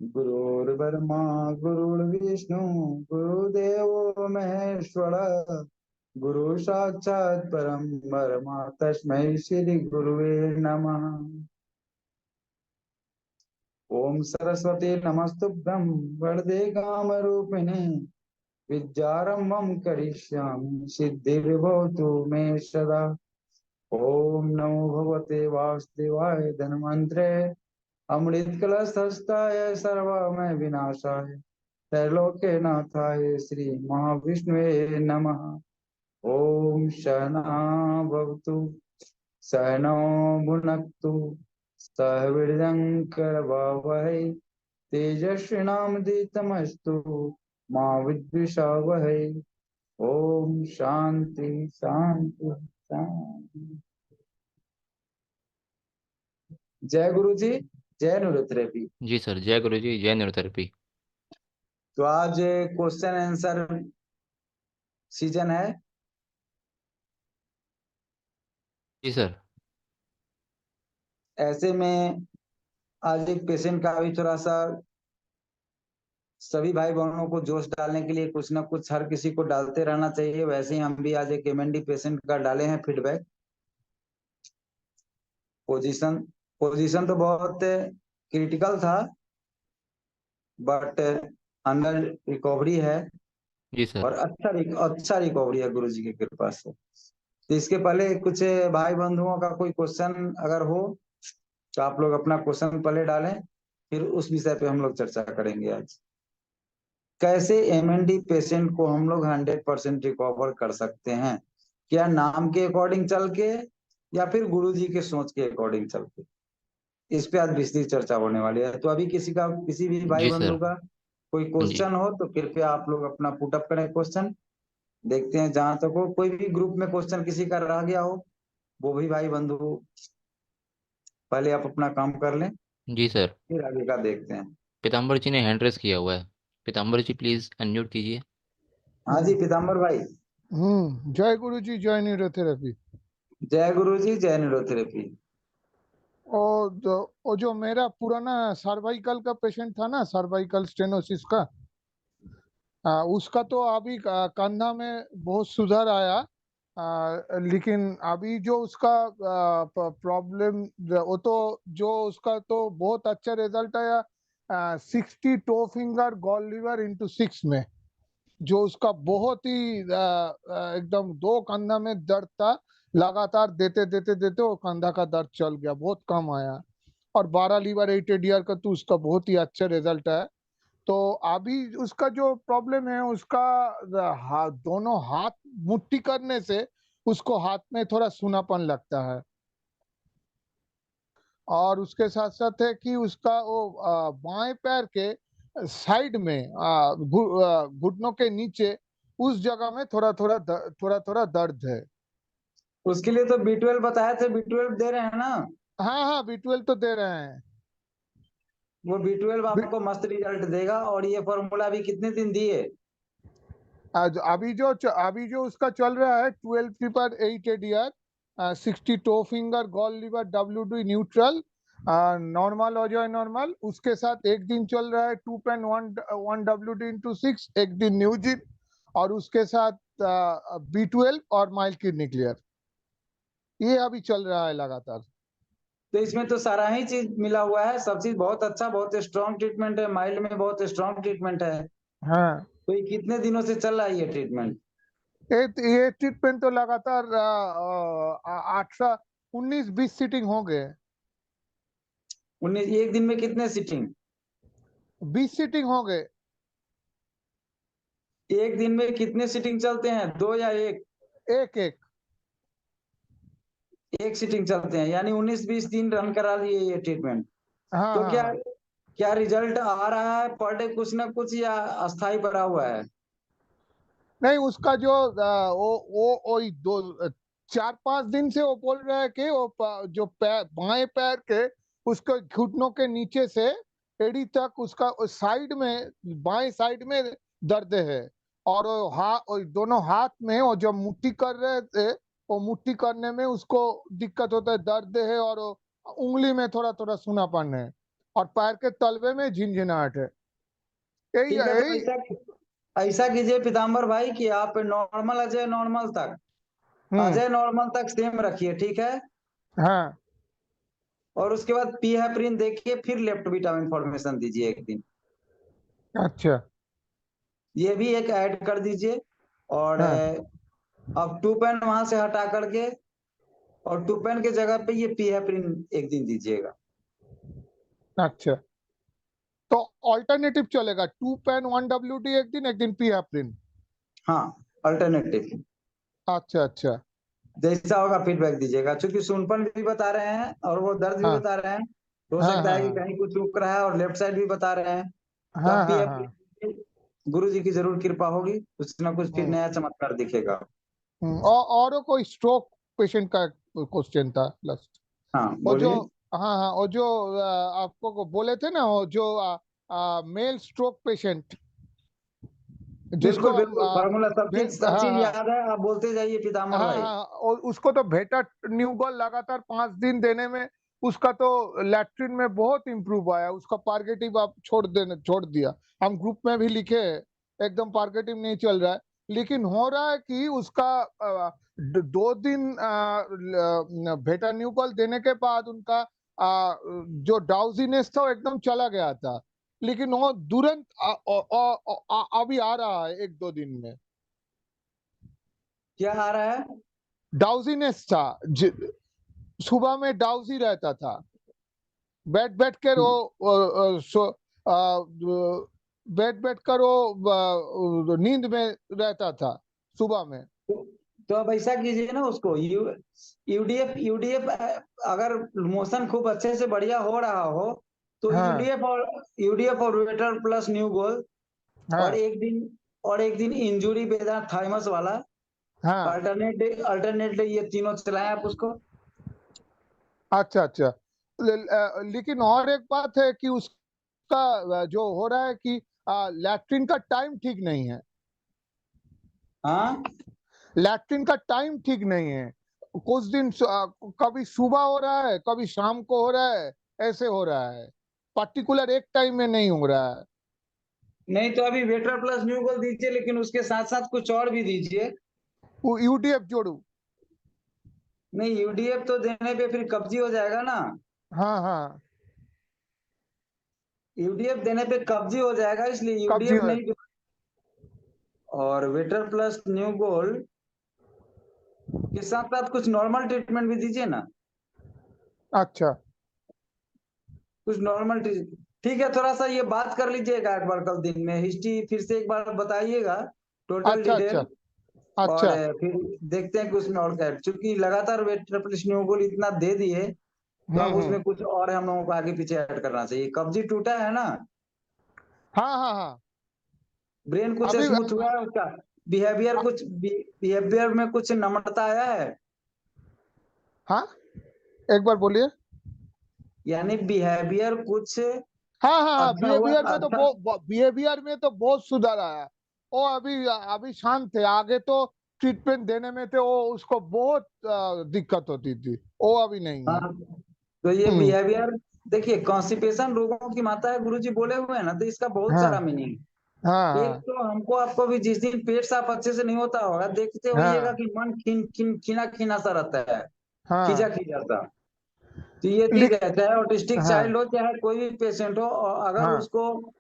गुरुर्ब्रह्मा गुरुर्विष्णु गुरुदेवो महेश्वर गुरु साक्षात् परम ब्रह्म तस्मै श्री गुरुवे नमः। ओम सरस्वती नमस्तुभ्यं वरदे कामरूपिणे विद्यारंभं करिष्यामि सिद्धिर्भवतु मे सदा। ओम नमो भगवते वासुदेवाय धन्वंतरे अमृत कलश हस्ताय सर्वमय विनाशाय त्रैलोक्य नाथाय श्री महाविष्णुवे नमः। ओम सहना भवतु सहनौ भुनक्तु सह वीर्यङ्करवावहै तेजस्विनामधीतमस्तु मा विद्विषावहै। ओम शांति शांति शांति। जय गुरु जी। जय निरुद्र। जी सर, जय गुरु जी, जय न्यूरोथेरेपी। तो आज क्वेश्चन आंसर सीजन है। जी सर। ऐसे में आज एक पेशेंट का भी थोड़ा सा सभी भाई बहनों को जोश डालने के लिए कुछ ना कुछ हर किसी को डालते रहना चाहिए। वैसे ही हम भी आज एक एमएनडी पेशेंट का डाले हैं फीडबैक। पोजीशन पोजीशन तो बहुत क्रिटिकल था बट अंडर रिकवरी है जी सर। और अच्छा रिकवरी है गुरु जी की कृपा से। तो इसके पहले कुछ भाई बंधुओं का कोई क्वेश्चन अगर हो तो आप लोग अपना क्वेश्चन पहले डालें, फिर उस विषय पे हम लोग चर्चा करेंगे आज। कैसे एमएनडी पेशेंट को हम लोग 100% रिकवर कर सकते हैं? क्या नाम के अकॉर्डिंग चल के या फिर गुरुजी के सोच के अकॉर्डिंग चल के? इस पे आज विस्तृत चर्चा होने वाली है। तो अभी किसी भी भाई जी बंधु सर। का कोई हाँ जी। क्वेश्चन हो तो कृपया आप लोग अपना पुटअप करें क्वेश्चन। देखते हैं जहां तक हो, कोई भी ग्रुप में क्वेश्चन किसी का रह गया हो वो भी भाई बंधु पहले आप अपना काम कर लें, जी सर। फिर आगे का देखते हैं। पीताम्बर जी ने हैंड रेस किया हुआ है। पीताम्बर जी प्लीज अनम्यूट कीजिए। हाँ जी पीताम्बर भाई। जय गुरु जी, जय न्यूरोथेरेपी। जय गुरु जी जय न्यूरोथेरेपी। और जो मेरा पुराना सर्वाइकल का पेशेंट था ना, सर्वाइकल स्टेनोसिस का, उसका तो अभी कंधा में बहुत सुधार आया। लेकिन अभी जो उसका प्रॉब्लम, वो तो जो उसका तो बहुत अच्छा रिजल्ट आया। 60 toe finger gall liver into 6 में, जो उसका बहुत ही एकदम दो कंधा में दर्द था, लगातार देते देते देते वो कंधा का दर्द चल गया, बहुत कम आया। और 12 लीवर 8 एडीआर का तो उसका बहुत ही अच्छा रिजल्ट है। तो अभी उसका जो प्रॉब्लम है, उसका दोनों हाथ मुट्ठी करने से उसको हाथ में थोड़ा सूनापन लगता है। और उसके साथ साथ है कि उसका वो बाएं पैर के साइड में घुटनों के नीचे उस जगह में थोड़ा थोड़ा दर्द है। उसके लिए तो B12 बताए थे, B12 दे रहे हैं ना? हाँ हाँ, B12 तो दे रहे हैं। वो B12 बी- आपको मस्त रिजल्ट देगा। और ये फॉर्मूला अभी कितने दिन दिए? अभी जो उसका चल रहा है 12 प्रीपर 8 ADR, 60 toe finger gall liver WD neutral, normal हो जाए नॉर्मल। उसके साथ एक दिन चल रहा है 2.1 WD इंटू 6, एक दिन न्यूजिन, और उसके साथ B12 और माइल्ड किडनी क्लियर। ये अभी चल रहा है लगातार। तो इसमें तो सारा ही चीज मिला हुआ है। सब चीज बहुत अच्छा, बहुत स्ट्रॉन्ग ट्रीटमेंट है। माइल्ड में बहुत स्ट्रॉन्ग ट्रीटमेंट है। हाँ, तो ये कितने दिनों से चल रहा है ये ट्रीटमेंट? ये ट्रीटमेंट तो लगातार 19-20 सीटिंग हो गए। 19 एक दिन में कितने सीटिंग? 20 सीटिंग हो गए। एक दिन में कितने सीटिंग चलते हैं, दो या एक? एक एक। एक सीटिंग चलते हैं, यानी 19-20 दिन रन करा लिए ये ट्रीटमेंट। हाँ तो हाँ क्या हाँ। क्या रिजल्ट आ रहा है पर डे कुछ ना कुछ, या अस्थाई पड़ा हुआ है? नहीं, उसका जो वो 4-5 दिन से वो बोल रहा है कि वो जो बाएं पैर के उसके घुटनों के नीचे से एड़ी तक उसका साइड में, बाएं साइड में दर्द है। और वो दोनों हाथ में वो जब मुट्ठी कर रहे थे, वो मुट्ठी करने में उसको दिक्कत होता है, दर्द है। और वो उंगली में थोड़ा थोड़ा सूनापन है। और पैर के तलवे में झिनझिनाहट है। यही ठीक है, तो यही ऐसा कीजिए पीताम्बर भाई कि आप नॉर्मल अजय नॉर्मल तक, अजय नॉर्मल तक सेम रखिए, ठीक है। हाँ और उसके बाद पी हेपरिन देखिए, फिर लेफ्ट विटामिन फॉर्मेशन दीजिए एक दिन। अच्छा ये भी एक ऐड कर दीजिए। और हाँ अब 2 पेन वहां से हटा करके और 2 पेन के जगह पे ये पी हेपरिन एक दिन दीजिएगा। अच्छा, तो ऑल्टरनेटिव चलेगा 2 पेन 1 WD एक दिन पी हेपरिन। हाँ, अल्टरनेटिव अच्छा अच्छा जैसा होगा फीडबैक दीजिएगा। चूंकि सुनपन भी बता रहे हैं और वो दर्द भी हाँ बता रहे हैं, तो हो हाँ सकता हाँ है कि हाँ कहीं कुछ रुक रहा है, और लेफ्ट साइड भी बता रहे हैं। तो हाँ आप हाँ पीएफ हाँ गुरु जी की जरूर कृपा होगी, कुछ ना कुछ फिर हम्म, नया चमत्कार दिखेगा। और कोई स्ट्रोक पेशेंट का क्वेश्चन था लास्ट। हाँ वो जो, बोलिए। हाँ हाँ, वो जो आपको को बोले थे ना, वो जो मेल स्ट्रोक पेशेंट जिसको बिल्कुल हम बिल्कुल, फॉर्मूला सब हाँ चीज हाँ याद है, आप बोलते जाइए पीताम्बर हाँ भाई। हाँ, और उसको तो भेटा न्यूगॉल लगातार 5 दिन देने में उसका तो लैट्रिन में बहुत इंप्रूव आया। उसका पार्गेटिव आप छोड़ दिया। हम ग्रुप में भी लिखे हैं, एकदम पार्गेटिव नहीं चल रहा है। लेकिन हो रहा है कि उसका 2 दिन भेटा न्यूगॉल देने के बाद उनका जो डाउजीनेस था वो एकदम चला गया था। लेकिन वो तुरंत अभी आ रहा है 1-2 दिन में। क्या आ रहा है? डाउजीनेस था, सुबह में डाउजी रहता था, बैठ बैठ कर बैठ कर वो नींद में रहता था सुबह में। तो अब ऐसा कीजिए ना, उसको यूडीएफ यूडीएफ अगर मोशन खूब अच्छे से बढ़िया हो रहा हो, तो हाँ यूडीएफ और वेटर प्लस न्यू गोल। और हाँ एक दिन और एक दिन इंजुरी बेदा थाइमस वाला, हाँ अल्टरनेट ये तीनों चलाएं आप उसको। अच्छा अच्छा। लेकिन और एक बात है कि उसका जो हो रहा है कि लैट्रिन का टाइम ठीक नहीं है। हाँ, लैट्रिन का टाइम ठीक नहीं है। कुछ दिन कभी सुबह हो रहा है, कभी शाम को हो रहा है, ऐसे हो रहा है। पर्टिकुलर एक टाइम में नहीं हो रहा है। नहीं तो अभी वेटर प्लस न्यू गोल दीजिए, लेकिन उसके साथ साथ कुछ और भी दीजिए। वो यूडीएफ जोड़ू। नहीं, यूडीएफ तो देने पे फिर कब्जी हो जाएगा ना। हाँ हाँ, यूडीएफ देने पे कब्जी हो जाएगा, इसलिए कब्जी यूडीएफ हो। नहीं। और वेटर प्लस न्यू गोल्ड के साथ साथ कुछ नॉर्मल ट्रीटमेंट भी दीजिए ना। अच्छा कुछ नॉर्मल ठीक है, थोड़ा सा ये बात कर लीजिएगा एक बार, कल दिन में हिस्ट्री फिर से एक बार बताइएगा, टोटल अच्छा अच्छा डिटेल। और अच्छा फिर देखते हैं कि उसमें और क्या है, क्योंकि लगातार वेट प्लस न्यू गोल्ड इतना दे दिए, तो अब हम्म। उसमें कुछ और हम लोगों को आगे पीछे ऐड करना चाहिए। कब्जी टूटा है ना, हाँ हाँ हाँ, ब्रेन कुछ अभी स्मूथ हुआ है उसका, बिहेवियर में कुछ नम्रता आया है, हाँ, एक बार बोलिए। यानी बिहेवियर कुछ हाँ हाँ हाँ, अच्छा हुआ, अच्छा। बिहेवियर में तो बहुत सुधार आया। वो अभी अभी शांत थे, आगे तो ट्रीटमेंट देने में थे वो, उसको बहुत दिक्कत होती थी। वो अभी नहीं है। हाँ, तो ये हम्म। बिहेवियर देखिए, कॉन्स्टिपेशन रोगों की माता है गुरुजी बोले हुए हैं ना, तो इसका बहुत हाँ सारा मीनिंग। हाँ एक हाँ तो हमको आपको भी जिस दिन पेट साफ अच्छे से नहीं होता होगा, देखते होइएगा हाँ कि मन खिन खिन खिना खिना सा रहता है, खिजा हाँ खिजा सा। तो ये चीज लिख है, चाहे ऑटिस्टिक हाँ चाइल्ड हो, चाहे कोई भी पेशेंट हो, और अगर हाँ उसको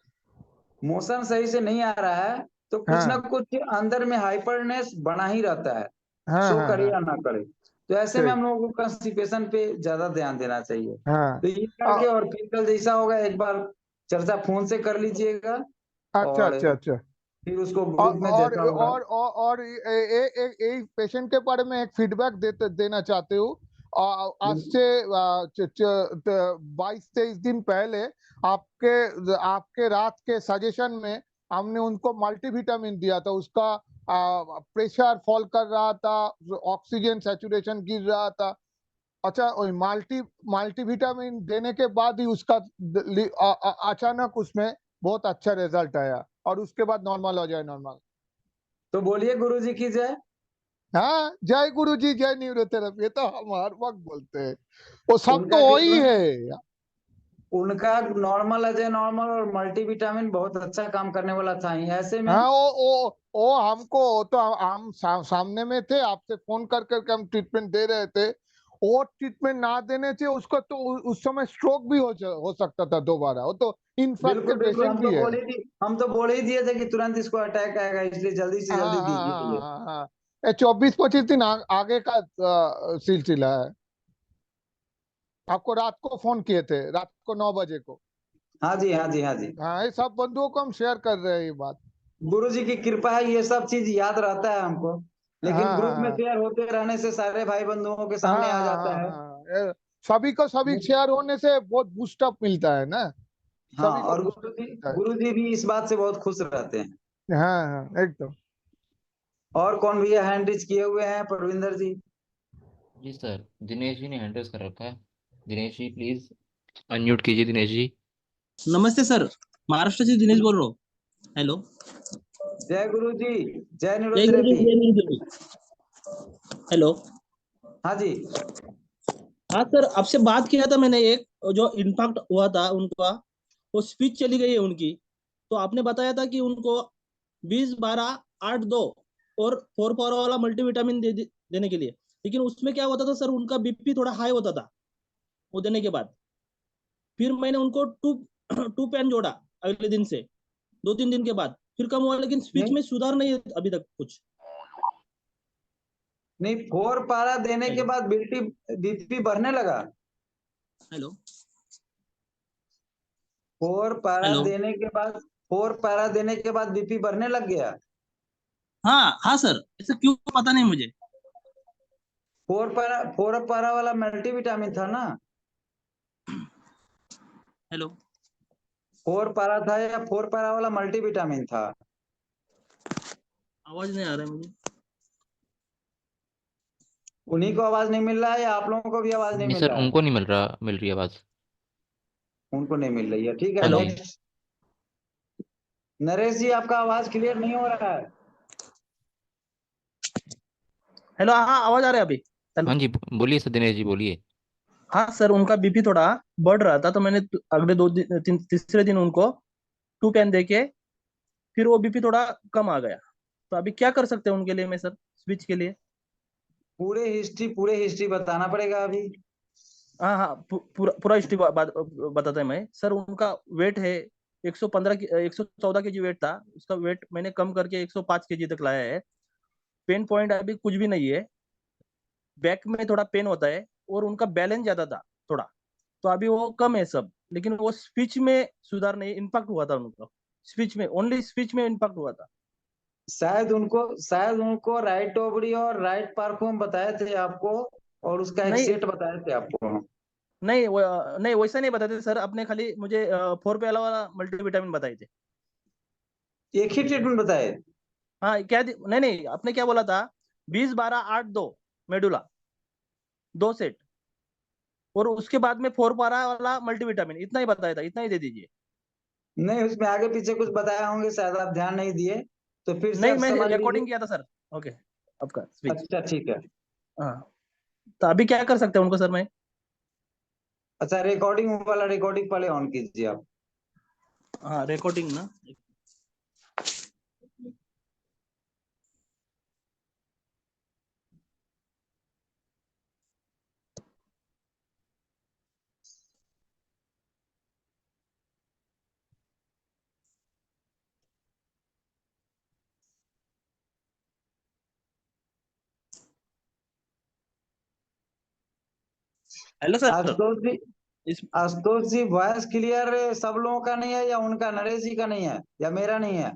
मोशन सही से नहीं आ रहा है, तो कुछ ना हाँ कुछ अंदर में हाइपरनेस बना ही रहता है, हाँ शो हाँ करे हाँ, या ना करे। तो ऐसे में ठीक। हम लोगों को कॉन्स्टिपेशन पे ज्यादा ध्यान देना चाहिए। हाँ तो ये करके, और फिर कल जैसा होगा एक बार चर्चा फोन से कर लीजिएगा, अच्छा और अच्छा अच्छा। फिर उसको और ग्रुप में और जैसा होगा। एक पेशेंट के बारे में एक फीडबैक देना चाहते हूँ। आज से 22-23 दिन पहले आपके आपके रात के सजेशन में हमने उनको मल्टीविटामिन दिया था। उसका प्रेशर फॉल कर रहा था, ऑक्सीजन सैचुरेशन गिर रहा था। अच्छा, मल्टीविटामिन देने के बाद ही उसका अचानक उसमें बहुत अच्छा रिजल्ट आया, और उसके बाद नॉर्मल हो जाए, नॉर्मल। तो बोलिए गुरु जी की जय। हाँ, जय गुरु जी, जय न्यूरोथेरेपी, ये तो हम हर वक्त बोलते हैं। वो सब उनका तो वही ट्रीटमेंट है। उनका नॉर्मल अजय नॉर्मल और मल्टीविटामिन बहुत अच्छा काम करने वाला था ही ऐसे में। हाँ, वो हमको तो हम सामने में थे, आपसे फोन कर करके हम ट्रीटमेंट दे रहे थे। वो ट्रीटमेंट ना देने से उसको तो उस समय स्ट्रोक भी हो सकता था दोबारा। वो तो इनफैक्ट के बिल्कुल बिल्कुल, पेशेंट भी है। हम तो बोले ही दिए थे कि तुरंत इसको अटैक आएगा, इसलिए जल्दी से हाँ जल्दी हाँ दीजिए ये। हाँ हाँ हाँ। ये 24-25 दिन आगे का सिलसिला है। आपको रात को फोन किए थे, रात को 9 बजे को। हाँ जी हाँ जी हाँ जी। हाँ, ये सब बंधुओं को हम शेयर कर रहे हैं ये बात। गुरु जी की कृपा है, ये सब चीज याद रहता है हमको, लेकिन हाँ ग्रुप में हाँ शेयर होते रहने से सारे भाई बंधुओं के हाँ सामने आ हाँ जाता हाँ है। हाँ। सभी को सभी शेयर होने से बहुत बूस्ट अप मिलता है ना। हाँ, सभी को और बूस्ट अप मिलता है। गुरु जी भी इस बात से बहुत खुश रहते हैं। हाँ हाँ एकदम। और कौन भैया हैंड रिच किए हुए हैं, परविंदर जी? जी सर, दिनेश जी ने हैंड रेस कर रखा है। दिनेश जी प्लीज अनम्यूट कीजिए दिनेश जी। नमस्ते सर, महाराष्ट्र से दिनेश बोल रहा हूँ। हेलो। जय गुरु जी। जय जय नीरज गुरु जी, रेड्डी। जय गुरु जी। हेलो। हाँ जी। हाँ सर, आपसे बात किया था मैंने, एक जो इम्पैक्ट हुआ था उनका, वो स्पीच चली गई है उनकी। तो आपने बताया था कि उनको 20-12-8-2 और 4 पावर वाला मल्टीविटामिन देने के लिए। लेकिन उसमें क्या होता था सर, उनका बीपी थोड़ा हाई होता था वो देने के बाद। फिर मैंने उनको टू टू पेन जोड़ा अगले दिन से, 2-3 दिन के बाद फिर कम हुआ, लेकिन स्पीच नहीं में सुधार नहीं है अभी तक कुछ। नहीं, 4 पारा देने के हेलो। बाद बीपी बढ़ने लगा। हेलो। 4 पारा हेलो। देने के बाद 4 पारा देने के बाद बीपी बढ़ने लग गया। हाँ हाँ सर, ऐसा क्यों पता नहीं मुझे। 4 पारा वाला मल्टीविटामिन था ना? हेलो। 4 पारा था या 4 पारा वाला मल्टीविटामिन था? आवाज नहीं आ रहा है मुझे। उन्हीं को आवाज नहीं मिल रहा है या आप लोगों को भी आवाज नहीं नहीं मिल सर, रहा है? उनको नहीं मिल रही आवाज। उनको नहीं मिल रही है, ठीक है। हाँ हेलो। जी। नेक्स्ट। नरेश जी, आपका आवाज क्लियर नहीं हो रहा है। हेलो, हाँ आवाज आ रहा है अभी। हाँ हेलो। जी, बोलिए सर, दिनेश जी बोलिए। हाँ सर, उनका बीपी थोड़ा बढ़ रहा था, तो मैंने अगले 2 दिन तीसरे दिन उनको 2 पेन दे के फिर वो बीपी थोड़ा कम आ गया। तो अभी क्या कर सकते हैं उनके लिए मैं सर, स्विच के लिए? पूरे हिस्ट्री बताना पड़ेगा अभी। हाँ हाँ, पूरा हिस्ट्री बताता है मैं सर। उनका वेट है 114 केजी वेट था उसका। वेट मैंने कम करके 105 केजी तक लाया है। पेन पॉइंट अभी कुछ भी नहीं है। बैक में थोड़ा पेन होता है, और उनका बैलेंस ज्यादा था थोड़ा। तो अभी वो कम है सब, लेकिन वो स्पीच में सुधार नहीं, इम्पैक्ट हुआ था उनका। स्पीच में, ओनली स्पीच में इम्पैक्ट हुआ था। शायद उनको राइट ओवरी और राइट पार्कुम बताए थे आपको, और उसका एक नहीं सेट बताए थे आपको। नहीं नहीं, वैसा नहीं बताते सर। आपने खाली मुझे 4 पे वाला मल्टीविटामिन बताए थे। एक ही ट्रीटमेंट बताए? हाँ क्या नहीं नहीं, आपने क्या बोला था? 20-12-8-2 मेडुला, 2 सेट, और उसके बाद में 4 पारा वाला मल्टीविटामिन, इतना ही बताया था, इतना ही दे दीजिए। नहीं, उसमें आगे पीछे कुछ बताया होंगे, शायद आप ध्यान नहीं दिए, तो फिर से नहीं, आप मैं समझ रिकॉर्डिंग लीजिए। किया था सर। ओके, आपका स्पीच। अच्छा ठीक है। हाँ, तो अभी क्या कर सकते हैं उनको सर मैं? अच्छा, रिकॉर्डिंग पहले ऑन कीजिए आप। हाँ, रिकॉर्डिंग ना। Hello sir. आशुतोष जी, इस आशुतोष जी, वॉइस क्लियर सब लोगों का नहीं है या उनका, नरेश जी का नहीं है या मेरा नहीं है?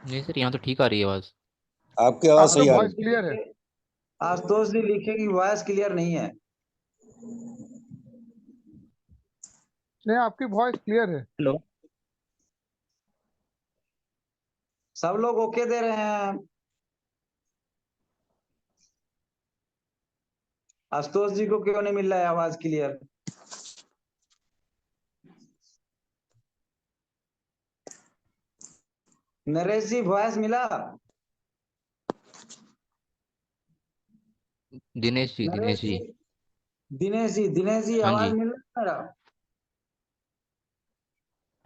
नहीं सर, यहाँ तो ठीक आ रही है आवाज। आपकी आवाज आपका सही आ वॉइस रही क्लियर है। आशुतोष जी लिखे कि वॉइस क्लियर नहीं है। नहीं, आपकी वॉइस क्लियर है। हेलो। सब लोग ओके दे रहे हैं। आशुतोष जी को क्यों नहीं मिल रहा है आवाज क्लियर? नरेश जी, वॉइस मिला? दिनेश जी, नरेश दिनेश जी, जी। दिनेश जी, हाँ आवाज जी। मिल रहा है मेरा?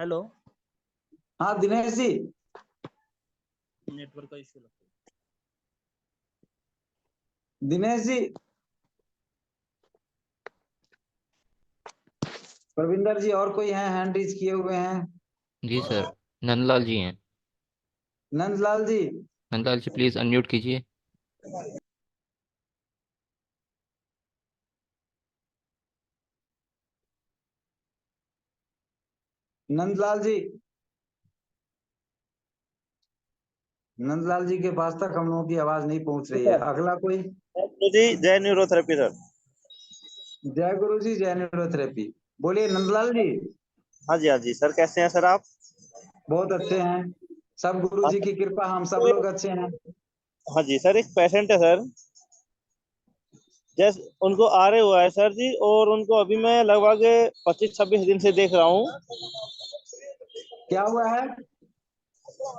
हेलो, हाँ दिनेश जी, नेटवर्क का इश्यू लगता दिनेश जी, प्रविंदर जी, और कोई है हैंड रेज किए हुए हैं? जी सर, नंदलाल जी हैं। नंदलाल जी, नंदलाल जी प्लीज अनम्यूट कीजिए। नंदलाल जी, नंदलाल जी के पास तक हम लोगों की आवाज नहीं पहुंच रही है। है। अगला कोई? तो जी जय न्यूरोथेरेपी सर। जय गुरु जी, जय न्यूरोथेरेपी। बोलिए नंदलाल जी। हाँ जी सर, कैसे हैं सर आप? बहुत अच्छे हैं, सब गुरु हाँ जी सर, की कृपा, हम सब लोग अच्छे हैं। हाँ जी सर, एक पेशेंट है सर, जैसे उनको आर हुआ है सर जी, और उनको अभी मैं लगभग 25-26 दिन से देख रहा हूँ। क्या हुआ है?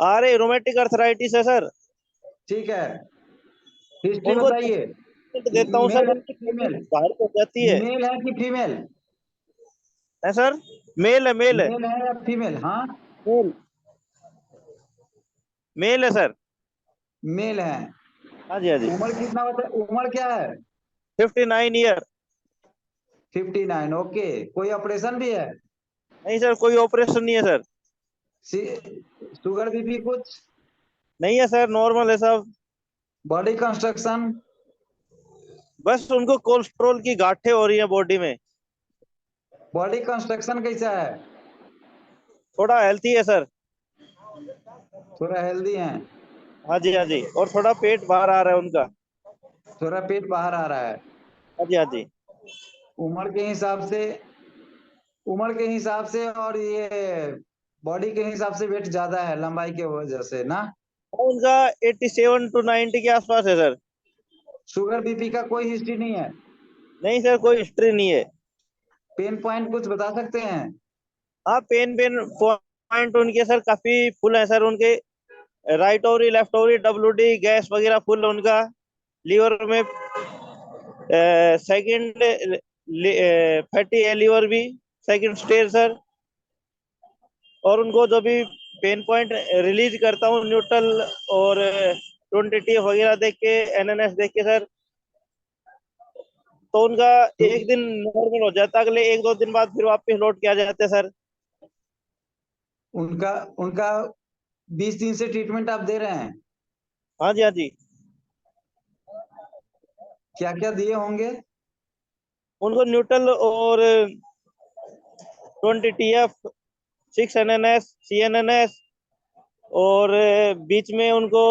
आर रोमेटिक अर्थराइटिस है सर। ठीक है, हिस्ट्री उनको बताइए। देता हूँ मेल सर, है उनकी कि फीमेल? बाहर हो जाती है। मेल है कि फीमेल? है सर, मेल है, मेल है, मेल है या फीमेल? हाँ, मेल, मेल है सर। मेल है। हाँ जी, हाँ जी। उम्र कितना बता, उम्र क्या है? 59 ईयर। 59। ओके, कोई ऑपरेशन भी है? नहीं सर, कोई ऑपरेशन नहीं है सर। शुगर बीपी कुछ? नहीं है सर, नॉर्मल है सब। Body construction? बस उनको कोलेस्ट्रॉल की गांठें हो रही है बॉडी में। बॉडी कंस्ट्रक्शन कैसा है? थोड़ा हेल्थी है सर। थोड़ा हेल्दी है? हाँ जी, हाँ जी, और थोड़ा पेट बाहर आ रहा है उनका। थोड़ा पेट बाहर आ रहा है? हाँ जी, हाँ जी। उम्र के हिसाब से, उम्र के हिसाब से और ये बॉडी के हिसाब से वेट ज्यादा है लंबाई के वजह से ना? उनका 87 to 90 के आसपास है सर। शुगर बीपी का कोई हिस्ट्री नहीं है? नहीं सर, कोई हिस्ट्री नहीं है। पेन पॉइंट कुछ बता सकते हैं? हाँ, पेन पेन पॉइंट उनके सर काफी फुल है सर उनके। Right ovary, left ovary, WD, gas वगैरह फुल है उनका। लीवर में सेकंड फैटी है लीवर भी, सेकंड स्टेज सर। और उनको जो भी पेन पॉइंट रिलीज करता हूँ न्यूट्रल और 20T वगैरह देख के, NNS देख के सर, तो उनका तो एक दिन नॉर्मल हो जाता है, अगले 1-2 दिन बाद फिर वापस लौट के आ जाते हैं सर। उनका उनका 20 दिन से ट्रीटमेंट आप दे रहे हैं? हाँ जी, हाँ जी। क्या क्या दिए होंगे? उनको न्यूट्रल और 20TF, 6 NNS, CNNS, और बीच में उनको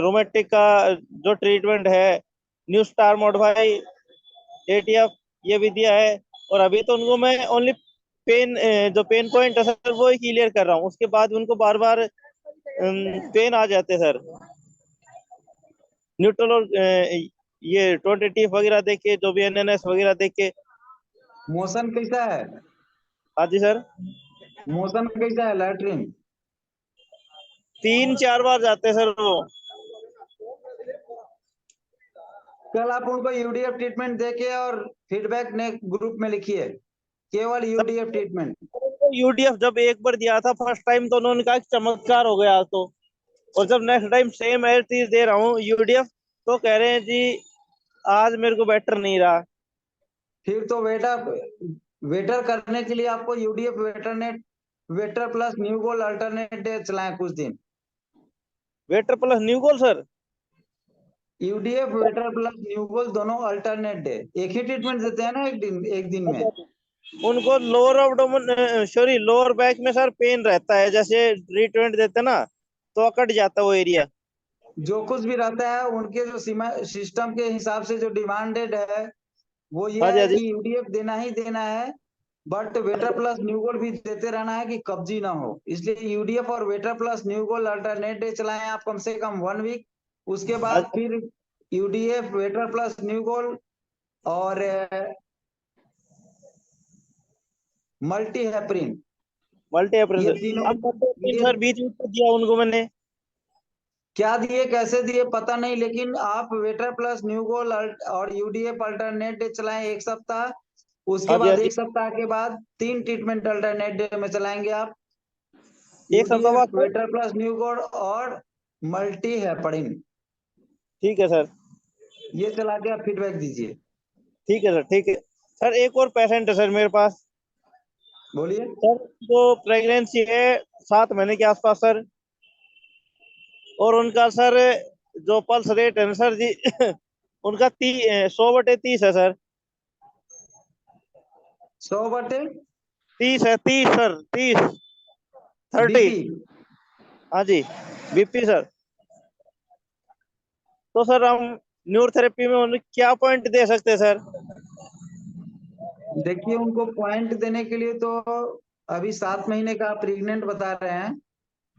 रोमेटिक का जो ट्रीटमेंट है, न्यू स्टार मॉडिफाई, ATF, ये भी दिया है। और अभी तो उनको मैं ओनली पेन, जो पेन पॉइंट है सर वो ही क्लियर कर रहा हूँ, उसके बाद उनको बार बार पेन आ जाते हैं सर। न्यूट्रल और ये 20T वगैरह देख के, जो भी NNS वगैरह देख के। मोशन कैसा है? हाँ जी सर, मोशन कैसा है लैट्रिन? 3-4 बार जाते हैं सर वो। कल आप उनको यूडीएफ ट्रीटमेंट देके और फीडबैक ने ग्रुप में लिखिए, केवल यूडीएफ ट्रीटमेंट। UDF जब एक बार दिया था फर्स्ट टाइम, तो उन्होंने कहा कि चमत्कार हो गया तो। और जब नेक्स्ट टाइम सेम एज चीज दे रहा हूँ UDF, तो कह रहे हैं जी आज मेरे को बेटर नहीं रहा। फिर तो वेटर करने के लिए आपको यूडीएफ वेटरनेट, वेटर प्लस न्यू गोल अल्टरनेट डे चलाएं कुछ दिन। वेटर प्लस न्यू गोल सर। यूडीएफ वेटर प्लस न्यू गोल दोनों अल्टरनेट डे, एक ही ट्रीटमेंट देते हैं ना एक दिन में। उनको lower abdomen, sorry lower back में सर पेन रहता है, जैसे ट्रीटमेंट देते ना तो अकड़ जाता है वो एरिया। जो कुछ भी रहता है उनके जो सिस्टम के हिसाब से जो डिमांडेड है वो ये हाँ जी, है हाँ जी। कि यूडीएफ देना ही देना है, बट वेटर प्लस न्यू गोल भी देते रहना है कि कब्जी ना हो। इसलिए यूडीएफ और वेटर प्लस न्यू गोल अल्टरनेट डे चलाएं आप कम से कम 1 वीक। उसके बाद फिर यूडीएफ वेटर प्लस न्यू गोल और मल्टी हेपरिन, मल्टी अप्रैल ये सर, तीनों, अब ये सर बीच में तो दिया उनको मैंने। क्या दिए कैसे दिए पता नहीं, लेकिन आप वेटर प्लस न्यू गोल और यूडीएफ अल्टरनेट डे चलाएं 1 सप्ताह। उसके हाँ जी, हाँ बाद जी। 1 सप्ताह के बाद 3 ट्रीटमेंट अल्टरनेट डे में चलाएंगे आप। एक संतोबा सर। ट्विटर प्लस न्यूकोड और मल्टी हेपरिन, ठीक है सर। ये चला के आप फीडबैक दीजिए। ठीक है सर, ठीक है सर। एक और पेशेंट है सर मेरे पास। बोलिए। सर तो प्रेगनेंसी है 7 महीने के आसपास सर, और उनका सर जो पल्स रेट है ना सर जी उनका 100/30 है सर। 100/30 है, 30 सर, 30 30। बीपी। हाँ जी, बीपी सर। तो सर हम न्यूरोथेरेपी में उन्हें क्या पॉइंट दे सकते हैं सर? देखिए, उनको पॉइंट देने के लिए तो अभी 7 महीने का प्रेग्नेंट बता रहे हैं,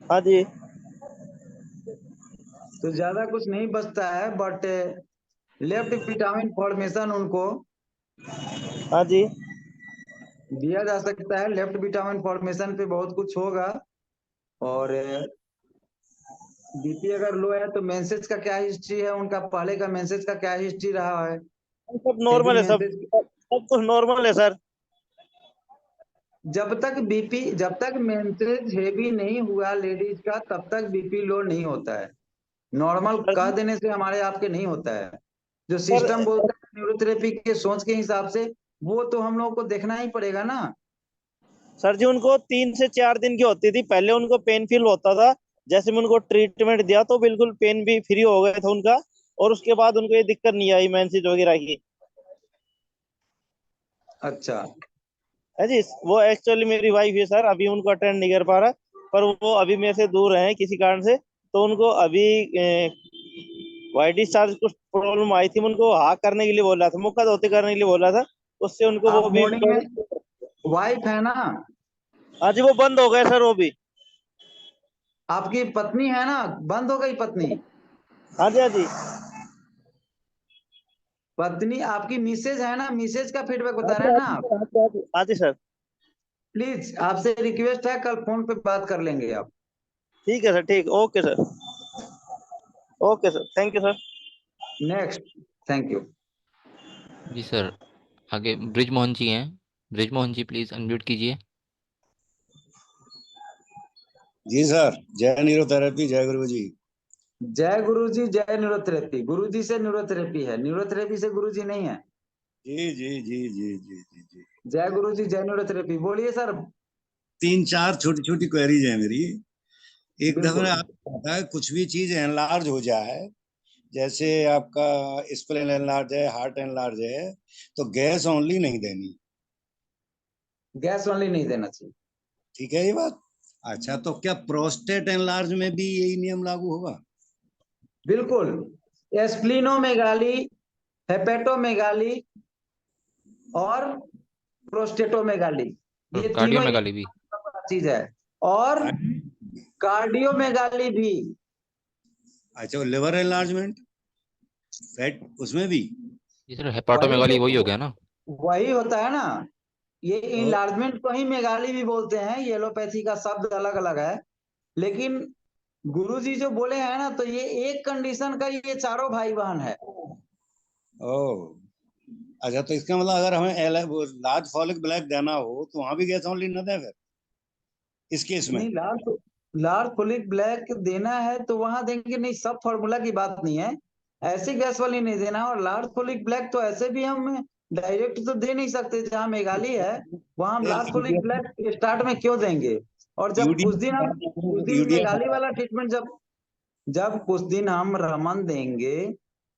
हाँ जी। तो ज्यादा कुछ नहीं बचता है, बट लेफ्ट विटामिन फॉर्मेशन उनको हाँ जी। दिया जा सकता है। लेफ्ट विटामिन फॉर्मेशन पे बहुत कुछ होगा। और बीपी अगर लो है तो मेंसेस का क्या हिस्ट्री है, उनका पहले का मेंसेस का क्या हिस्ट्री रहा है? सब नॉर्मल है, सब सब कुछ नॉर्मल है सर। जब तक मेंसेस हेवी नहीं हुआ लेडीज का, तब तक बीपी लो नहीं होता है। नॉर्मल कह देने से हमारे आपके नहीं होता है। जो सिस्टम बोलता है न्यूरोथेरेपी के सोच के हिसाब से, वो तो हम लोगों को देखना ही पड़ेगा ना। सर जी उनको 3 से 4 दिन की होती थी, पहले उनको पेन फील होता था। जैसे मैं उनको ट्रीटमेंट दिया तो बिल्कुल पेन भी फ्री हो गया था उनका, और उसके बाद उनको ये दिक्कत नहीं आई मेंसेस वगैरह की। अच्छा। है जी। वो एक्चुअली मेरी वाइफ है सर, अभी उनको अटेंड नहीं कर पा रहा, पर वो अभी मेरे से दूर है किसी कारण से। तो उनको अभी वाइट डिस्चार्ज कुछ प्रॉब्लम आई थी, मैं उनको हाँ करने के लिए बोल रहा था, मुक्का धोती करने के लिए बोल रहा था, उससे उनको आप वो भी मॉर्निंग में, वाइफ है ना? हाँ जी, वो बंद हो गया सर वो भी। आपकी पत्नी है ना? बंद हो गई पत्नी? हाँ जी, हाँ जी। पत्नी आपकी मिसेज है ना? मिसेज का फीडबैक हाँ बता जी, रहे हैं हाँ ना आप? जी, हाँ जी, हाँ जी, हाँ जी सर। प्लीज आपसे रिक्वेस्ट है, कल फोन पे बात कर लेंगे आप। ठीक है सर, ठीक, okay sir. Okay sir, thank you sir. Next. Thank you. जी सर, आगे ब्रिजमोहन जी हैं। ब्रिजमोहन जी प्लीज अनम्यूट कीजिए। जी सर, जय न्यूरोथेरेपी, जय गुरु जी। जय गुरु जी, जय न्यूरोथेरेपी। गुरु जी से न्यूरोथेरेपी है, न्यूरोथेरेपी से गुरु जी नहीं है। जी जी जी जी जी जी जी। जय गुरु जी, जय न्यूरोथेरेपी। बोलिए सर। 3-4 छोटी छोटी क्वेरीज है मेरी। एक बिल्कुल। दफा आपको पता है कुछ भी चीज एनलार्ज हो जाए, जैसे आपका स्प्लेन एनलार्ज है, हार्ट एनलार्ज है, तो गैस ओनली नहीं देनी। गैस ओनली नहीं देना चाहिए। ठीक है ये बात? अच्छा, तो क्या प्रोस्टेट एनलार्ज में भी यही नियम लागू होगा? बिल्कुल। स्प्लीनोमेगाली, हेपेटोमेगाली और प्रोस्टेटोमेगाली, और ये तीनों कार्डियोमेगाली भी। चीज है। और कार्डियोमेगाली भी। अच्छा, लिवर एनलार्जमेंट, फैट, उसमें भी? जी सर, हेपाटोमेगाली वही हो गया ना? वही होता है ना। ये ओ, इनलार्जमेंट को ही मेगाली भी बोलते हैं। ये एलोपैथी का शब्द अलग अलग है, लेकिन गुरुजी जो बोले हैं ना, तो ये एक कंडीशन का ये चारों भाई बहन है। ओ, अच्छा, तो इसका मतलब अगर हमें लार्ज फॉलिक ब्लैक देना हो तो वहां भी गैस ओनली न दें फिर इस केस में? नहीं, लार्ज फोलिक ब्लैक देना है तो वहां देंगे नहीं, सब फॉर्मूला की बात नहीं है। ऐसी गैस वाली नहीं देना। और लार्ज फोलिक ब्लैक तो ऐसे भी हम डायरेक्ट तो दे नहीं सकते। जहाँ मेगाली है वहां हम लार्ज फोलिक ब्लैक स्टार्ट में क्यों देंगे? और जब कुछ दिन यूडीएफ मेगाली वाला ट्रीटमेंट, जब जब कुछ दिन हम रमन देंगे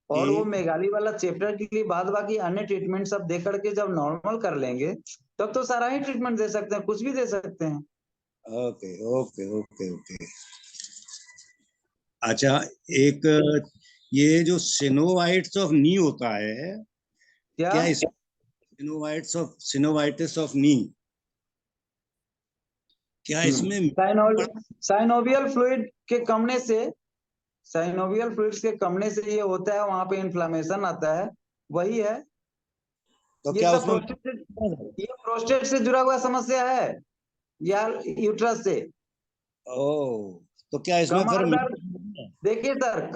और वो मेगाली वाला चैप्टर के लिए बाद बाकी अन्य ट्रीटमेंट सब दे करके जब नॉर्मल कर लेंगे, तब तो सारा ही ट्रीटमेंट दे सकते हैं, कुछ भी दे सकते हैं। Okay okay okay okay. अच्छा, एक ये जो सिनोवाइट्स ऑफ नी होता है, क्या? क्या इस सिनोवाइटिस ऑफ नी, क्या इसमें? साइनोवियल फ्लूइड के कमने से, साइनोवियल फ्लूइड्स के कमने से ये होता है, वहां पे इन्फ्लामेशन आता है, वही है। तो ये क्या सब उसमें? प्रोस्टेट से जुड़ा हुआ समस्या है या यूट्रस से? ओ, तो क्या इसमें फिर? कमर दर्द, देखिए सर,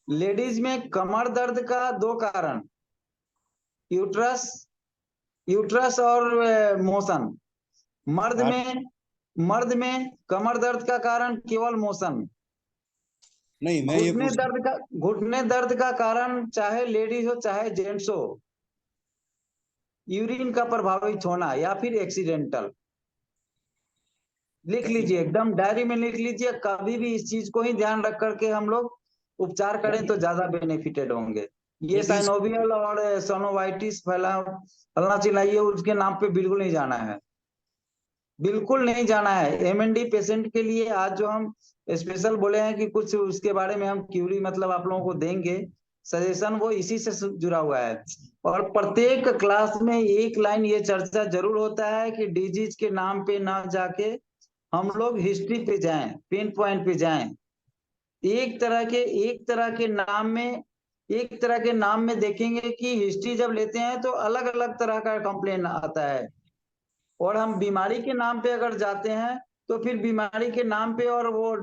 लेडीज में कमर दर्द का 2 कारण, यूट्रस यूट्रस और मोशन। मर्द हाँ, में मर्द में कमर दर्द का कारण केवल मोशन, नहीं मैं ये घुटने दर्द का कारण चाहे लेडीज हो चाहे जेंट्स हो, यूरिन का प्रभावित होना या फिर एक्सीडेंटल। लिख लीजिए, एकदम डायरी में लिख लीजिए, कभी भी इस चीज को ही ध्यान रख करके हम लोग उपचार करें तो ज्यादा बेनिफिटेड होंगे। ये साइनोवियल और सोनोवाइटिस फैलना चिल्लाइए उसके नाम पे बिल्कुल नहीं जाना है, बिल्कुल नहीं जाना है। एमएनडी पेशेंट के लिए आज जो हम स्पेशल बोले हैं कि कुछ उसके बारे में हम क्यूरी मतलब आप लोगों को देंगे सजेशन, वो इसी से जुड़ा हुआ है। और प्रत्येक क्लास में एक लाइन ये चर्चा जरूर होता है कि डिजीज के नाम पे ना जाके हम लोग हिस्ट्री पे जाएं, पिन पॉइंट पे जाएं। एक तरह के नाम में देखेंगे कि हिस्ट्री जब लेते हैं तो अलग अलग तरह का कंप्लेन आता है, और हम बीमारी के नाम पे अगर जाते हैं तो फिर बीमारी के नाम पे और वो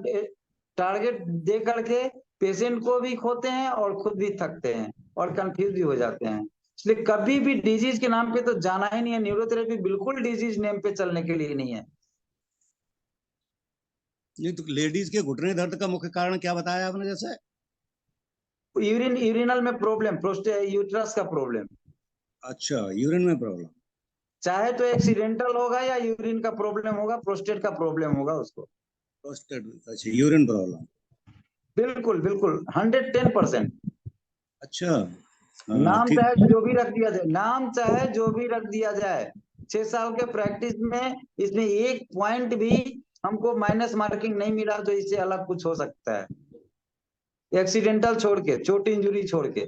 टारगेट दे करके पेशेंट को भी खोते हैं और खुद भी थकते हैं और कंफ्यूज भी हो जाते हैं। इसलिए कभी भी डिजीज के नाम पे तो जाना ही नहीं है। न्यूरोथेरेपी बिल्कुल डिजीज नेम पे चलने के लिए नहीं है। नहीं तो लेडीज के घुटने दर्द का मुख्य कारण क्या बताया आपने? जैसे यूरिनल में प्रॉब्लम, यूट्रस का प्रॉब्लम, अच्छा यूरिन में प्रॉब्लम, चाहे तो एक्सीडेंटल होगा या यूरिन का प्रॉब्लम होगा, प्रोस्टेट का प्रॉब्लम होगा उसको। प्रोस्टेट, अच्छा यूरिन प्रॉब्लम, बिल्कुल बिल्कुल 110%। अच्छा नाम ठीक। चाहे जो भी रख दिया जाए, नाम चाहे जो भी रख दिया जाए, 6 साल के प्रैक्टिस में इसमें एक पॉइंट भी हमको माइनस मार्किंग नहीं मिला तो इससे अलग कुछ हो सकता है, एक्सीडेंटल छोड़ के, चोट इंजुरी छोड़ के।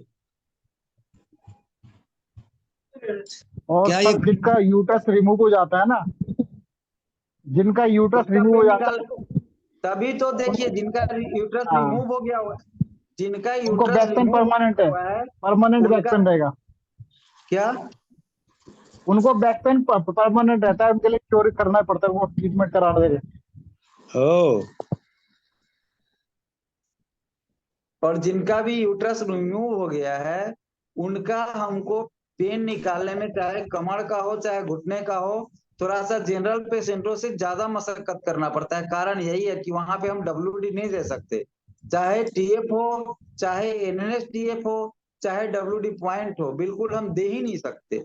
और क्या ये सर जिनका यूट्रस रिमूव हो जाता है ना, जिनका यूट्रस रिमूव हो जाता है, तभी तो देखिए जिनका यूट्रस हाँ, रिमूव हो गया हुआ, जिनका उनको uterus back pain remove permanent है, हुआ है परमानेंट बैक उनका पेन रहेगा। क्या, उनको बैक पेन परमानेंट रहता है, उनके लिए क्योर करना पड़ता है, वो ट्रीटमेंट करा देंगे। ओ और जिनका भी यूट्रस रिमूव हो गया है उनका हमको पेन निकालने में चाहे कमर का हो चाहे घुटने का हो, थोड़ा सा जनरल पेशेंटों से ज्यादा मशक्कत करना पड़ता है। कारण यही है कि वहां पे हम WD नहीं दे सकते, चाहे TF हो चाहे NNS-TF हो चाहे WD पॉइंट हो, बिल्कुल हम दे ही नहीं सकते।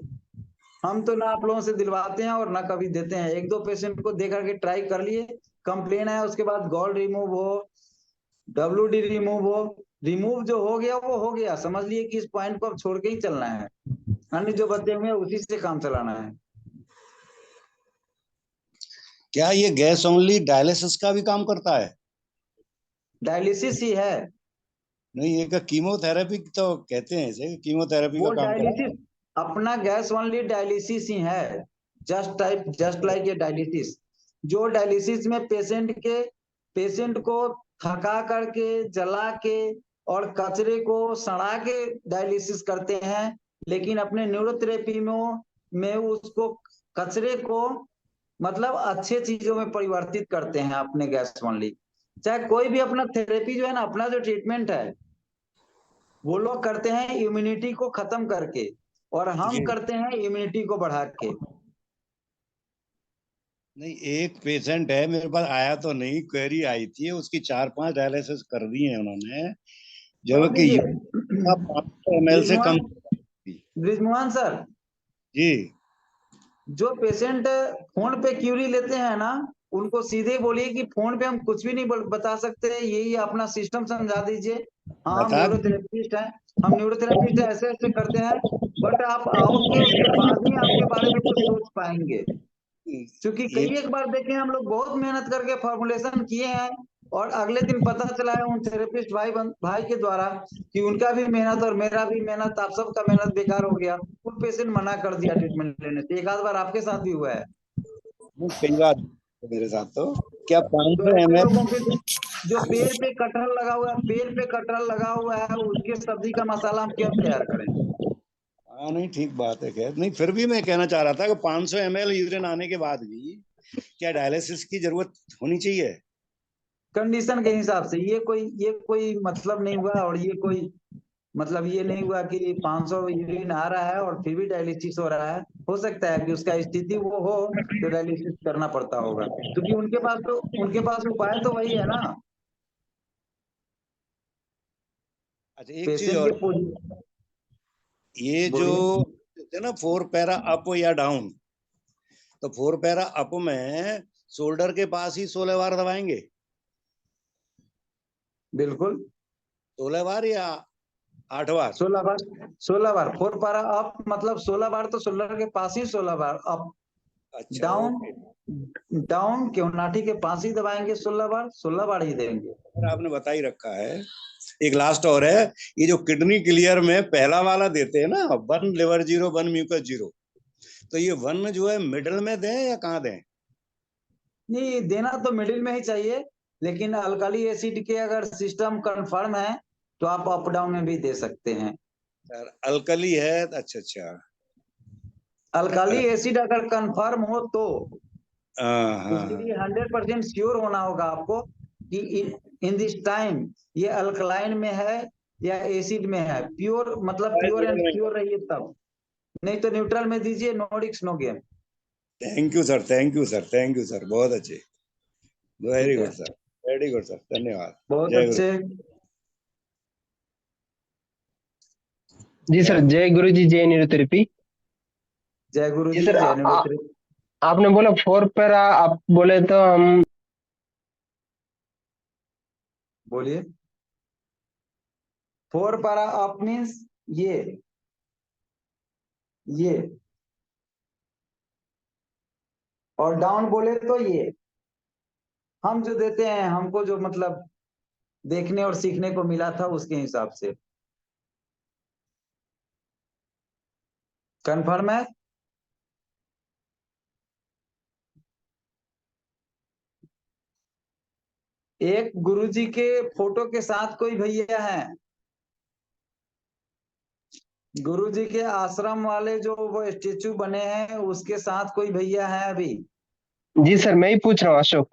हम तो ना आप लोगों से दिलवाते हैं और ना कभी देते हैं। एक दो पेशेंट को दे करके ट्राई कर लिए, कंप्लेन है, उसके बाद गॉल रिमूव हो, WD रिमूव हो, रिमूव जो हो गया वो हो गया, समझ लिए कि इस पॉइंट को अब छोड़ के ही चलना है, अन्य जो बचे हुए उसी से काम चलाना है। क्या ये गैस ओनली डायलिसिस का भी काम करता है? डायलिसिस ही है नहीं ये कीमोथेरेपी तो कहते हैं इसे, कीमोथेरेपी वो का काम करता है। डायलिसिस, अपना गैस ओनली डायलिसिस ही है, जस्ट लाइक ये डायलिसिस। जो डायलिसिस में पेशेंट को थका करके, जला के और कचरे को सड़ा के डायलिसिस करते हैं, लेकिन अपने न्यूरोथेरेपी में उसको कचरे को मतलब अच्छे चीजों में परिवर्तित करते हैं अपने गैस ओनली। चाहे कोई भी अपना थेरेपी जो है ना, अपना जो ट्रीटमेंट है वो लोग करते हैं इम्यूनिटी को खत्म करके, और हम करते हैं इम्यूनिटी को बढ़ा के। नहीं एक पेशेंट है मेरे पास, आया तो नहीं, क्वेरी आई थी, उसकी 4-5 डायलिसिस कर दी है उन्होंने, जबकि 500 ml से कम। ब्रिजमोहन सर, जी जो पेशेंट फोन पे क्यूरी लेते हैं ना, उनको सीधे बोलिए कि फोन पे हम कुछ भी नहीं बता सकते, यही अपना सिस्टम समझा दीजिए। हाँ हम बता न्यूरोथेरेपिस्ट हैं, हम न्यूरोथेरेपिस्ट ऐसे ऐसे करते हैं, बट आप आओगे उसके बाद ही आपके बारे में कुछ सोच पाएंगे। क्योंकि ये कई एक बार देखे हम लोग बहुत मेहनत करके फॉर्मुलेशन किए हैं और अगले दिन पता चला है उन थेरेपिस्ट भाई के द्वारा कि उनका भी मेहनत और मेरा भी मेहनत, आप सबका मेहनत बेकार हो गया, वो पेशेंट मना कर दिया ट्रीटमेंट लेने से। एक आध बार आपके साथ भी हुआ है। कई बार मेरे साथ तो क्या तो 500 ऐसे ml। लोगों के जो पेड़ पे कटहल लगा हुआ है, पेड़ पे कटहल लगा हुआ है, उसके सब्जी का मसाला हम क्यों तैयार करें? हाँ नहीं ठीक बात है, खैर नहीं फिर भी मैं कहना चाह रहा था कि 500 ml यूरिन आने के बाद भी क्या डायलिसिस की जरूरत होनी चाहिए? कंडीशन के हिसाब से, ये कोई मतलब नहीं हुआ और ये कोई मतलब ये नहीं हुआ कि 500 यूरिन आ रहा है और फिर भी डायलिसिस हो रहा है। हो सकता है कि उसका स्थिति वो हो तो डायलिसिस करना पड़ता होगा, क्योंकि उनके पास उपाय तो वही है ना। अच्छा एक चीज पेशेंट और, के ये जो बोलिए। है ना 4 पैरा अप या डाउन, तो 4 पैरा अप में शोल्डर के पास ही 16 बार दबाएंगे, बिल्कुल 16 बार या 8 बार? 16 बार, 16 बार 4 पारा अप मतलब 16 बार तो शोल्डर के पास ही 16 बार अप। अच्छा डाउन, ओके। डाउन क्यों नाठी के पास ही दबाएंगे 16 बार, 16 बार ही देंगे। आपने बता ही रखा है। एक लास्ट और है, ये जो किडनी क्लियर में पहला वाला देते हैं ना, 1 लिवर 0 1 म्यूकस 0, तो ये 1 जो है मिडिल में दें या कहाँ दें? नहीं, देना तो मिडिल में ही चाहिए, लेकिन अल्कली एसिड के अगर सिस्टम कंफर्म है तो आप अप डाउन में भी दे सकते हैं। सर अल्कली है, अच्छा अच्छा। अल्कली एसिड अगर कंफर्म हो तो हाँ हाँ उसके हाँ। लिए 100% श्योर होना होगा आपको कि इन दिस टाइम ये अल्कलाइन में है या एसिड में है। प्योर मतलब प्योर एंड श्योर रहिए तब, नहीं तो न्यूट्रल में दीजिए, no risk no game. Thank you sir, thank you sir, thank you sir, बहुत अच्छे, वेरी ठीक है, good sir, very good sir, धन्यवाद। बहुत जय गुरु। अच्छे। जी सर, जय गुरु जी, जय न्यूरोथेरेपी। जय गुरु जी जी, सर, जय न्यूरोथेरेपी। आपने बोला 4 पैरा, आप बोले तो हम बोलिए। 4 पारा अप मीन्स ये और डाउन बोले तो ये। हम जो देते हैं, हमको जो मतलब देखने और सीखने को मिला था उसके हिसाब से। कंफर्म है? एक गुरुजी के फोटो के साथ कोई भैया हैं, गुरुजी के आश्रम वाले जो वो स्टेचू बने हैं उसके साथ कोई भैया हैं अभी? जी सर, मैं ही पूछ रहा हूँ, अशोक।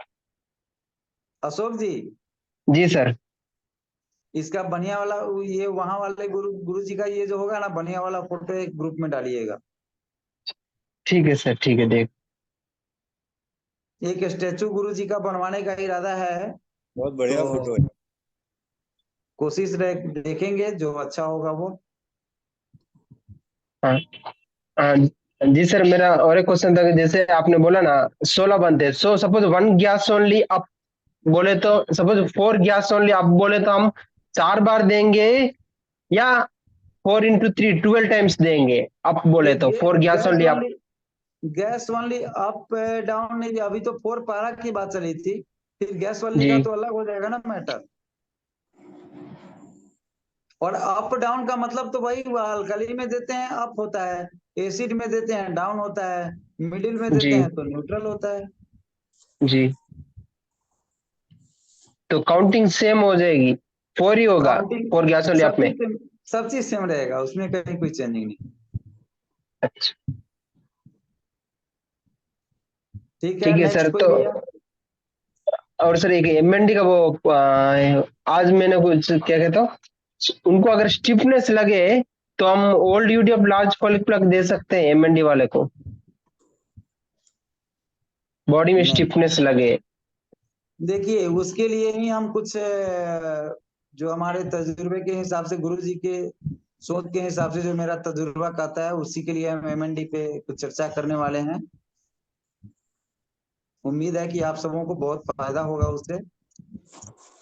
अशोक जी, जी सर। इसका बढ़िया वाला ये वहां वाले गुरुजी का ये जो होगा ना बढ़िया वाला फोटो एक ग्रुप में डालिएगा। ठीक है सर, ठीक है, देख। एक स्टेचू गुरुजी का बनवाने का इरादा है, बहुत बढ़िया तो फोटो है। कोशिश देखेंगे जो अच्छा होगा वो। हाँ हाँ। जी सर, मेरा और एक क्वेश्चन था कि जैसे आपने बोला ना 16 बनते, सो सपोज 1 गैस ओनली आप बोले तो, सपोज 4 गैस ओनली आप बोले तो हम 4 बार देंगे या 4 × 3 12 टाइम्स देंगे? आप बोले तो 4 गैस गैस ओनली आप। Only, gas only up down नहीं, अभी तो 4 पारा की बात चली थी, फिर गैस वाली का जी तो अलग हो जाएगा ना मैटर। और अप डाउन का मतलब तो वही हुआ, अल्कली में देते हैं अप होता है, एसिड में देते हैं डाउन होता है, मिडिल में देते जी हैं तो न्यूट्रल होता है। जी, तो काउंटिंग सेम हो जाएगी, 4 ही होगा काउंटिंग 4 गैस ओनली आप में। सब चीज सेम रहेगा, उसमें कहीं कोई चेंजिंग नहीं। अच्छा ठीक है, ठीक है सर। नेक्स्ट कोई तो भैया? और सर एक एमएनडी का वो आज मैंने कुछ क्या कहता हूँ, उनको अगर स्टिफनेस लगे तो हम ओल्ड यूडीएफ लार्ज फॉलिक प्लग दे सकते हैं एमएनडी वाले को, बॉडी में नहीं, स्टिफनेस लगे? देखिए उसके लिए ही हम कुछ जो हमारे तजुर्बे के हिसाब से, गुरु जी के सोच के हिसाब से जो मेरा तजुर्बा कहता है, उसी के लिए हम एमएनडी पे कुछ चर्चा करने वाले हैं। उम्मीद है कि आप सबों को बहुत फायदा होगा उससे,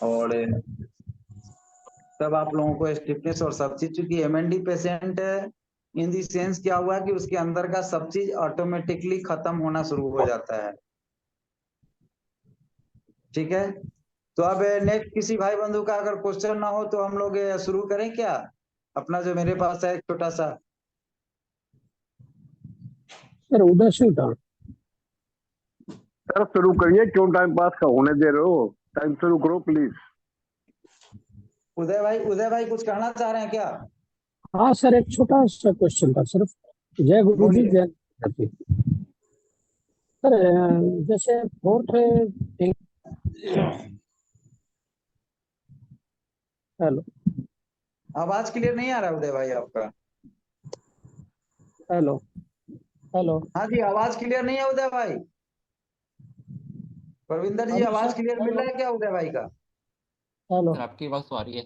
और तब आप लोगों को स्टिफनेस और सब चीज, चूंकि MND patient in the sense क्या हुआ कि उसके अंदर का सब चीज ऑटोमेटिकली खत्म होना शुरू हो जाता है। ठीक है, तो अब नेक्स्ट किसी भाई बंधु का अगर क्वेश्चन ना हो तो हम लोग शुरू करें क्या, अपना जो मेरे पास है एक छोटा सा। सर उधर से उठा। सर शुरू करिए, क्यों टाइम पास का होने दे रहे हो, टाइम शुरू करो प्लीज। उदय भाई कुछ कहना चाह रहे हैं क्या? हाँ सर, एक छोटा सा क्वेश्चन था सिर्फ। जय गुरु जी, बोलिए। जय न्यूरोथेरेपी। सर जैसे 4th, हेलो आवाज क्लियर नहीं आ रहा उदय भाई आपका? Hello hello. हाँ जी, आवाज क्लियर नहीं है उदय भाई। प्रविंदर जी, अभी आवाज सर क्लियर मिल हेलो रहा है क्या उदय भाई का? हेलो सर आपकी आवाज तो आ रही है।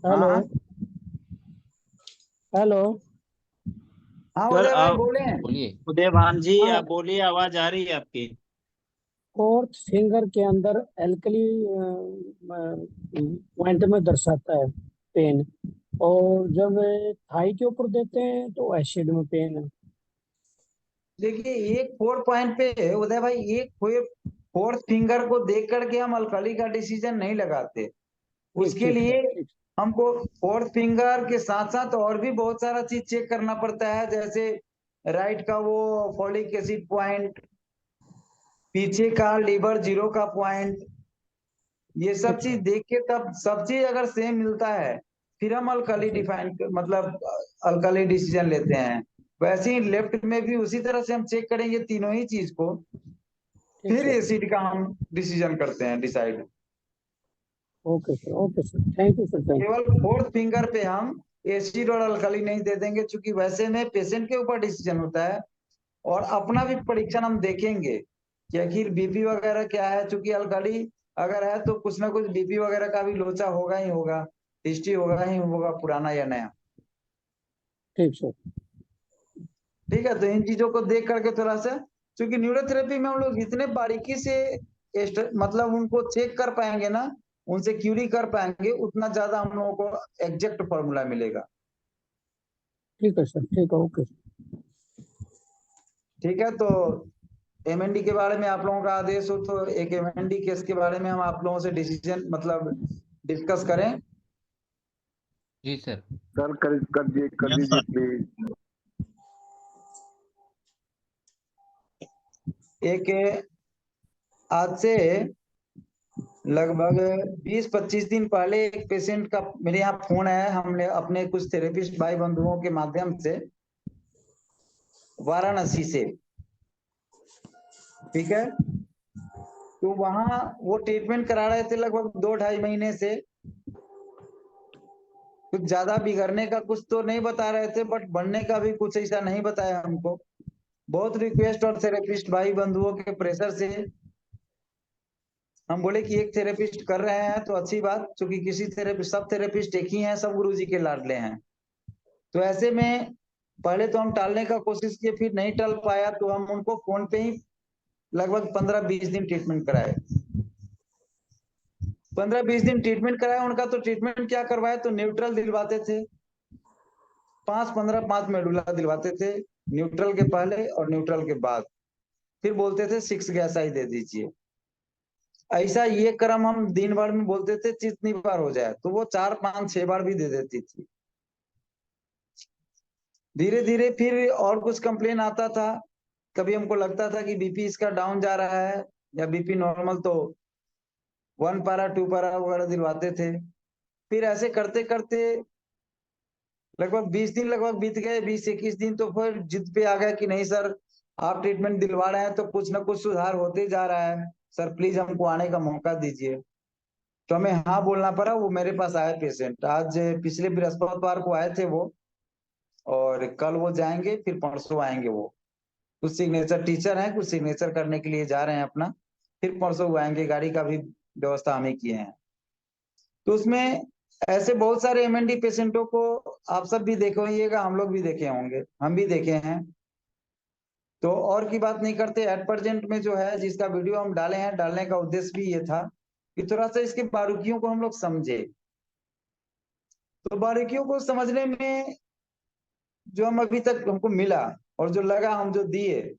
हेलो हाँ हेलो। हाँ सर उदय भाई आप बोले। बोलिए। उदयभान जी हाँ, आप बोलिए, आवाज आ रही है आपकी। फोर्थ फिंगर के अंदर एल्कली पॉइंट में दर्शाता है पेन, और जब थाई के ऊपर देते हैं तो एसिड में पेन है। देखिए, एक 4 पॉइंट पे है उदय भाई, एक फोर्थ फिंगर को देख करके हम अल्कली का डिसीजन नहीं लगाते। ठीक उसके ठीक सर, लिए ठीक। हमको फोर्थ फिंगर के साथ साथ और भी बहुत सारा चीज चेक करना पड़ता है, जैसे राइट का वो फॉलिक एसिड पॉइंट, पीछे का लीवर जीरो का पॉइंट, ये सब ठीक चीज सर, देख के तब सब चीज अगर सेम मिलता है फिर हम अल्कली ठीक डिफाइन मतलब अल्कली डिसीजन लेते हैं। वैसे ही लेफ्ट में भी उसी तरह से हम चेक करेंगे तीनों ही चीज को, ठीक फिर सर। एसिड का हम डिसीजन करते हैं decide. Okay sir, okay sir, thank you sir, thank केवल फोर्थ फिंगर पे हम एसिड और अल्कली नहीं दे देंगे, क्योंकि वैसे में पेशेंट के ऊपर डिसीजन होता है। और अपना भी परीक्षण हम देखेंगे कि आखिर बीपी वगैरह क्या है, क्योंकि अल्कली अगर है तो कुछ ना कुछ बीपी वगैरह का भी लोचा होगा ही होगा, हिस्ट्री होगा ही होगा, पुराना या नया। ठीक सर। ठीक है, तो इन चीजों को देख करके थोड़ा सा, क्योंकि न्यूरोथेरेपी में हम लोग जितने बारीकी से मतलब उनको चेक कर पाएंगे ना, उनसे क्यूरी कर पाएंगे, उतना ज्यादा हम लोगों को एग्जैक्ट फॉर्मूला मिलेगा। ठीक है सर, ठीक है, ओके। ठीक है, तो एमएनडी के बारे में आप लोगों का आदेश हो तो एक एमएनडी केस के बारे में हम आप लोगों से डिसीजन मतलब डिस्कस करें। जी सर। सर कर यस दीजिए सर। प्लीज। एक आज से लगभग 20-25 दिन पहले एक पेशेंट का मेरे यहाँ फोन आया, हमने अपने कुछ थेरेपिस्ट भाई बंधुओं के माध्यम से, वाराणसी से। ठीक है, तो वहां वो ट्रीटमेंट करा रहे थे लगभग 2-2.5 महीने से। कुछ ज्यादा बिगड़ने का कुछ तो नहीं बता रहे थे, बट बढ़ने का भी कुछ ऐसा नहीं बताया हमको। बहुत रिक्वेस्ट और थेरेपिस्ट भाई बंधुओं के प्रेशर से हम बोले कि एक थेरेपिस्ट कर रहे हैं तो अच्छी बात, क्योंकि किसी थेरेपिस्ट सब थेरेपिस्ट एक ही हैं, सब गुरुजी के लाडले हैं। तो ऐसे में पहले तो हम टालने का कोशिश किए, फिर नहीं टल पाया तो हम उनको फोन पे ही लगभग 15-20 दिन ट्रीटमेंट कराए। 15-20 दिन ट्रीटमेंट कराया उनका। तो ट्रीटमेंट क्या करवाए, तो न्यूट्रल दिलवाते थे, 5 मेडुला दिलवाते थे, न्यूट्रल के पहले और न्यूट्रल के बाद। फिर बोलते थे 6 गैस आई दे दीजिए। ऐसा ये क्रम हम दिन भर में बोलते थे जितनी बार हो जाए, तो वो 4-5-6 बार भी दे देती थी। धीरे धीरे फिर और कुछ कंप्लेन आता था, कभी हमको लगता था कि बीपी इसका डाउन जा रहा है या बीपी नॉर्मल, तो 1 पारा 2 पारा वगैरह दिलवाते थे। फिर ऐसे करते करते लगभग 20 दिन लगभग बीत गए, 20-21 दिन, तो फिर जिद पे आ गया कि नहीं सर, आप ट्रीटमेंट दिलवा रहे हैं तो कुछ ना कुछ सुधार होते जा रहा है, सर प्लीज हमको आने का मौका दीजिए। तो हमें हाँ बोलना पड़ा। वो मेरे पास आए पेशेंट, आज पिछले बृहस्पतिवार को आए थे वो, और कल वो जाएंगे, फिर परसों आएंगे वो। कुछ सिग्नेचर टीचर हैं, कुछ सिग्नेचर करने के लिए जा रहे हैं अपना, फिर परसों वो आएंगे। गाड़ी का भी व्यवस्था हम ही किए हैं। तो उसमें ऐसे बहुत सारे एमएनडी पेशेंटों को आप सब भी देखे होइएगा, हम लोग भी देखे होंगे, हम भी देखे हैं। तो और की बात नहीं करते, एट प्रेजेंट में जो है जिसका वीडियो हम डाले हैं, डालने का उद्देश्य भी ये था कि थोड़ा सा इसके बारीकियों को हम लोग समझे। तो बारीकियों को समझने में जो हम अभी तक हमको मिला और जो लगा हम जो दिए,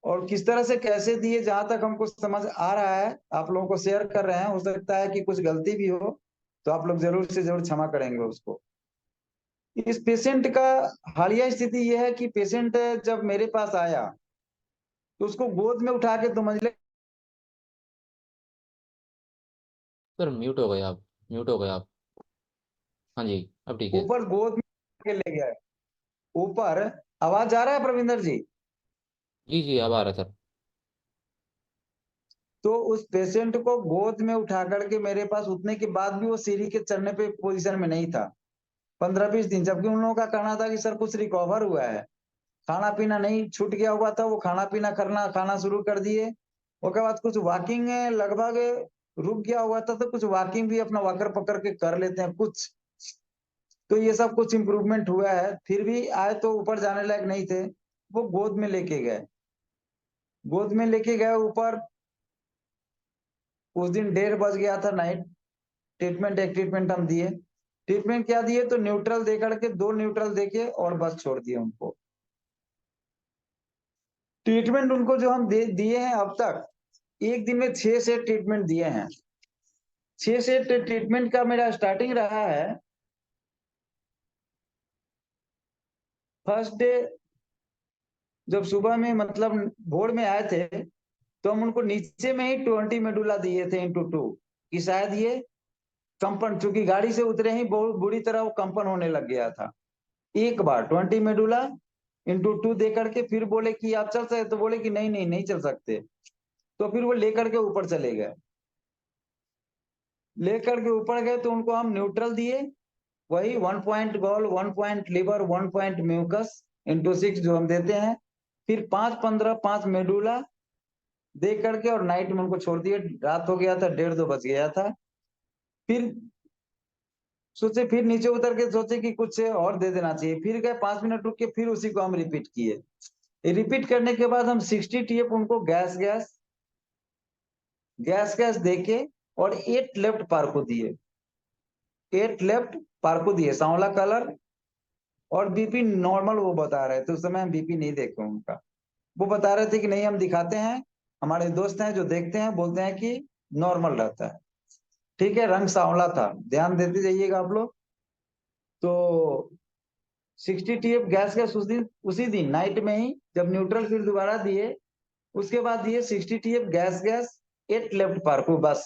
और किस तरह से कैसे दिए, जहां तक हमको समझ आ रहा है आप लोगों को शेयर कर रहे हैं। हो सकता है कि कुछ गलती भी हो, तो आप लोग जरूर से जरूर क्षमा करेंगे उसको। इस पेशेंट का हालिया स्थिति यह है कि पेशेंट जब मेरे पास आया तो उसको गोद में उठा के 2 मंजिले सर म्यूट हो गए आप, म्यूट हो गए आप। हाँ जी, अब ठीक है। ऊपर गोद में उठा के ले गया। ऊपर आवाज आ रहा है प्रविंदर जी? जी जी, अब आ रहा है सर। तो उस पेशेंट को गोद में उठा करके मेरे पास उतने के बाद भी वो सीढ़ी के चढ़ने पे पोजीशन में नहीं था 15-20 दिन, जबकि उन लोगों का कहना था कि सर कुछ रिकवर हुआ है, खाना पीना नहीं छूट गया हुआ था, वो खाना पीना खाना शुरू कर दिए। उसके बाद कुछ वॉकिंग लगभग रुक गया हुआ था, तो कुछ वॉकिंग भी अपना वॉकर पकड़ के कर लेते हैं कुछ। तो ये सब कुछ इम्प्रूवमेंट हुआ है। फिर भी आए तो ऊपर जाने लायक नहीं थे, वो गोद में लेके गए, गोद में लेके गए ऊपर। उस दिन 1:30 बज गया था नाइट। एक ट्रीटमेंट हम दिए। ट्रीटमेंट क्या दिए तो न्यूट्रल दे करके 2 न्यूट्रल देके और बस छोड़ दिए उनको। ट्रीटमेंट उनको जो हम दिए हैं अब तक, एक दिन में 6 सेट ट्रीटमेंट दिए हैं। 6 सेट ट्रीटमेंट का मेरा स्टार्टिंग रहा है। फर्स्ट डे जब सुबह में मतलब भोर में आए थे, तो हम उनको नीचे में ही 20 मेडुला दिए थे इंटू 2 कि शायद ये कंपन, चूंकि गाड़ी से उतरे ही बहुत बुरी तरह वो कंपन होने लग गया था। एक बार 20 मेडुला इंटू 2 दे करके फिर बोले कि आप चल सकते, तो बोले कि नहीं चल सकते। तो फिर वो लेकर के ऊपर चले गए। लेकर के ऊपर गए तो उनको हम न्यूट्रल दिए, वही 1 point gall, 1 point liver, 1 point mucus into 6 जो हम देते हैं। फिर 5-15 5 मेडुला दे करके और नाइट में उनको छोड़ दिए। रात हो गया था, 1:30-2 बज गया था। फिर सोचे, फिर नीचे उतर के सोचे कि कुछ और दे देना चाहिए। फिर गए 5 मिनट रुक के फिर उसी को हम रिपीट किए। रिपीट करने के बाद हम 60 टीएफ उनको गैस देके और 8 लेफ्ट पार्को दिए। 8 लेफ्ट पार्को दिए, सांवला कलर। और बीपी नॉर्मल वो बता रहे थे, उस समय हम बीपी नहीं देखे उनका। वो बता रहे थे कि नहीं हम दिखाते हैं, हमारे दोस्त हैं जो देखते हैं, बोलते हैं कि नॉर्मल रहता है। ठीक है, रंग सांवला था, ध्यान देते जाइएगा आप लोग। तो 60 टीएफ गैस उसी दिन नाइट में ही जब न्यूट्रल फिर दोबारा दिए, उसके बाद दिए 60 टीएफ गैस 8 लेफ्ट पार्को बस।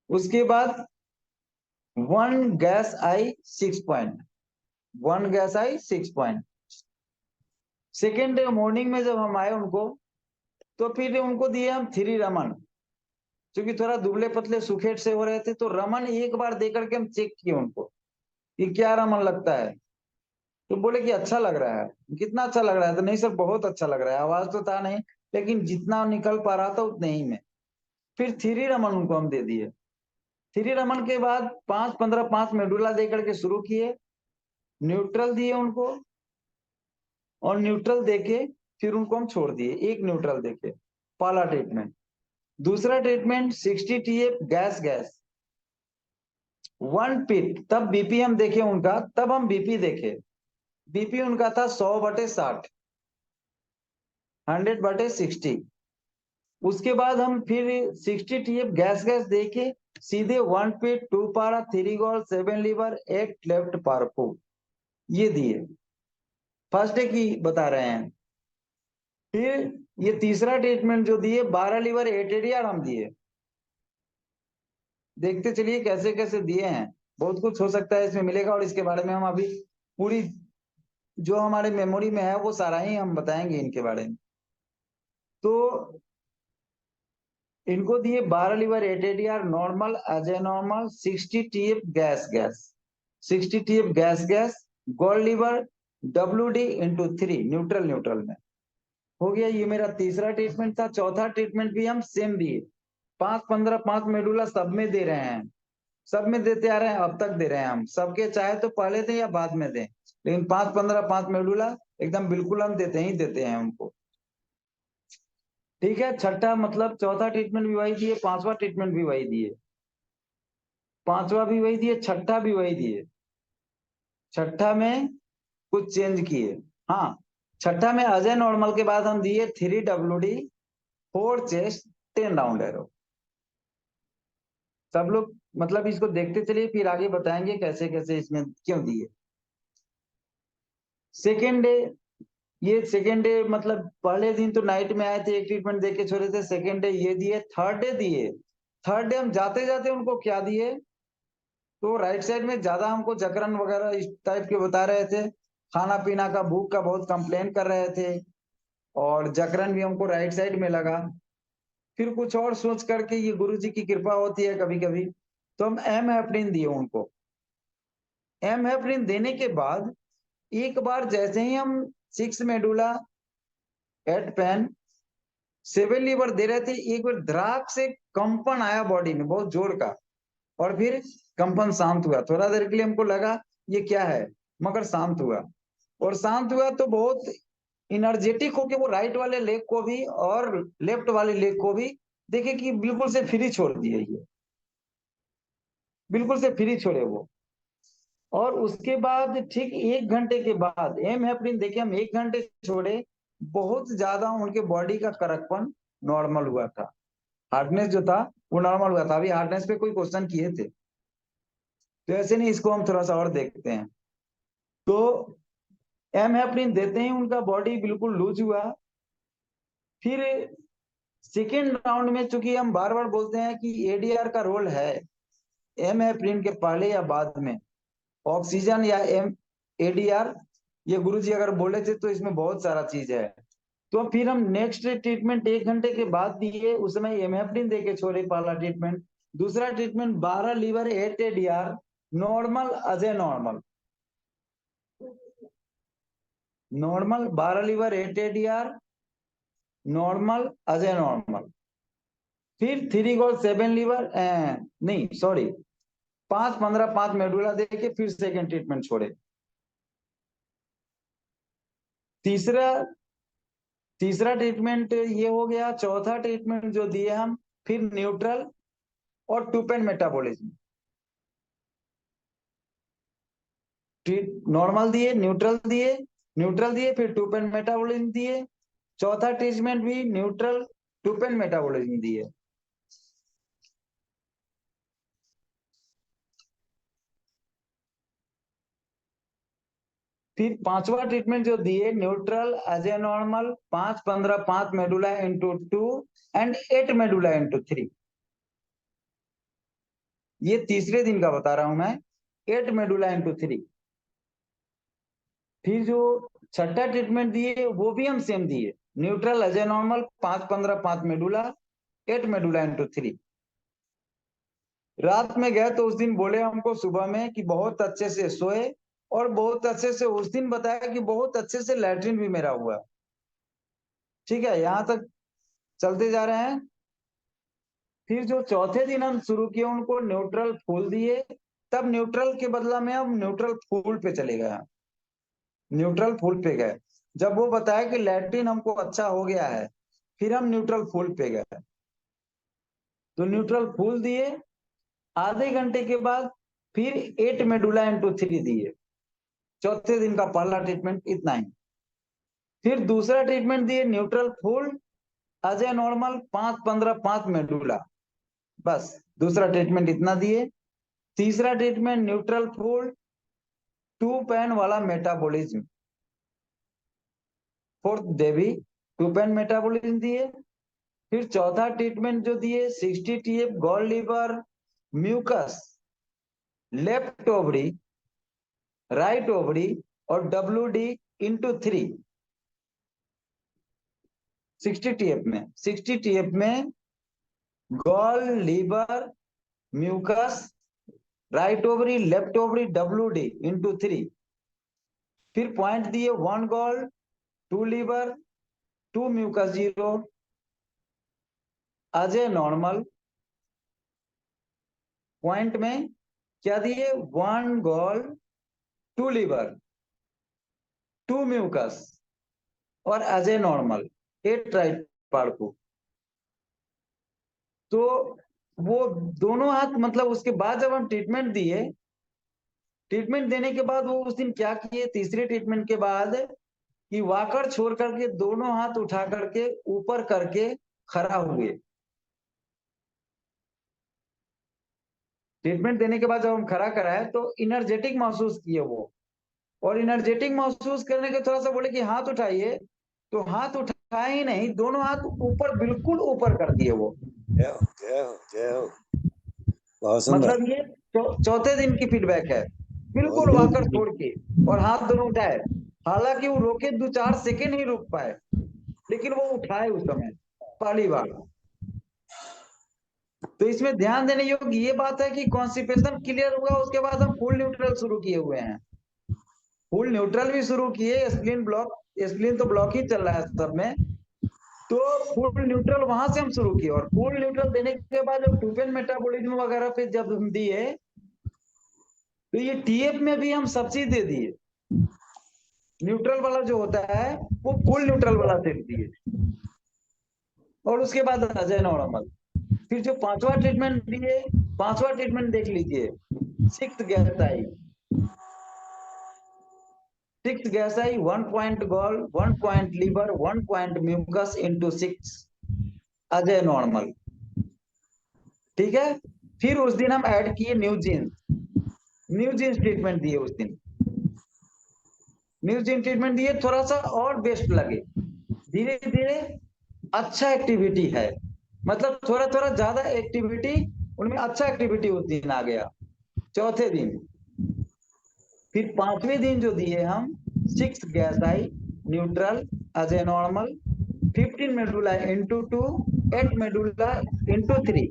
उसके बाद 1 गैस आई 6 पॉइंट, 1 गैस आई 6 पॉइंट। सेकेंड डे मॉर्निंग में जब हम आए उनको, तो फिर उनको दिए हम 3 रमन, क्योंकि थोड़ा दुबले पतले सुखेट से हो रहे थे। तो रमन एक बार दे करके हम चेक किए उनको कि क्या रमन लगता है। तो बोले कि अच्छा लग रहा है। कितना अच्छा लग रहा है? तो नहीं सर बहुत अच्छा लग रहा है, आवाज तो था नहीं लेकिन जितना निकल पा रहा था उतने ही में। फिर 3 रमन उनको हम दे दिए। 3 रमन के बाद 5-15 5 मेडुला दे करके शुरू किए। न्यूट्रल दिए उनको, और न्यूट्रल देके फिर उनको हम छोड़ दिए, 1 न्यूट्रल देके। पहला ट्रीटमेंट। दूसरा ट्रीटमेंट 60 टीएफ गैस 1 पिट। तब बीपी हम देखे उनका, तब हम बीपी देखे। बीपी उनका था 100/60, 100/60। उसके बाद हम फिर 60 टीएफ गैस देके सीधे 1 पिट, 2 पारा, 3 गॉल, 7 लीवर, 8 लेफ्ट पार्को ये दिए। फर्स्ट डे की बता रहे हैं। फिर ये तीसरा ट्रीटमेंट जो दिए 12 लीवर 8 एडीआर हम दिए। देखते चलिए कैसे कैसे दिए हैं, बहुत कुछ हो सकता है इसमें मिलेगा, और इसके बारे में हम अभी पूरी जो हमारे मेमोरी में है वो सारा ही हम बताएंगे इनके बारे में। तो इनको दिए 12 liver 8 ADR normal, as a normal, 60 TF gas 60 TF gas gold liver WD into 3 neutral में हो गया। ये मेरा तीसरा ट्रीटमेंट था। चौथा ट्रीटमेंट भी हम सेम दिए, 5-15 5 मेडुला सब में दे रहे हैं, सब में देते आ रहे हैं, अब तक दे रहे हैं हम सबके, चाहे तो पहले दें या बाद में दें, लेकिन 5-15 5 मेडुला एकदम बिल्कुल हम देते हैं उनको। ठीक है, छठा मतलब चौथा ट्रीटमेंट भी वही दिए, 5वां ट्रीटमेंट भी वही दिए, 5वां भी वही दिए, छठा भी वही दिए। छठा में कुछ चेंज किए। हाँ, छठा में अजय नॉर्मल के बाद हम दिए 3 WD, 4 चेस्ट, 10 राउंड एरो। सब लोग मतलब इसको देखते चलिए, फिर आगे बताएंगे कैसे कैसे इसमें क्यों दिए। सेकेंड डे, ये सेकेंड डे मतलब पहले दिन तो नाइट में आए थे, एक ट्रीटमेंट देके छोड़े थे। सेकेंड डे ये दिए, थर्ड डे दिए। थर्ड डे हम जाते जाते उनको क्या दिए, तो राइट साइड में ज्यादा हमको जकरन वगैरह इस टाइप के बता रहे थे, खाना पीना का भूख का बहुत कंप्लेन कर रहे थे, और जकरन भी हमको राइट साइड में लगा। फिर कुछ और सोच करके, ये गुरुजी की कृपा होती है कभी कभी, तो हम एमहेफ्रिन दिए उनको। एमहेफ्रिन देने के बाद एक बार जैसे ही हम 6 मेडुला 8 पेन 7 लीवर दे रहे थे, एक बार धड़ाक से कंपन आया बॉडी में बहुत जोर का, और फिर कंपन शांत हुआ। थोड़ा देर के लिए हमको लगा ये क्या है, मगर शांत हुआ। और शांत हुआ तो बहुत इनर्जेटिक होके वो राइट वाले लेग को भी और लेफ्ट वाले लेग को भी देखे कि बिल्कुल से फ्री छोड़ दिए, ये बिल्कुल से फ्री छोड़े वो। और उसके बाद ठीक 1 घंटे के बाद एमहेफ्रिन देके हम 1 घंटे छोड़े, बहुत ज्यादा उनके बॉडी का करकपन नॉर्मल हुआ था, हार्डनेस जो था वो नॉर्मल हुआ था। अभी हार्डनेस पे कोई क्वेश्चन किए थे, तो ऐसे नहीं, इसको हम थोड़ा सा और देखते हैं। तो एमहेफ्रिन देते ही उनका बॉडी बिल्कुल लूज हुआ। फिर सेकेंड राउंड में, चूंकि हम बार बार बोलते हैं कि एडीआर का रोल है एमहेफ्रिन के पहले या बाद में, ऑक्सीजन या एडीआर, ये गुरुजी अगर बोले थे तो इसमें बहुत सारा चीज है। तो फिर हम नेक्स्ट ट्रीटमेंट 1 घंटे के बाद दिए, उस समय एमहेफ्रिन दे के छोड़े पहला ट्रीटमेंट। दूसरा treatment 12 liver 8 ADR normal as a normal, 12 liver 8 ADR normal as a normal. फिर 3 गोल 7 लीवर नहीं सॉरी 5 15 5 मेडुला देके फिर सेकेंड ट्रीटमेंट छोड़े। तीसरा ट्रीटमेंट ये हो गया। चौथा ट्रीटमेंट जो दिए हम, फिर न्यूट्रल और 2 पेन मेटाबॉलिज्म। नॉर्मल दिए, न्यूट्रल दिए, फिर 2 पेन मेटाबॉलिज्म दिए। चौथा ट्रीटमेंट भी न्यूट्रल 2 पेन मेटाबॉलिज्म दिए। फिर पांचवा ट्रीटमेंट जो दिए, neutral as a normal 5 15 5 medulla into 2 and 8 medulla into 3। ये तीसरे दिन का बता रहा हूं मैं, 8 मेडुला इंटू 3। फिर जो छठा ट्रीटमेंट दिए वो भी हम सेम दिए, neutral as a normal 5 15 5 medulla 8 medulla into 3। रात में गए तो उस दिन बोले हमको सुबह में कि बहुत अच्छे से सोए, और बहुत अच्छे से उस दिन बताया कि बहुत अच्छे से लैट्रिन भी मेरा हुआ। ठीक है, यहां तक चलते जा रहे हैं। फिर जो चौथे दिन हम शुरू किए, उनको न्यूट्रल फूल दिए। तब न्यूट्रल के बदला में हम न्यूट्रल फूल पे चले गए, न्यूट्रल फूल पे गए। जब वो बताया कि लैट्रिन हमको अच्छा हो गया है, फिर हम न्यूट्रल फूल पे गए। तो न्यूट्रल फूल दिए। आधे घंटे के बाद फिर 8 मेडुला इंटू 3 दिए। चौथे दिन का पहला ट्रीटमेंट इतना ही। फिर दूसरा ट्रीटमेंट दिए neutral full as a normal 5 15 5 medulla, बस दूसरा ट्रीटमेंट इतना दिए। तीसरा ट्रीटमेंट न्यूट्रल फूल 2 पेन वाला मेटाबॉलिज्म। फोर्थ डे भी 2 पेन मेटाबॉलिज्म दिए। फिर चौथा ट्रीटमेंट जो दिए 60 TF gall liver mucus left ovary right ovary और WD इंटू 3। 60 टीएफ में gall liver mucus right ovary left ovary WD into 3। फिर पॉइंट दिए 1 gall 2 liver 2 mucus 0 as a normal. Point में क्या दिए, 1 गॉल 2 लीवर 2 म्यूकस और as a normal 8 right पार्को। तो वो दोनों हाथ, मतलब उसके बाद जब हम ट्रीटमेंट दिए, ट्रीटमेंट देने के बाद वो उस दिन क्या किए, तीसरे ट्रीटमेंट के बाद कि वाकर छोड़ करके दोनों हाथ उठा करके ऊपर करके खड़ा हुए। ट्रीटमेंट देने के बाद जब हम खड़ा कराए तो इनर्जेटिक महसूस किए वो, और इनर्जेटिक महसूस करने के थोड़ा सा बोले कि हाथ उठाइए, तो हाथ उठाए ही नहीं, दोनों हाथ ऊपर बिल्कुल ऊपर कर दिए वो। जय हो, जय हो, जय हो। बहुत सुंदर। मतलब ये चौथे दिन की फीडबैक है, बिल्कुल वाकर छोड़ के और हाथ दोनों उठाए। हालांकि वो रोके 2-4 सेकेंड ही रुक पाए, लेकिन वो उठाए उस समय पहली बार। तो इसमें ध्यान देने योग्य ये बात है कि कॉन्स्टिपेशन क्लियर हुआ, उसके बाद हम फुल न्यूट्रल शुरू किए हुए हैं। फुल न्यूट्रल भी शुरू किए, स्प्लीन ब्लॉक, स्प्लीन तो ब्लॉक ही चल रहा है सब में, तो फुल न्यूट्रल वहां से हम शुरू किए। और फुल न्यूट्रल देने के बाद जब टूपेन मेटाबॉलिज्म वगैरह पे जब हम दिए, तो ये टीएफ में भी हम सब चीज दे दिए। न्यूट्रल वाला जो होता है वो फुल न्यूट्रल वाला सेट दिए, और उसके बाद अजय नॉर्मल। फिर जो पांचवा ट्रीटमेंट दिए, पांचवा ट्रीटमेंट देख लीजिए, 6 गैसाई, 6 गैसाई, 1 point gall, 1 point liver, 1 point mucus into 6 as a normal. ठीक है। फिर उस दिन हम ऐड किए न्यू जीन्स ट्रीटमेंट दिए उस दिन। न्यू जीन ट्रीटमेंट दिए, थोड़ा सा और बेस्ट लगे, धीरे धीरे अच्छा एक्टिविटी है, मतलब थोड़ा थोड़ा ज्यादा एक्टिविटी उनमें, अच्छा एक्टिविटी उस दिन आ गया चौथे दिन। फिर पांचवें दिन जो दिए हम 6 गैसाई neutral Ajay normal, 15 medulla into 2, 8 medulla into 3।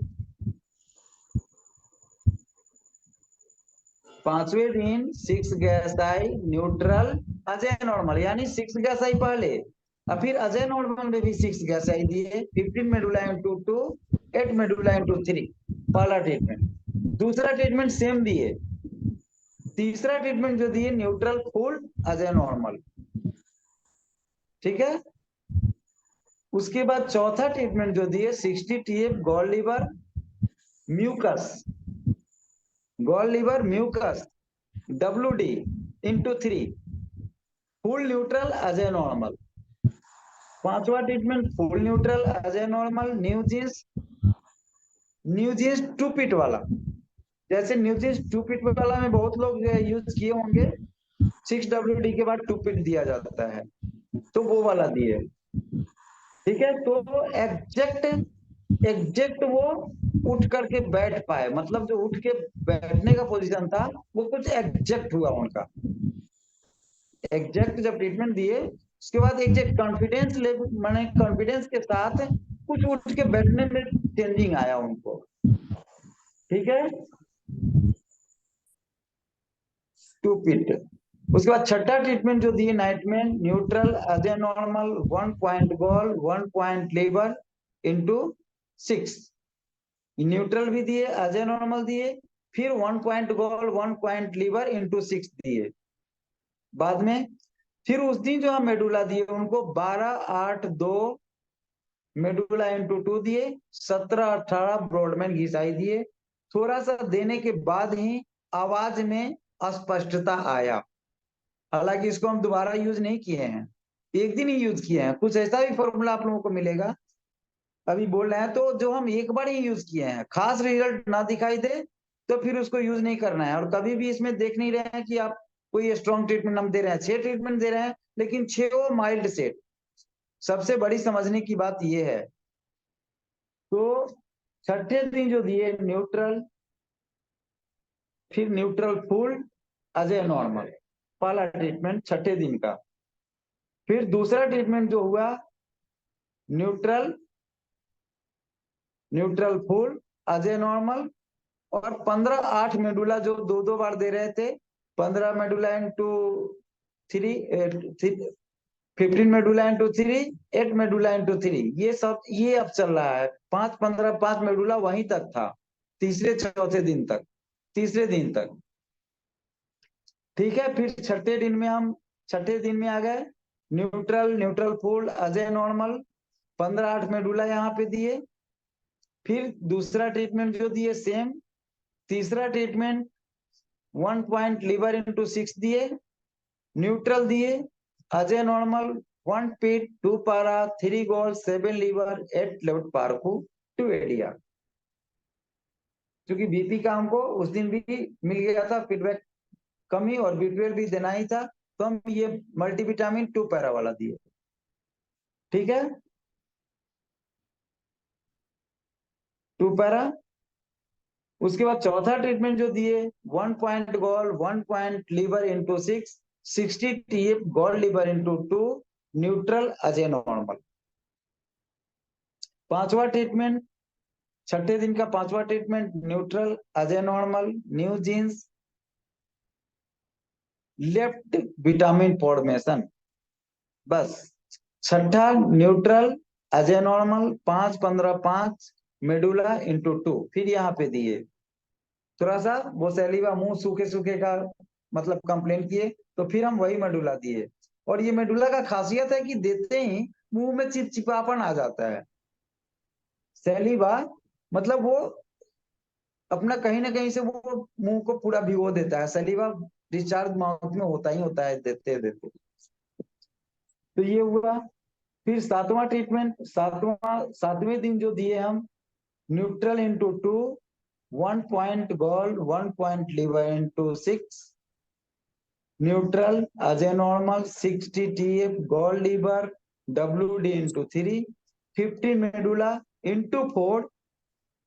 पांचवें दिन 6 गैसाई न्यूट्रल अजय नॉर्मल, यानी 6 गैसाई पहले, और फिर अजय नॉर्मल में भी 6 गैसाई दिए, 15 मेडुला इंटू 2, 8 मेडुला इंटू 3, पहला ट्रीटमेंट। दूसरा ट्रीटमेंट सेम दिए। तीसरा ट्रीटमेंट जो दिए न्यूट्रल फुल अजय नॉर्मल। ठीक है। उसके बाद चौथा ट्रीटमेंट जो दिए 60 TF gall liver mucus, gall liver mucus WD into 3, full neutral Ajay normal. पांचवा treatment full neutral Ajay normal, new जीन्स 2 पिट वाला। जैसे न्यू जीन्स 2 पिट वाला में बहुत लोग यूज किए होंगे, 6WD के बाद 2 पिट दिया जाता है, तो वो वाला दिए। ठीक है। तो एग्जैक्ट वो उठ करके बैठ पाए, मतलब जो उठ के बैठने का पोजीशन था वो कुछ एग्जैक्ट हुआ उनका। एग्जैक्ट जब ट्रीटमेंट दिए, उसके बाद एग्जैक्ट कॉन्फिडेंस लेवल, माने कॉन्फिडेंस के साथ कुछ उठ के बैठने में चेंजिंग आया उनको। ठीक है। 2 पिट। उसके बाद छठा ट्रीटमेंट जो दिए नाइट में neutral Ajay normal, 1 point gall, 1 point liver into 6, neutral भी दिए, अजय नॉर्मल दिए, फिर 1 point gall, 1 point liver into 6 दिए बाद में। फिर उस दिन जो हम मेडुला दिए उनको 12, 8, 2 मेडुला इंटू 2 दिए, 17, 18 ब्रॉडमैन घिसाई दिए। थोड़ा सा देने के बाद ही आवाज में अस्पष्टता आया, हालांकि इसको हम दोबारा यूज नहीं किए हैं, एक दिन ही यूज किए हैं। कुछ ऐसा भी फॉर्मूला आप लोगों को मिलेगा, अभी बोल रहे हैं तो जो हम एक बार ही यूज किए हैं, खास रिजल्ट ना दिखाई दे तो फिर उसको यूज नहीं करना है। और कभी भी इसमें देख नहीं रहे हैं कि आप कोई स्ट्रॉन्ग ट्रीटमेंट हम दे रहे हैं, 6 ट्रीटमेंट दे रहे हैं, लेकिन 6 माइल्ड सेट। सबसे बड़ी समझने की बात यह है। तो छठे दिन जो दिए न्यूट्रल, फिर न्यूट्रल फुल अजय नॉर्मल, पहला ट्रीटमेंट छठे दिन का। फिर दूसरा ट्रीटमेंट जो हुआ न्यूट्रल फुल अजय नॉर्मल, और 15, 8 मेडुला जो 2 बार दे रहे थे, 15 medulla into 3, 15 medulla into 3, 8 medulla into 3, ये अब चल रहा है। 5, 15, 5 मेडुला वहीं तक था, तीसरे चौथे दिन तक, तीसरे दिन तक। ठीक है। फिर छठे दिन में आ गए neutral full Ajay normal, 15, 8 medulla यहाँ पे दिए। फिर दूसरा ट्रीटमेंट जो दिए सेम। तीसरा ट्रीटमेंट 1 पॉइंट लीवर इंटू 6 दिए, न्यूट्रल दिए अजय नॉर्मल, 1 पिट, 2 पारा, 3 गोल, 7 लीवर, 8 लेफ्ट पारकू, 2 एडिया। क्योंकि बीपी का हमको उस दिन भी मिल गया था फीडबैक कमी, और B12 भी देना ही था, तो हम ये मल्टीविटामिन 2 पैरा वाला दिए। ठीक है। 2 पैरा। उसके बाद चौथा ट्रीटमेंट जो दिए 1 point gall, 1 point liver into 6, 60 TF gall liver into 2, neutral Ajay normal. पांचवा ट्रीटमेंट छठे दिन का 5वां treatment neutral as a normal new जीन्स लेफ्ट विटामिन फॉर्मेशन। बस छठा neutral as a normal 5 15 5 medulla into 2। फिर यहाँ पे दिए थोड़ा सा वो सैलिवा मुंह सूखे सूखे का मतलब कंप्लेन किए, तो फिर हम वही मेडुला दिए। और ये मेडुला का खासियत है कि देते ही मुंह में चिपचिपापन आ जाता है। सैलिवा मतलब वो अपना कहीं ना कहीं से वो मुंह को पूरा भिगो देता है। सैलिवा डिस्चार्ज माउथ में होता ही होता है देते देते। तो ये हुआ। फिर 7वां ट्रीटमेंट, 7वें दिन जो दिए हम neutral into 2 1 point gold 1 point liver into 6 neutral as a normal 60 TF gold liver WD into 3 50 medulla into 4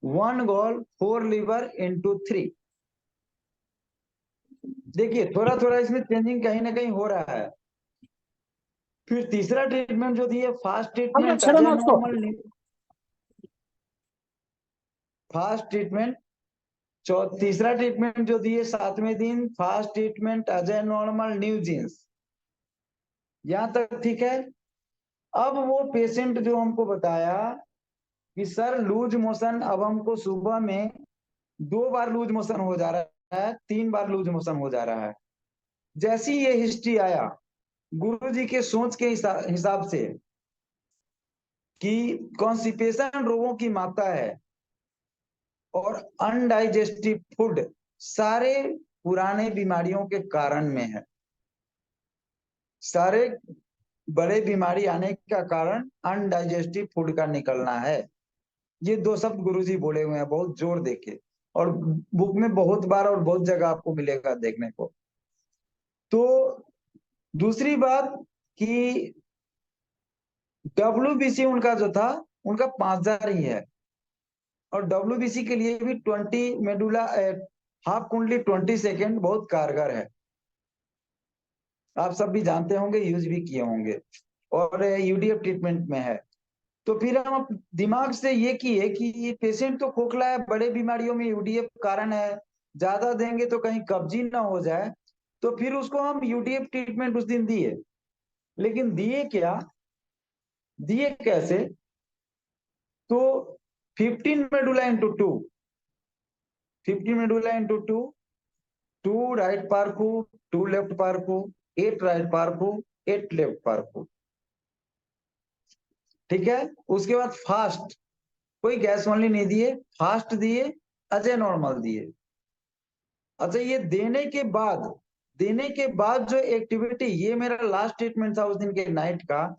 1 gold 4 liver into 3। देखिए थोड़ा थोड़ा इसमें चेंजिंग कहीं ना कहीं हो रहा है। फिर तीसरा ट्रीटमेंट जो दिए fast treatment as a normal fast treatment. तीसरा ट्रीटमेंट जो दिए 7वें दिन fast treatment as a normal new genes. यहां तक ठीक है। अब वो पेशेंट जो हमको बताया कि सर लूज मोशन अब हमको सुबह में 2 बार लूज मोशन हो जा रहा है, 3 बार लूज मोशन हो जा रहा है। जैसी ये हिस्ट्री आया गुरुजी के सोच के हिसाब से कि कॉन्स्टिपेशन रोगों की माता है और अनडाइजेस्टिव फूड सारे पुराने बीमारियों के कारण में है। सारे बड़े बीमारी आने का कारण अनडाइजेस्टिव फूड का निकलना है। ये 2 शब्द गुरुजी बोले हुए हैं बहुत जोर देके, और बुक में बहुत बार और बहुत जगह आपको मिलेगा देखने को। तो दूसरी बात कि WBC उनका जो था उनका 5000 ही है, और WBC के लिए भी 20 मेडुला हाफ कुंडली 20 सेकेंड बहुत कारगर है। आप सब भी जानते होंगे, यूज भी किए होंगे, और UDF ट्रीटमेंट में है। तो फिर हम दिमाग से ये किए कि ये पेशेंट तो खोखला है, बड़े बीमारियों में UDF कारण है, ज्यादा देंगे तो कहीं कब्जी ना हो जाए। तो फिर उसको हम UDF ट्रीटमेंट उस दिन दिए। लेकिन दिए क्या, दिए कैसे? तो 15 medulla into 2 15 medulla into 2 right पार्कू 2 लेफ्ट पार्कू 8 राइट पार्कू 8 लेफ्ट पार्कू। ठीक है। उसके बाद फास्ट, कोई गैस ओनली नहीं दिए, फास्ट दिए, अजय नॉर्मल दिए। अच्छा ये देने के बाद जो एक्टिविटी, ये मेरा लास्ट ट्रीटमेंट था उस दिन के नाइट का।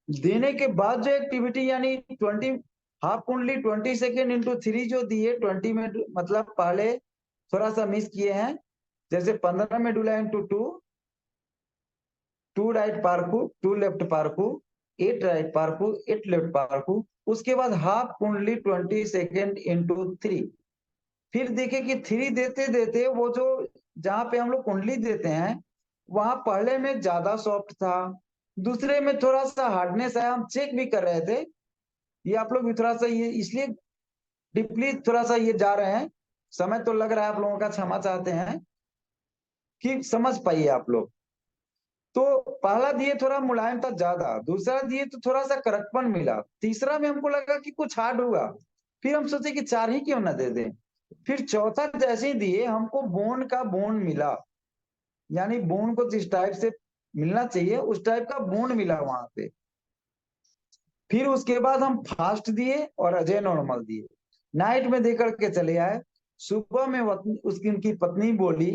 देने के बाद जो एक्टिविटी यानी 20 हाफ कुंडली 20 सेकेंड इंटू 3 जो दिए 20 में, मतलब पहले थोड़ा सा मिस किए हैं। जैसे 15 मेडुला इंटू 2 राइट पार्कू 2 लेफ्ट पार्कू 8 राइट पार्कू 8 लेफ्ट पार्कू। उसके बाद हाफ कुंडली 20 सेकेंड इंटू 3। फिर देखे कि 3 देते देते वो जो जहां पे हम लोग कुंडली देते हैं वहां पहले में ज्यादा सॉफ्ट था, दूसरे में थोड़ा सा हार्डनेस है। हम चेक भी कर रहे थे। ये आप लोग भी थोड़ा सा ये इसलिए डीपली थोड़ा सा ये जा रहे हैं, समय तो लग रहा है आप लोगों का, क्षमा चाहते हैं कि समझ पाइए आप लोग। तो पहला दिए थोड़ा मुलायम था ज्यादा, दूसरा दिए तो थोड़ा सा कड़कपन मिला, तीसरा में हमको लगा कि कुछ हार्ड होगा। फिर हम सोचे कि 4 ही क्यों ना दे दें। फिर चौथा जैसे ही दिए हमको बोन का बोन मिला, यानी बोन को जिस टाइप से मिलना चाहिए उस टाइप का बोन मिला वहां पे। फिर उसके बाद हम फास्ट दिए और अजय नॉर्मल दिए। नाइट में देकर के चले आए। सुबह में उसकी उनकी पत्नी बोली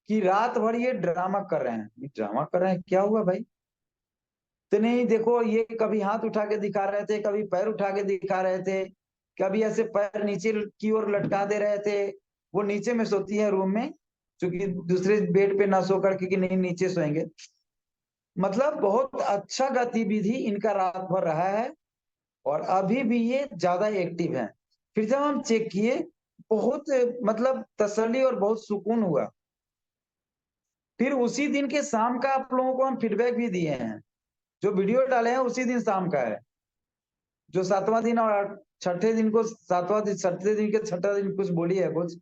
कि रात भर ये ड्रामा कर रहे हैं। ड्रामा कर रहे हैं, क्या हुआ भाई? तो नहीं देखो, ये कभी हाथ उठा के दिखा रहे थे, कभी पैर उठा के दिखा रहे थे, कभी ऐसे पैर नीचे की ओर लटका दे रहे थे। वो नीचे में सोती है रूम में, क्योंकि दूसरे बेड पे ना सो करके कि नहीं नीचे सोएंगे। मतलब बहुत अच्छा गतिविधि इनका रात भर रहा है और अभी भी ये ज्यादा एक्टिव है। फिर जब हम चेक किए बहुत मतलब तसल्ली और बहुत सुकून हुआ। फिर उसी दिन के शाम का आप लोगों को हम फीडबैक भी दिए हैं, जो वीडियो डाले हैं उसी दिन शाम का है, जो 7वां दिन और छठे दिन को 7वां दिन, छठे दिन के छठा दिन कुछ बोली है कुछ,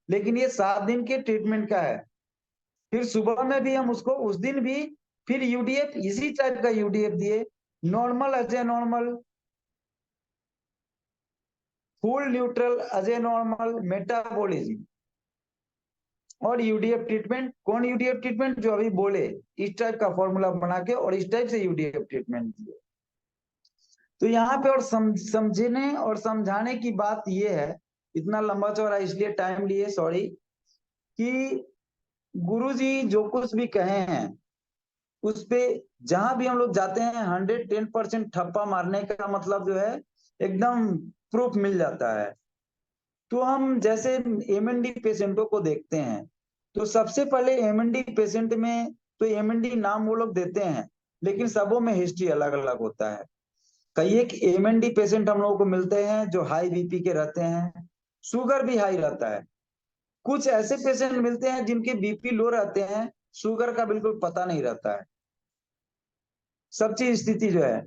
लेकिन ये 7 दिन के ट्रीटमेंट का है। फिर सुबह में भी हम उसको उस दिन भी फिर यूडीएफ इसी टाइप का यूडीएफ दिए, normal Ajay normal, full neutral Ajay normal, metabolism और यूडीएफ ट्रीटमेंट। कौन यूडीएफ ट्रीटमेंट? जो अभी बोले, इस टाइप का फॉर्मूला बना के और इस टाइप से यूडीएफ ट्रीटमेंट दिए। तो यहाँ पे और समझने और समझाने की बात ये है, इतना लंबा चौड़ा इसलिए टाइम लिए, सॉरी, कि गुरुजी जो कुछ भी कहे हैं उस पे जहां भी हम लोग जाते हैं 110% ठप्पा मारने का मतलब जो है एकदम प्रूफ मिल जाता है। तो हम जैसे एमएनडी पेशेंटों को देखते हैं, तो सबसे पहले एमएनडी पेशेंट में तो एमएनडी नाम वो लोग देते हैं, लेकिन सबों में हिस्ट्री अलग अलग होता है। कई एक एमएनडी पेशेंट हम लोगों को मिलते हैं जो हाई बीपी के रहते हैं, शुगर भी हाई रहता है। कुछ ऐसे पेशेंट मिलते हैं जिनके बीपी लो रहते हैं, शुगर का बिल्कुल पता नहीं रहता है, सब चीज स्थिति जो है।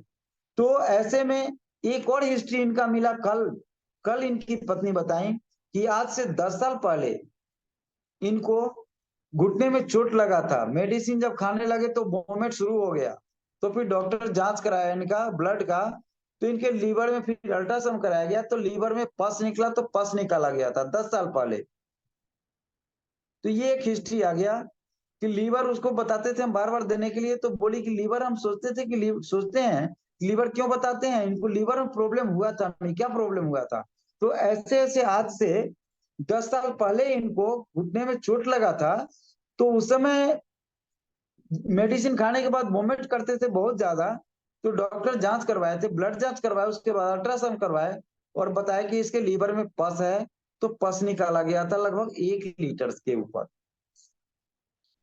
तो ऐसे में एक और हिस्ट्री इनका मिला कल इनकी पत्नी बताई कि आज से 10 साल पहले इनको घुटने में चोट लगा था, मेडिसिन जब खाने लगे तो वोमिट शुरू हो गया, तो फिर डॉक्टर जांच कराया इनका ब्लड का, तो इनके लीवर में फिर अल्ट्रासाउंड कराया गया तो लीवर में पस निकला, तो पस निकाला गया था 10 साल पहले। तो ये एक हिस्ट्री आ गया कि लीवर उसको बताते थे हम बार बार देने के लिए, तो बोली कि लीवर हम सोचते थे कि सोचते हैं लीवर क्यों बताते हैं, इनको लीवर में प्रॉब्लम हुआ था नहीं, क्या प्रॉब्लम हुआ था। तो ऐसे ऐसे आज से 10 साल पहले इनको घुटने में चोट लगा था, तो उस समय मेडिसिन खाने के बाद वोमिट करते थे बहुत ज्यादा, तो डॉक्टर जांच करवाए थे, ब्लड जांच करवाए, उसके बाद अल्ट्रासाउंड करवाए और बताया कि इसके लीवर में पस है, तो पस निकाला गया था लगभग 1 लीटर के ऊपर।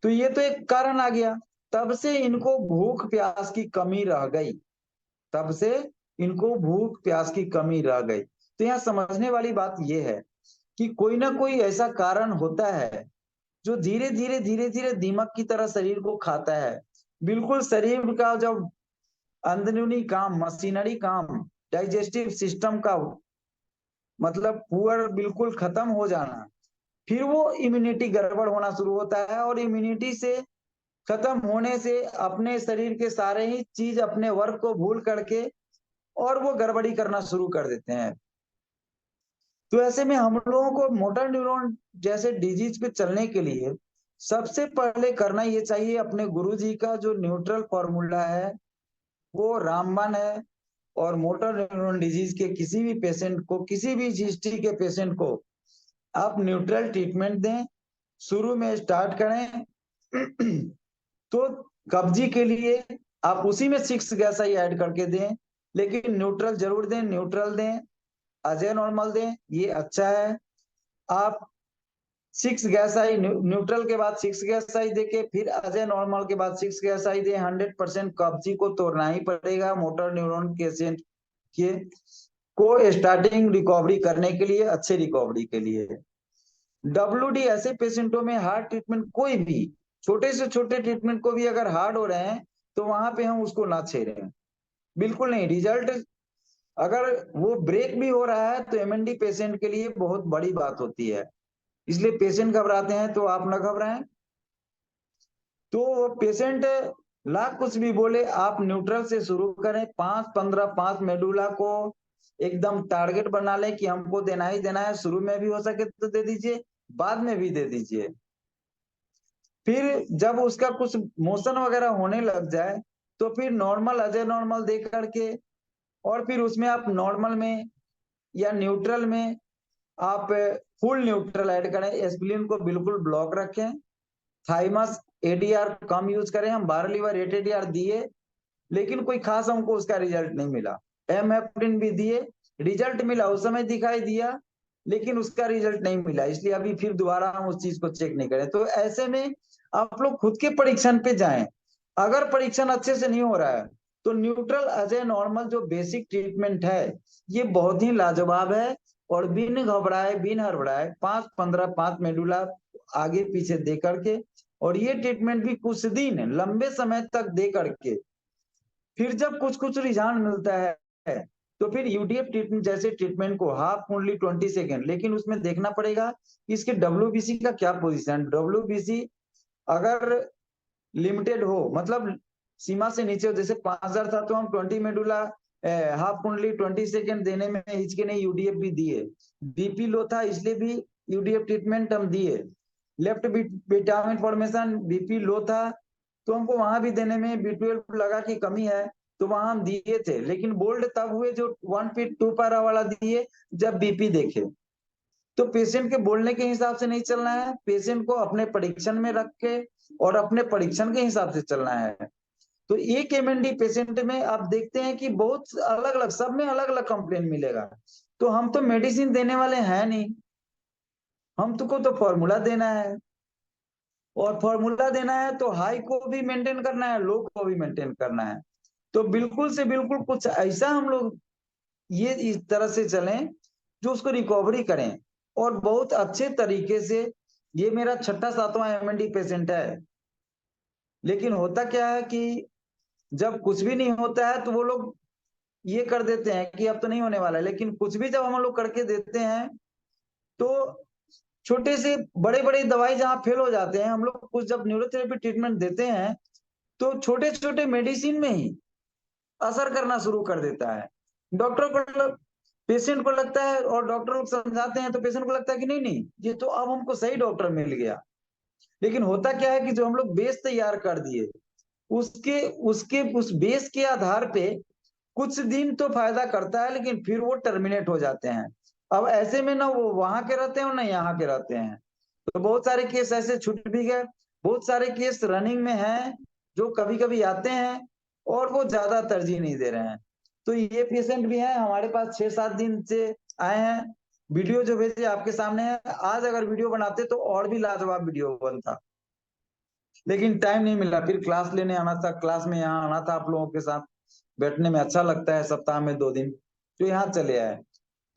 तो ये तो एक कारण आ गया। तब से इनको भूख प्यास की कमी रह गई, तब से इनको भूख प्यास की कमी रह गई। तो यहाँ समझने वाली बात ये है कि कोई ना कोई ऐसा कारण होता है जो धीरे धीरे दीमक की तरह शरीर को खाता है। बिल्कुल शरीर का जब अंदरूनी काम, मशीनरी काम, डाइजेस्टिव सिस्टम का मतलब पुअर बिल्कुल खत्म हो जाना, फिर वो इम्यूनिटी गड़बड़ होना शुरू होता है, और इम्यूनिटी से खत्म होने से अपने शरीर के सारे ही चीज अपने वर्क को भूल करके और वो गड़बड़ी करना शुरू कर देते हैं। तो ऐसे में हम लोगों को मोटर न्यूरॉन जैसे डिजीज पे चलने के लिए सबसे पहले करना ये चाहिए, अपने गुरुजी का जो न्यूट्रल फॉर्मूला है वो रामबाण है, और मोटर न्यूरॉन डिजीज के किसी भी पेशेंट को, किसी भी हिस्ट्री के पेशेंट को आप न्यूट्रल ट्रीटमेंट दें, शुरू में स्टार्ट करें। तो कब्जी के लिए आप उसी में 6 गैस आई ऐड करके दें, लेकिन न्यूट्रल जरूर दें, न्यूट्रल दें, अजय नॉर्मल दें, ये अच्छा है। आप 6 गैस आई न्यूट्रल के बाद 6 गैस आई देके फिर अजय नॉर्मल के बाद 6 गैस आई दें। 100% कब्जी को तोड़ना ही पड़ेगा मोटर न्यूरॉन पेशेंट के को स्टार्टिंग रिकवरी करने के लिए, अच्छे रिकवरी के लिए। WD ऐसे पेशेंटों में हार्ड ट्रीटमेंट, कोई भी छोटे से छोटे ट्रीटमेंट को भी अगर हार्ड हो रहे हैं तो वहां पे हम उसको ना छेड़ें, बिल्कुल नहीं। रिजल्ट अगर वो ब्रेक भी हो रहा है तो एमएनडी पेशेंट के लिए बहुत बड़ी बात होती है, इसलिए पेशेंट घबराते हैं, तो आप ना घबराएं। तो पेशेंट लाख कुछ भी बोले, आप न्यूट्रल से शुरू करें, 5 मेडुला को एकदम टारगेट बना लें कि हमको देना ही देना है, शुरू में भी हो सके तो दे दीजिए, बाद में भी दे दीजिए। फिर जब उसका कुछ मोशन वगैरह होने लग जाए तो फिर नॉर्मल अजय नॉर्मल दे करके, और फिर उसमें आप नॉर्मल में या न्यूट्रल में आप फुल न्यूट्रल ऐड करें, एस्पिरिन को बिल्कुल ब्लॉक रखें, थाइमस एडीआर कम यूज करें। हम 12 लीवर 8 एडीआर दिए, लेकिन कोई खास हमको उसका रिजल्ट नहीं मिला। एमएफ्रिन भी दिए, रिजल्ट मिला, उस समय दिखाई दिया, लेकिन उसका रिजल्ट नहीं मिला, इसलिए अभी फिर दोबारा हम उस चीज को चेक नहीं करें। तो ऐसे में आप लोग खुद के परीक्षण पे जाएं। अगर परीक्षण अच्छे से नहीं हो रहा है तो न्यूट्रल अजय नॉर्मल जो बेसिक ट्रीटमेंट है ये बहुत ही लाजवाब है, और बिन घबराए बिन हड़बड़ाए 5 मेडुला आगे पीछे दे करके, और ये ट्रीटमेंट भी कुछ दिन लंबे समय तक दे करके, फिर जब कुछ कुछ रुझान मिलता है तो फिर यूडीएफ ट्रीटमेंट जैसे ट्रीटमेंट को हाफ ओनली 20 सेकेंड, लेकिन उसमें देखना पड़ेगा कि इसके डब्ल्यूबीसी का क्या पोजीशन। डब्ल्यूबीसी अगर लिमिटेड हो, मतलब सीमा से नीचे हो, जैसे 5000 था तो हम 20 मेडुला हाफ कुंडली 20 सेकेंड देने में हिचके नहीं, यूडीएफ भी दिए। बीपी लो था इसलिए भी यूडीएफ ट्रीटमेंट हम दिए। Left vitamin formation BP low था तो हमको वहां भी देने में B12 लगा कि कमी है तो वहां हम दिए थे, लेकिन बोल्ड तब हुए जो 1 फीट 2 पैरा वाला दिए जब बीपी देखे। तो पेशेंट के बोलने के हिसाब से नहीं चलना है, पेशेंट को अपने परीक्षण में रख के और अपने परीक्षण के हिसाब से चलना है। तो एक एमएनडी पेशेंट में आप देखते हैं कि बहुत अलग अलग, सब में अलग अलग कंप्लेन मिलेगा। तो हम तो मेडिसिन देने वाले हैं नहीं, हम तुमको तो फॉर्मूला देना है, और फॉर्मूला देना है तो हाई को भी मेंटेन करना है, लो को भी मेंटेन करना है। तो बिल्कुल से बिल्कुल कुछ ऐसा हम लोग ये इस तरह से चलें जो उसको रिकवरी करें और बहुत अच्छे तरीके से। ये मेरा 6वां 7वां एमएनडी पेशेंट है, लेकिन होता क्या है कि जब कुछ भी नहीं होता है तो वो लोग ये कर देते हैं कि अब तो नहीं होने वाला है, लेकिन कुछ भी जब हम लोग करके देते हैं तो छोटे से बड़े बड़े दवाई जहां फेल हो जाते हैं, हम लोग कुछ जब न्यूरोथेरेपी ट्रीटमेंट देते हैं तो छोटे छोटे मेडिसिन में ही असर करना शुरू कर देता है। डॉक्टर को, पेशेंट को लगता है, और डॉक्टर लोग समझाते हैं तो पेशेंट को लगता है कि नहीं नहीं ये तो अब हमको सही डॉक्टर मिल गया। लेकिन होता क्या है कि जो हम लोग बेस तैयार कर दिए उसके उसके उस बेस के आधार पे कुछ दिन तो फायदा करता है, लेकिन फिर वो टर्मिनेट हो जाते हैं। अब ऐसे में ना वो वहां के रहते हैं और ना यहाँ के रहते हैं, तो बहुत सारे केस ऐसे छूट भी गए। बहुत सारे केस रनिंग में हैं जो कभी कभी आते हैं और वो ज्यादा तरजीह नहीं दे रहे हैं। तो ये पेशेंट भी है हमारे पास 6-7 दिन से आए हैं। वीडियो जो भेजे आपके सामने है, आज अगर वीडियो बनाते तो और भी लाजवाब वीडियो बनता, लेकिन टाइम नहीं मिला। फिर क्लास लेने आना था, क्लास में यहाँ आना था, आप लोगों के साथ बैठने में अच्छा लगता है सप्ताह में 2 दिन, तो यहाँ चले आए।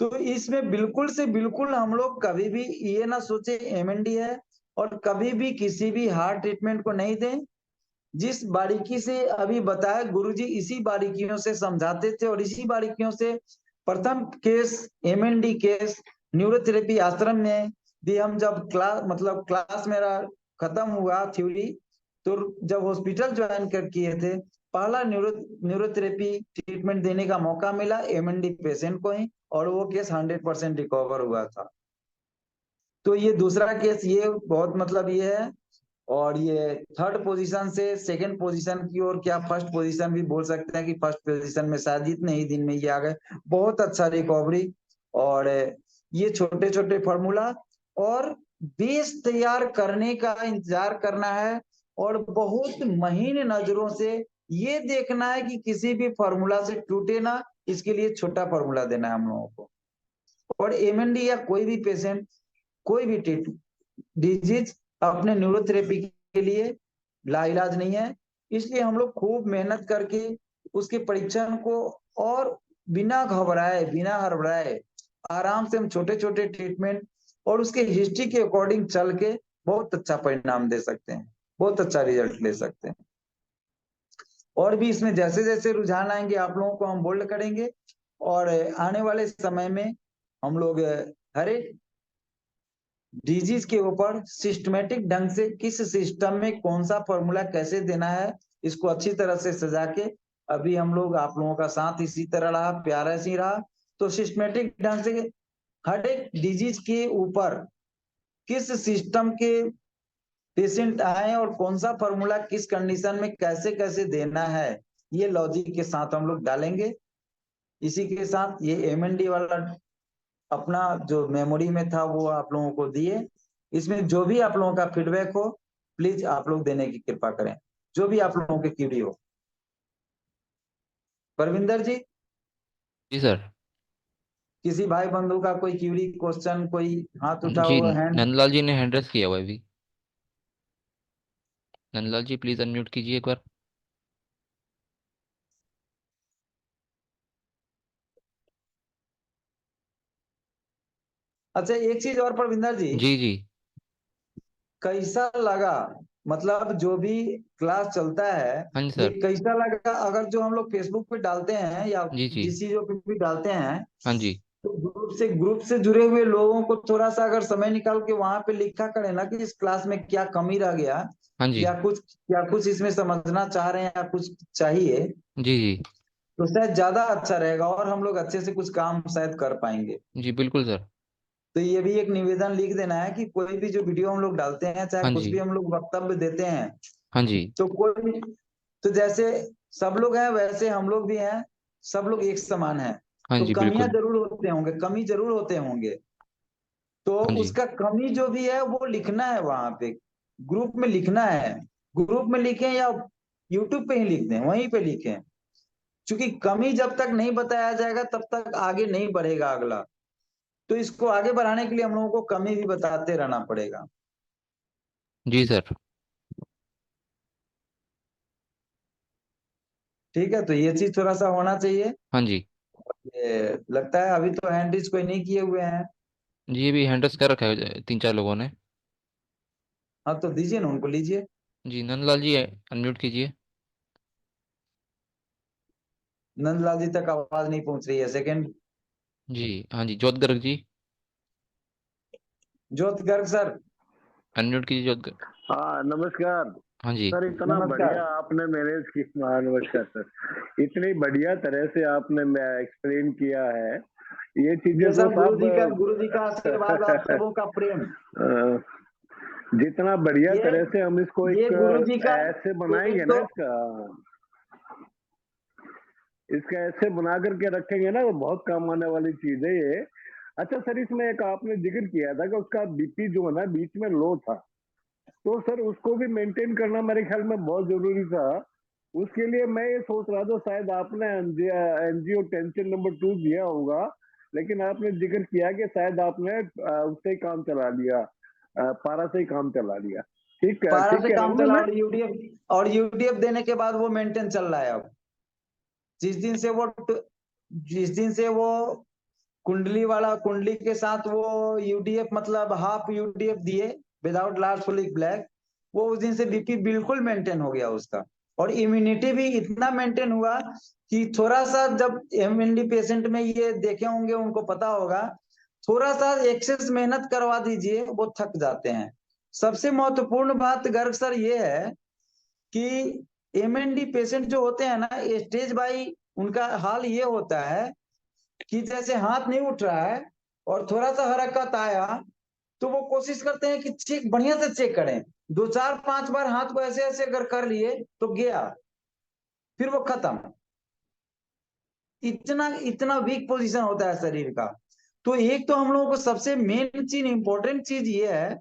तो इसमें बिल्कुल से बिल्कुल हम लोग कभी भी ये ना सोचे एमएनडी है, और कभी भी किसी भी हार्ट ट्रीटमेंट को नहीं दें। जिस बारीकी से अभी बताया गुरुजी, इसी बारीकियों से समझाते थे और इसी बारीकियों से प्रथम केस एमएनडी केस न्यूरोथेरेपी आश्रम में भी हम जब क्लास मेरा खत्म हुआ थ्योरी, तो जब हॉस्पिटल ज्वाइन कर किए थे, पहला न्यूरोथेरेपी ट्रीटमेंट देने का मौका मिला एमएनडी पेशेंट को ही, और वो केस 100% रिकवर हुआ था। तो ये दूसरा केस ये बहुत मतलब ये है, और ये थर्ड पोजीशन से सेकंड पोजीशन की ओर, क्या फर्स्ट पोजीशन भी बोल सकते हैं कि फर्स्ट पोजीशन में शायद इतने ही दिन में ये आ गए। बहुत अच्छा रिकवरी, और ये छोटे छोटे फॉर्मूला और बेस तैयार करने का इंतजार करना है, और बहुत महीन नजरों से ये देखना है कि किसी भी फॉर्मूला से टूटे ना, इसके लिए छोटा फॉर्मूला देना है हम लोगों को। और एमएनडी या कोई भी पेशेंट, कोई भी डिजीज अपने न्यूरोथेरेपी के लिए लाइलाज नहीं है। इसलिए हम लोग खूब मेहनत करके उसके परीक्षण को, और बिना घबराए बिना हड़बड़ाए आराम से हम छोटे छोटे ट्रीटमेंट और उसके हिस्ट्री के अकॉर्डिंग चल के बहुत अच्छा परिणाम दे सकते हैं, बहुत अच्छा रिजल्ट ले सकते हैं। और भी इसमें जैसे जैसे रुझान आएंगे आप लोगों को हम बोल्ड करेंगे, और आने वाले समय में हम लोग हर एक डिजीज के ऊपर सिस्टमेटिक ढंग से किस सिस्टम में कौन सा फॉर्मूला कैसे देना है, इसको अच्छी तरह से सजा के, अभी हम लोग आप लोगों का साथ इसी तरह रहा, प्यारा ऐसे ही रहा, तो सिस्टमेटिक ढंग से हर एक डिजीज के ऊपर किस सिस्टम के पेशेंट आए और कौन सा फॉर्मूला किस कंडीशन में कैसे कैसे देना है, ये लॉजिक के साथ हम लोग डालेंगे। इसी के साथ ये एमएनडी वाला अपना जो मेमोरी में था वो आप लोगों को दिए। इसमें जो भी आप लोगों का फीडबैक हो प्लीज आप लोग देने की कृपा करें, जो भी आप लोगों की क्यूरी हो। परविंदर जी, जी सर। किसी भाई बंधु का कोई क्यूरी क्वेश्चन, कोई हाथ उठा जी हुआ हैंड? नंदलाल जी ने हैंड रेस किया हुआ है अभी। नंदलाल जी प्लीज अनम्यूट कीजिए एक बार। अच्छा एक चीज और परविंदर जी, जी जी। कैसा लगा मतलब जो भी क्लास चलता है हाँ जी ये सर। कैसा लगा, अगर जो हम लोग फेसबुक पे डालते हैं या जी जी। जिस चीजों पे भी डालते हैं, हाँ जी। तो ग्रुप से जुड़े हुए लोगों को थोड़ा सा अगर समय निकाल के वहां पे लिखा करे ना कि इस क्लास में क्या कमी रह गया, हाँ जी। या कुछ इसमें समझना चाह रहे हैं या कुछ चाहिए, जी जी। तो शायद ज्यादा अच्छा रहेगा और हम लोग अच्छे से कुछ काम शायद कर पाएंगे। जी बिल्कुल सर। तो ये भी एक निवेदन लिख देना है कि कोई भी जो वीडियो हम लोग डालते हैं, चाहे हाँ कुछ जी। भी हम लोग वक्तव्य देते हैं, हाँ जी। तो कोई, तो जैसे सब लोग हैं वैसे हम लोग भी हैं, सब लोग एक समान हैं। हाँ तो जी कमियां बिल्कुल। जरूर होते होंगे, कमी जरूर होते होंगे, तो हाँ जी। उसका कमी जो भी है वो लिखना है वहां पे, ग्रुप में लिखना है। ग्रुप में लिखें या यूट्यूब पे ही लिख दें, वहीं पे लिखें, क्योंकि कमी जब तक नहीं बताया जाएगा तब तक आगे नहीं बढ़ेगा अगला। तो इसको आगे बढ़ाने के लिए हम लोगों को कमी भी बताते रहना पड़ेगा। जी सर। ठीक है, तो ये चीज थोड़ा सा होना चाहिए। हाँ जी। ये लगता है अभी तो हैंड रिच कोई नहीं किए हुए हैं। जी अभी हैंडल्स कर रखा है 3-4 लोगों ने। हाँ तो दीजिए ना, उनको लीजिए। जी नंदलाल जी अनम्यूट कीजिए। नंदलाल जी तक आवाज नहीं पहुंच रही है, सेकंड। जी हाँ जी ज्योत गर्ग जी ज्योत गर्ग सर। अनम्यूट कीजिए ज्योत गर्ग। हाँ नमस्कार हाँ जी। सर, इतना नमस्कार। बढ़िया आपने मैनेज किया। हाँ, नमस्कार सर, इतनी बढ़िया तरह से आपने एक्सप्लेन किया है ये चीजें ये तो सब सब गुरु जी का आशीर्वाद, आप सबों का प्रेम। अ, जितना बढ़िया ये तरह से हम इसको ये एक गुरु जी का ऐसे बनाएंगे एक ना, तो इसका ऐसे बना करके रखेंगे ना, तो बहुत काम आने वाली चीज है ये। अच्छा सर, इसमें एक आपने जिक्र किया था कि उसका बीपी जो है ना बीच में लो था, तो सर उसको भी मेंटेन करना मेरे ख्याल में बहुत जरूरी था। उसके लिए मैं ये सोच रहा था शायद आपने एनजीओ टेंशन नंबर 2 दिया होगा, लेकिन आपने जिक्र किया कि शायद आपने उससे ही काम चला लिया, पारा से ही काम चला लिया। ठीक पारा ठीक से कह रहा काम हूँ ना चला मैं? और यूडीएफ देने के बाद वो मेंटेन चल रहा है अब। जिस दिन से वो जिस दिन से वो कुंडली के साथ वो यूडीएफ मतलब हाफ यूडीएफ दिए, विदाउट लार्ज फुलिक ब्लैक, वो उस दिन से बीपी बिल्कुल मेंटेन हो गया उसका। और इम्यूनिटी भी इतना मेंटेन हुआ कि थोड़ा सा, जब एमएनडी पेशेंट में ये देखे होंगे उनको पता होगा, थोड़ा सा एक्सेस मेहनत करवा दीजिए वो थक जाते हैं। सबसे महत्वपूर्ण बात गर्ग सर ये है कि एमएनडी पेशेंट जो होते हैं ना, स्टेज बाई उनका हाल ये होता है कि जैसे हाथ नहीं उठ रहा है और थोड़ा सा हरकत आया, तो वो कोशिश करते हैं कि चेक बढ़िया से चेक करें। 2 4 5 बार हाथ को ऐसे ऐसे अगर कर लिए तो गया, फिर वो खत्म। इतना इतना वीक पोजीशन होता है शरीर का। तो एक तो हम लोगों को सबसे मेन चीज, इंपॉर्टेंट चीज ये है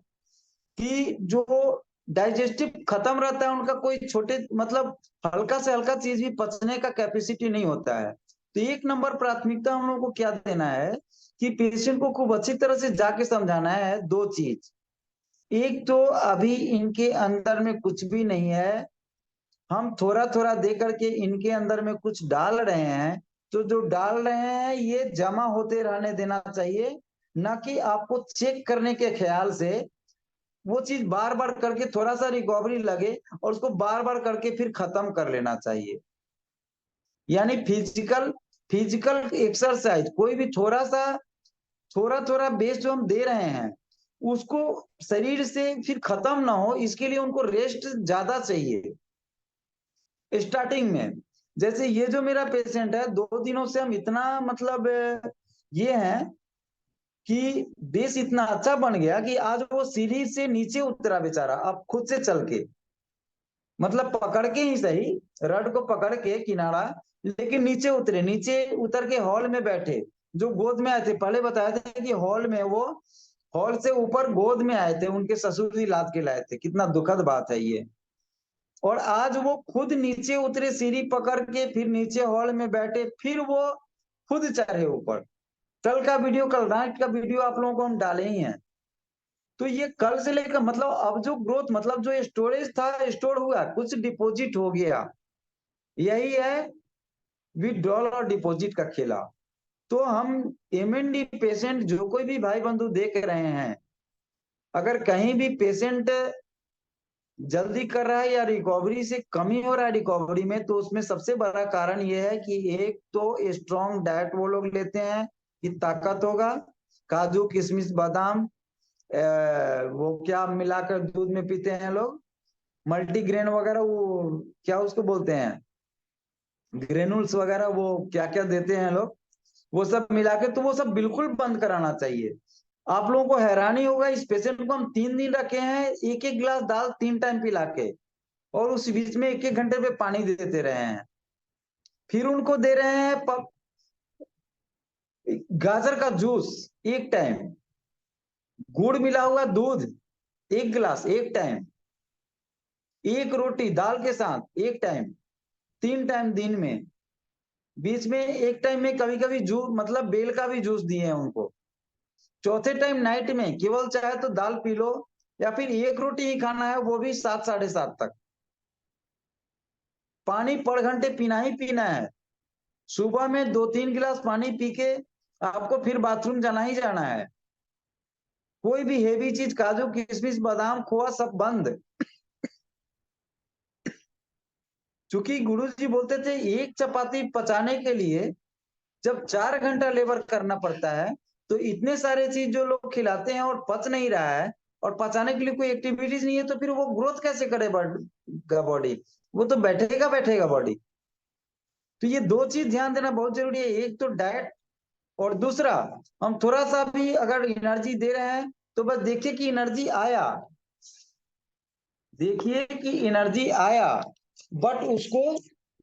कि जो डाइजेस्टिव खत्म रहता है उनका, कोई छोटे मतलब हल्का से हल्का चीज भी पचने का कैपेसिटी नहीं होता है। तो एक नंबर प्राथमिकता हम लोगों को क्या देना है कि पेशेंट को खूब अच्छी तरह से जाके समझाना है 2 चीज। एक तो अभी इनके अंदर में कुछ भी नहीं है, हम थोड़ा थोड़ा दे करके इनके अंदर में कुछ डाल रहे हैं, तो जो डाल रहे हैं ये जमा होते रहने देना चाहिए, ना कि आपको चेक करने के ख्याल से वो चीज बार बार करके थोड़ा सा रिकवरी लगे और उसको बार बार करके फिर खत्म कर लेना चाहिए। यानी फिजिकल फिजिकल एक्सरसाइज कोई भी थोड़ा थोड़ा बेस जो हम दे रहे हैं उसको शरीर से फिर खत्म ना हो, इसके लिए उनको रेस्ट ज्यादा चाहिए स्टार्टिंग में। जैसे ये जो मेरा पेशेंट है, 2 दिनों से हम इतना मतलब ये है कि बेस इतना अच्छा बन गया कि आज वो सीढ़ी से नीचे उतरा बेचारा, अब खुद से चल के, मतलब पकड़ के ही सही, रड को पकड़ के किनारा, लेकिन नीचे उतरे, नीचे उतर के हॉल में बैठे। जो गोद में आए थे, पहले बताया था कि हॉल में वो हॉल से ऊपर गोद में आए थे, उनके ससुर जी लाद के लाए थे। कितना दुखद बात है ये। और आज वो खुद नीचे उतरे सीढ़ी पकड़ के, फिर नीचे हॉल में बैठे, फिर वो खुद चढ़े ऊपर। कल का वीडियो, कल नाइट का वीडियो आप लोगों को हम डाले ही हैं। तो ये कल से लेकर मतलब अब जो ग्रोथ, मतलब जो स्टोरेज था स्टोर हुआ, कुछ डिपॉजिट हो गया। यही है विथड्रॉल और डिपॉजिट का खेला। तो हम एमएनडी पेशेंट जो कोई भी भाई बंधु देख रहे हैं, अगर कहीं भी पेशेंट जल्दी कर रहा है या रिकवरी से कमी हो रहा है रिकवरी में, तो उसमें सबसे बड़ा कारण यह है कि एक तो स्ट्रॉन्ग डाइट वो लोग लेते हैं कि ताकत होगा, काजू किशमिश बादाम वो क्या मिलाकर दूध में पीते हैं लोग, मल्टीग्रेन वगैरह, वो क्या उसको बोलते हैं, ग्रेनुल्स वगैरह, वो क्या क्या देते हैं लोग, वो सब मिला के, तो वो सब बिल्कुल बंद कराना चाहिए। आप लोगों को हैरानी होगा, इस पेशेंट को हम 3 दिन रखे हैं, एक एक गिलास दाल 3 टाइम पिला के, और उस बीच में 1-1 घंटे पे पानी देते रहे हैं। फिर उनको दे रहे हैं गाजर का जूस 1 टाइम, गुड़ मिला हुआ दूध 1 गिलास 1 टाइम, 1 रोटी दाल के साथ 1 टाइम, 3 टाइम दिन में, बीच में 1 टाइम में कभी कभी जूस मतलब बेल का भी जूस दिए हैं उनको। चौथे टाइम नाइट में केवल चाहे तो दाल पी लो, या फिर 1 रोटी ही खाना है, वो भी 7 साढ़े 7 तक। पानी पर घंटे पीना ही पीना है। सुबह में 2-3 गिलास पानी पी के आपको फिर बाथरूम जाना ही जाना है। कोई भी हेवी चीज, काजू किशमिश बादाम खोआ सब बंद। चूंकि गुरुजी बोलते थे 1 चपाती पचाने के लिए जब 4 घंटा लेबर करना पड़ता है, तो इतने सारे चीज जो लोग खिलाते हैं और पच नहीं रहा है, और पचाने के लिए कोई एक्टिविटीज नहीं है, तो फिर वो ग्रोथ कैसे करेगा बॉडी, वो तो बैठेगा बैठेगा बॉडी। तो ये 2 चीज ध्यान देना बहुत जरूरी है, एक तो डाइट, और दूसरा हम थोड़ा सा भी अगर एनर्जी दे रहे हैं तो बस देखिए कि एनर्जी आया, देखिए कि एनर्जी आया, बट उसको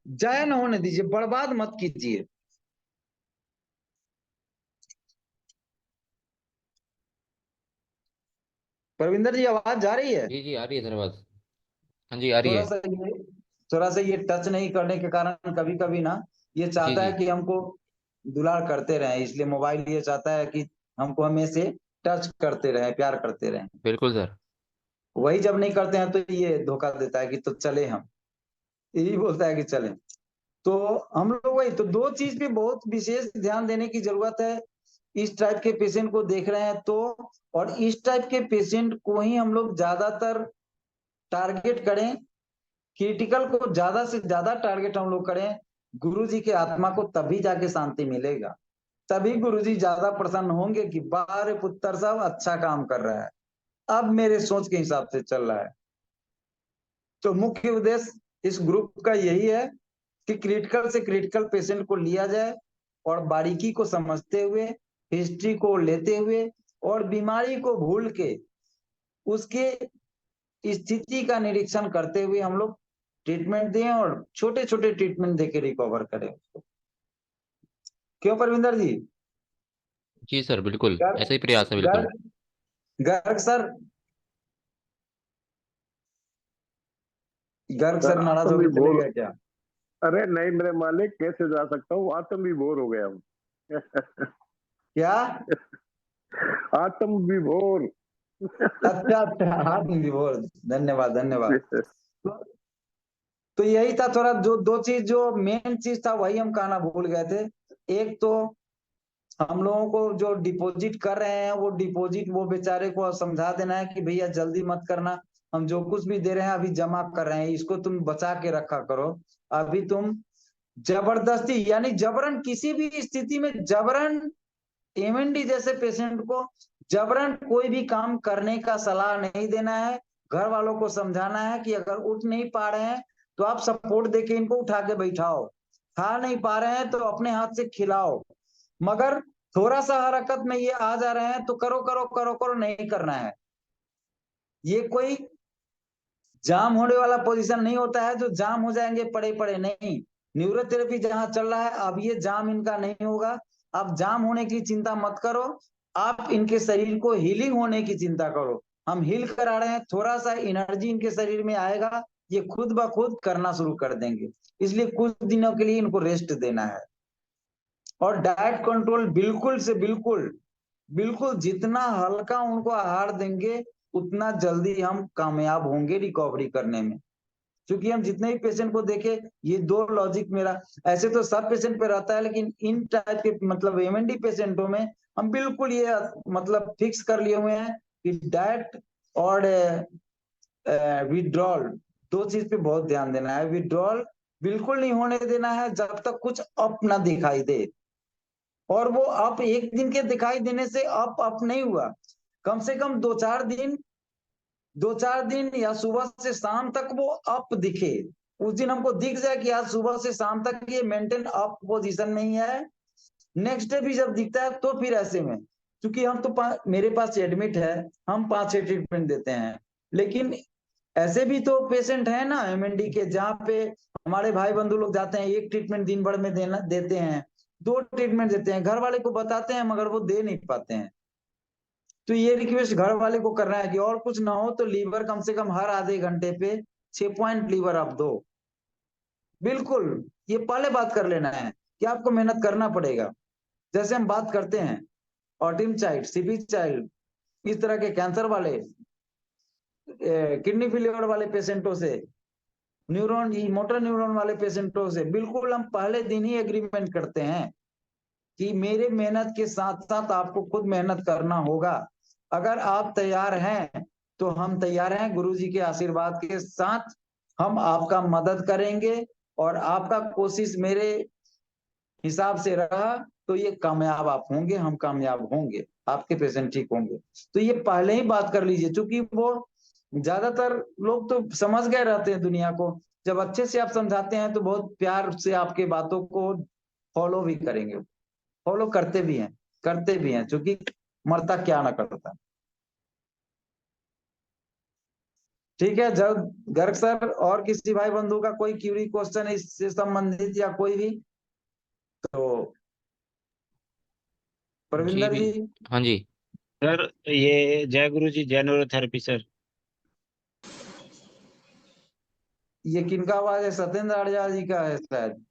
जाया ना होने दीजिए, बर्बाद मत कीजिए। परविंदर जी आवाज जा रही है? जी आ रही है सर आवाज। हाँ जी आ रही है। थोड़ा सा ये टच नहीं करने के कारण कभी कभी ना ये जी चाहता है जी कि हमको दुलार करते रहे, इसलिए मोबाइल ये चाहता है कि हमको हमें से टच करते रहे, प्यार करते रहे। बिल्कुल सर। वही जब नहीं करते हैं तो ये धोखा देता है कि तो चले, हम यही बोलता है कि चले। तो हम लोग वही तो 2 चीज पे बहुत विशेष ध्यान देने की जरूरत है। इस टाइप के पेशेंट को देख रहे हैं तो, और इस टाइप के पेशेंट को ही हम लोग ज्यादातर टारगेट करें, क्रिटिकल को ज्यादा से ज्यादा टारगेट हम लोग करें, गुरुजी के आत्मा को तभी जाके शांति मिलेगा, तभी गुरुजी ज्यादा प्रसन्न होंगे कि बारे पुत्र साहब अच्छा काम कर रहा है, अब मेरे सोच के हिसाब से चल रहा है। तो मुख्य उद्देश्य इस ग्रुप का यही है कि क्रिटिकल से क्रिटिकल पेशेंट को लिया जाए, और बारीकी को समझते हुए, हिस्ट्री को लेते हुए, और बीमारी को भूल के उसके स्थिति का निरीक्षण करते हुए हम लोग ट्रीटमेंट दें, और छोटे छोटे ट्रीटमेंट देके रिकवर करें उसको। क्यों परविंदर जी? जी सर बिल्कुल, गर्ग ऐसा ही प्रयास है बिल्कुल। Garg sir, Garg sir sir आज नाराज तुम भी होकर चले बोर, गए क्या? अरे नहीं मेरे मालिक, कैसे जा सकता हूँ, आज तुम भी बोर हो गया हूँ। क्या? आज तुम भी बोर। अच्छा अच्छा, हाँ विभोर, धन्यवाद धन्यवाद। तो यही था, थोड़ा जो 2 चीज जो मेन चीज था वही हम कहना भूल गए थे। एक तो हम लोगों को जो डिपॉजिट कर रहे हैं वो डिपॉजिट वो बेचारे को समझा देना है कि भैया जल्दी मत करना, हम जो कुछ भी दे रहे हैं अभी जमा कर रहे हैं, इसको तुम बचा के रखा करो। अभी तुम जबरदस्ती यानी जबरन, किसी भी स्थिति में जबरन एमएनडी जैसे पेशेंट को जबरन कोई भी काम करने का सलाह नहीं देना है। घर वालों को समझाना है कि अगर उठ नहीं पा रहे हैं तो आप सपोर्ट देके इनको उठा के बैठाओ, खा नहीं पा रहे हैं तो अपने हाथ से खिलाओ, मगर थोड़ा सा हरकत में ये आ जा रहे हैं तो करो करो करो करो नहीं करना है। ये कोई जाम होने वाला पोजीशन नहीं होता है जो जाम हो जाएंगे पड़े पड़े, नहीं। न्यूरोथेरेपी जहां चल रहा है अब ये जाम इनका नहीं होगा। अब जाम होने की चिंता मत करो, आप इनके शरीर को हीलिंग होने की चिंता करो। हम हील करा रहे हैं, थोड़ा सा एनर्जी इनके शरीर में आएगा, ये खुद ब खुद करना शुरू कर देंगे। इसलिए कुछ दिनों के लिए इनको रेस्ट देना है, और डाइट कंट्रोल बिल्कुल से बिल्कुल बिल्कुल, जितना हल्का उनको आहार देंगे उतना जल्दी हम कामयाब होंगे रिकवरी करने में। क्योंकि हम जितने भी पेशेंट को देखे, ये 2 लॉजिक मेरा, ऐसे तो सब पेशेंट पे रहता है, लेकिन इन टाइप के मतलब एमएनडी पेशेंटों में हम बिल्कुल ये मतलब फिक्स कर लिए हुए हैं कि डाइट और विड्रॉल, दो चीज पे बहुत ध्यान देना है। विड्रॉल बिल्कुल नहीं होने देना है जब तक कुछ अप ना दिखाई दे, और वो अप एक दिन के दिखाई देने से अप नहीं हुआ, कम से कम 2-4 दिन या सुबह से शाम तक वो अप दिखे। उस दिन हमको दिख जाए कि आज सुबह से शाम तक ये मेंटेन अप पोजीशन में ही है, नेक्स्ट डे भी जब दिखता है तो फिर ऐसे में, क्योंकि हम तो मेरे पास एडमिट है, हम 5-6 ट्रीटमेंट देते हैं, लेकिन ऐसे भी तो पेशेंट है ना एमएनडी के, जहाँ पे हमारे भाई बंधु लोग जाते हैं, एक ट्रीटमेंट दिन भर में देते हैं, 2 ट्रीटमेंट देते हैं, घर वाले को बताते हैं मगर वो दे नहीं पाते हैं। तो ये रिक्वेस्ट घर वाले को करना है कि और कुछ ना हो तो लीवर कम से कम हर आधे घंटे पे 6 पॉइंट लीवर आप दो। बिल्कुल, ये पहले बात कर लेना है कि आपको मेहनत करना पड़ेगा। जैसे हम बात करते हैं ऑटिज्म चाइल्ड, सीपी चाइल्ड, इस तरह के कैंसर वाले, किडनी फेलियर वाले पेशेंटों से, न्यूरॉन मोटर न्यूरॉन वाले पेशेंटों से बिल्कुल हम पहले दिन ही एग्रीमेंट करते हैं कि मेरे मेहनत के साथ साथ आपको खुद मेहनत करना होगा। अगर आप तैयार हैं तो हम तैयार हैं, गुरुजी के आशीर्वाद के साथ हम आपका मदद करेंगे, और आपका कोशिश मेरे हिसाब से रहा तो ये कामयाब आप होंगे, हम कामयाब होंगे, आपके पेशेंट ठीक होंगे। तो ये पहले ही बात कर लीजिए, क्योंकि वो ज्यादातर लोग तो समझ गए रहते हैं दुनिया को, जब अच्छे से आप समझाते हैं तो बहुत प्यार से आपके बातों को फॉलो भी करेंगे, फॉलो करते भी हैं, क्योंकि मरता क्या ना करता। ठीक है, जब गर्ग सर और किसी भाई बंधु का कोई क्यूरी क्वेश्चन इससे संबंधित या कोई भी, तो प्रविंदर जी। हाँ जी सर, ये जय गुरु जी, जय न्यूरोथेरेपी सर। ये किनका आवाज है? सत्येंद्र आर्या जी का है शायद।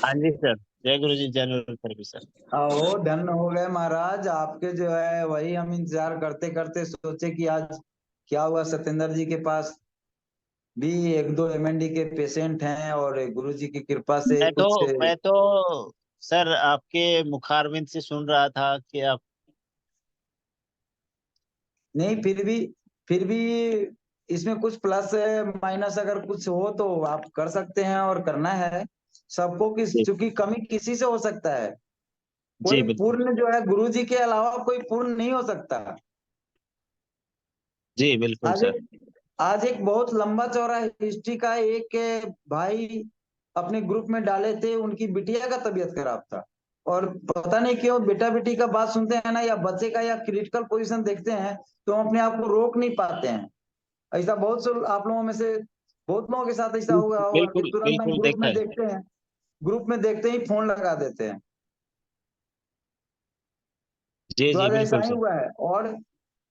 हाँ जी सर, जय गुरु जी, जय न्यूरोथेरेपी सर। आओ, धन्य हो गए महाराज आपके, जो है वही हम इंतजार करते करते सोचे कि आज क्या हुआ, सत्येंद्र जी के पास भी 1-2 एमएनडी के पेशेंट हैं, और गुरु जी की कृपा से कुछ मैं तो सर आपके मुखारविंद से सुन रहा था कि आप नहीं, फिर भी इसमें कुछ प्लस माइनस अगर कुछ हो तो आप कर सकते हैं, और करना है सबको, क्योंकि कमी किसी से हो सकता है, कोई पूर्ण जो है गुरु जी के अलावा कोई पूर्ण नहीं हो सकता। जी बिल्कुल सर। आज एक बहुत लंबा चौड़ा हिस्ट्री का एक भाई अपने ग्रुप में डाले थे, उनकी बिटिया का तबीयत खराब था, और पता नहीं क्यों बेटा बेटी का बात सुनते हैं ना, या बच्चे का या क्रिटिकल पोजीशन देखते हैं तो हम अपने आप को रोक नहीं पाते हैं। ऐसा बहुत से आप लोगों में से बहुत लोगों के साथ ऐसा हुआ होगा कि तुरंत हम ग्रुप में देखते ही फोन लगा देते हैं। तो आज ऐसा ही हुआ है, और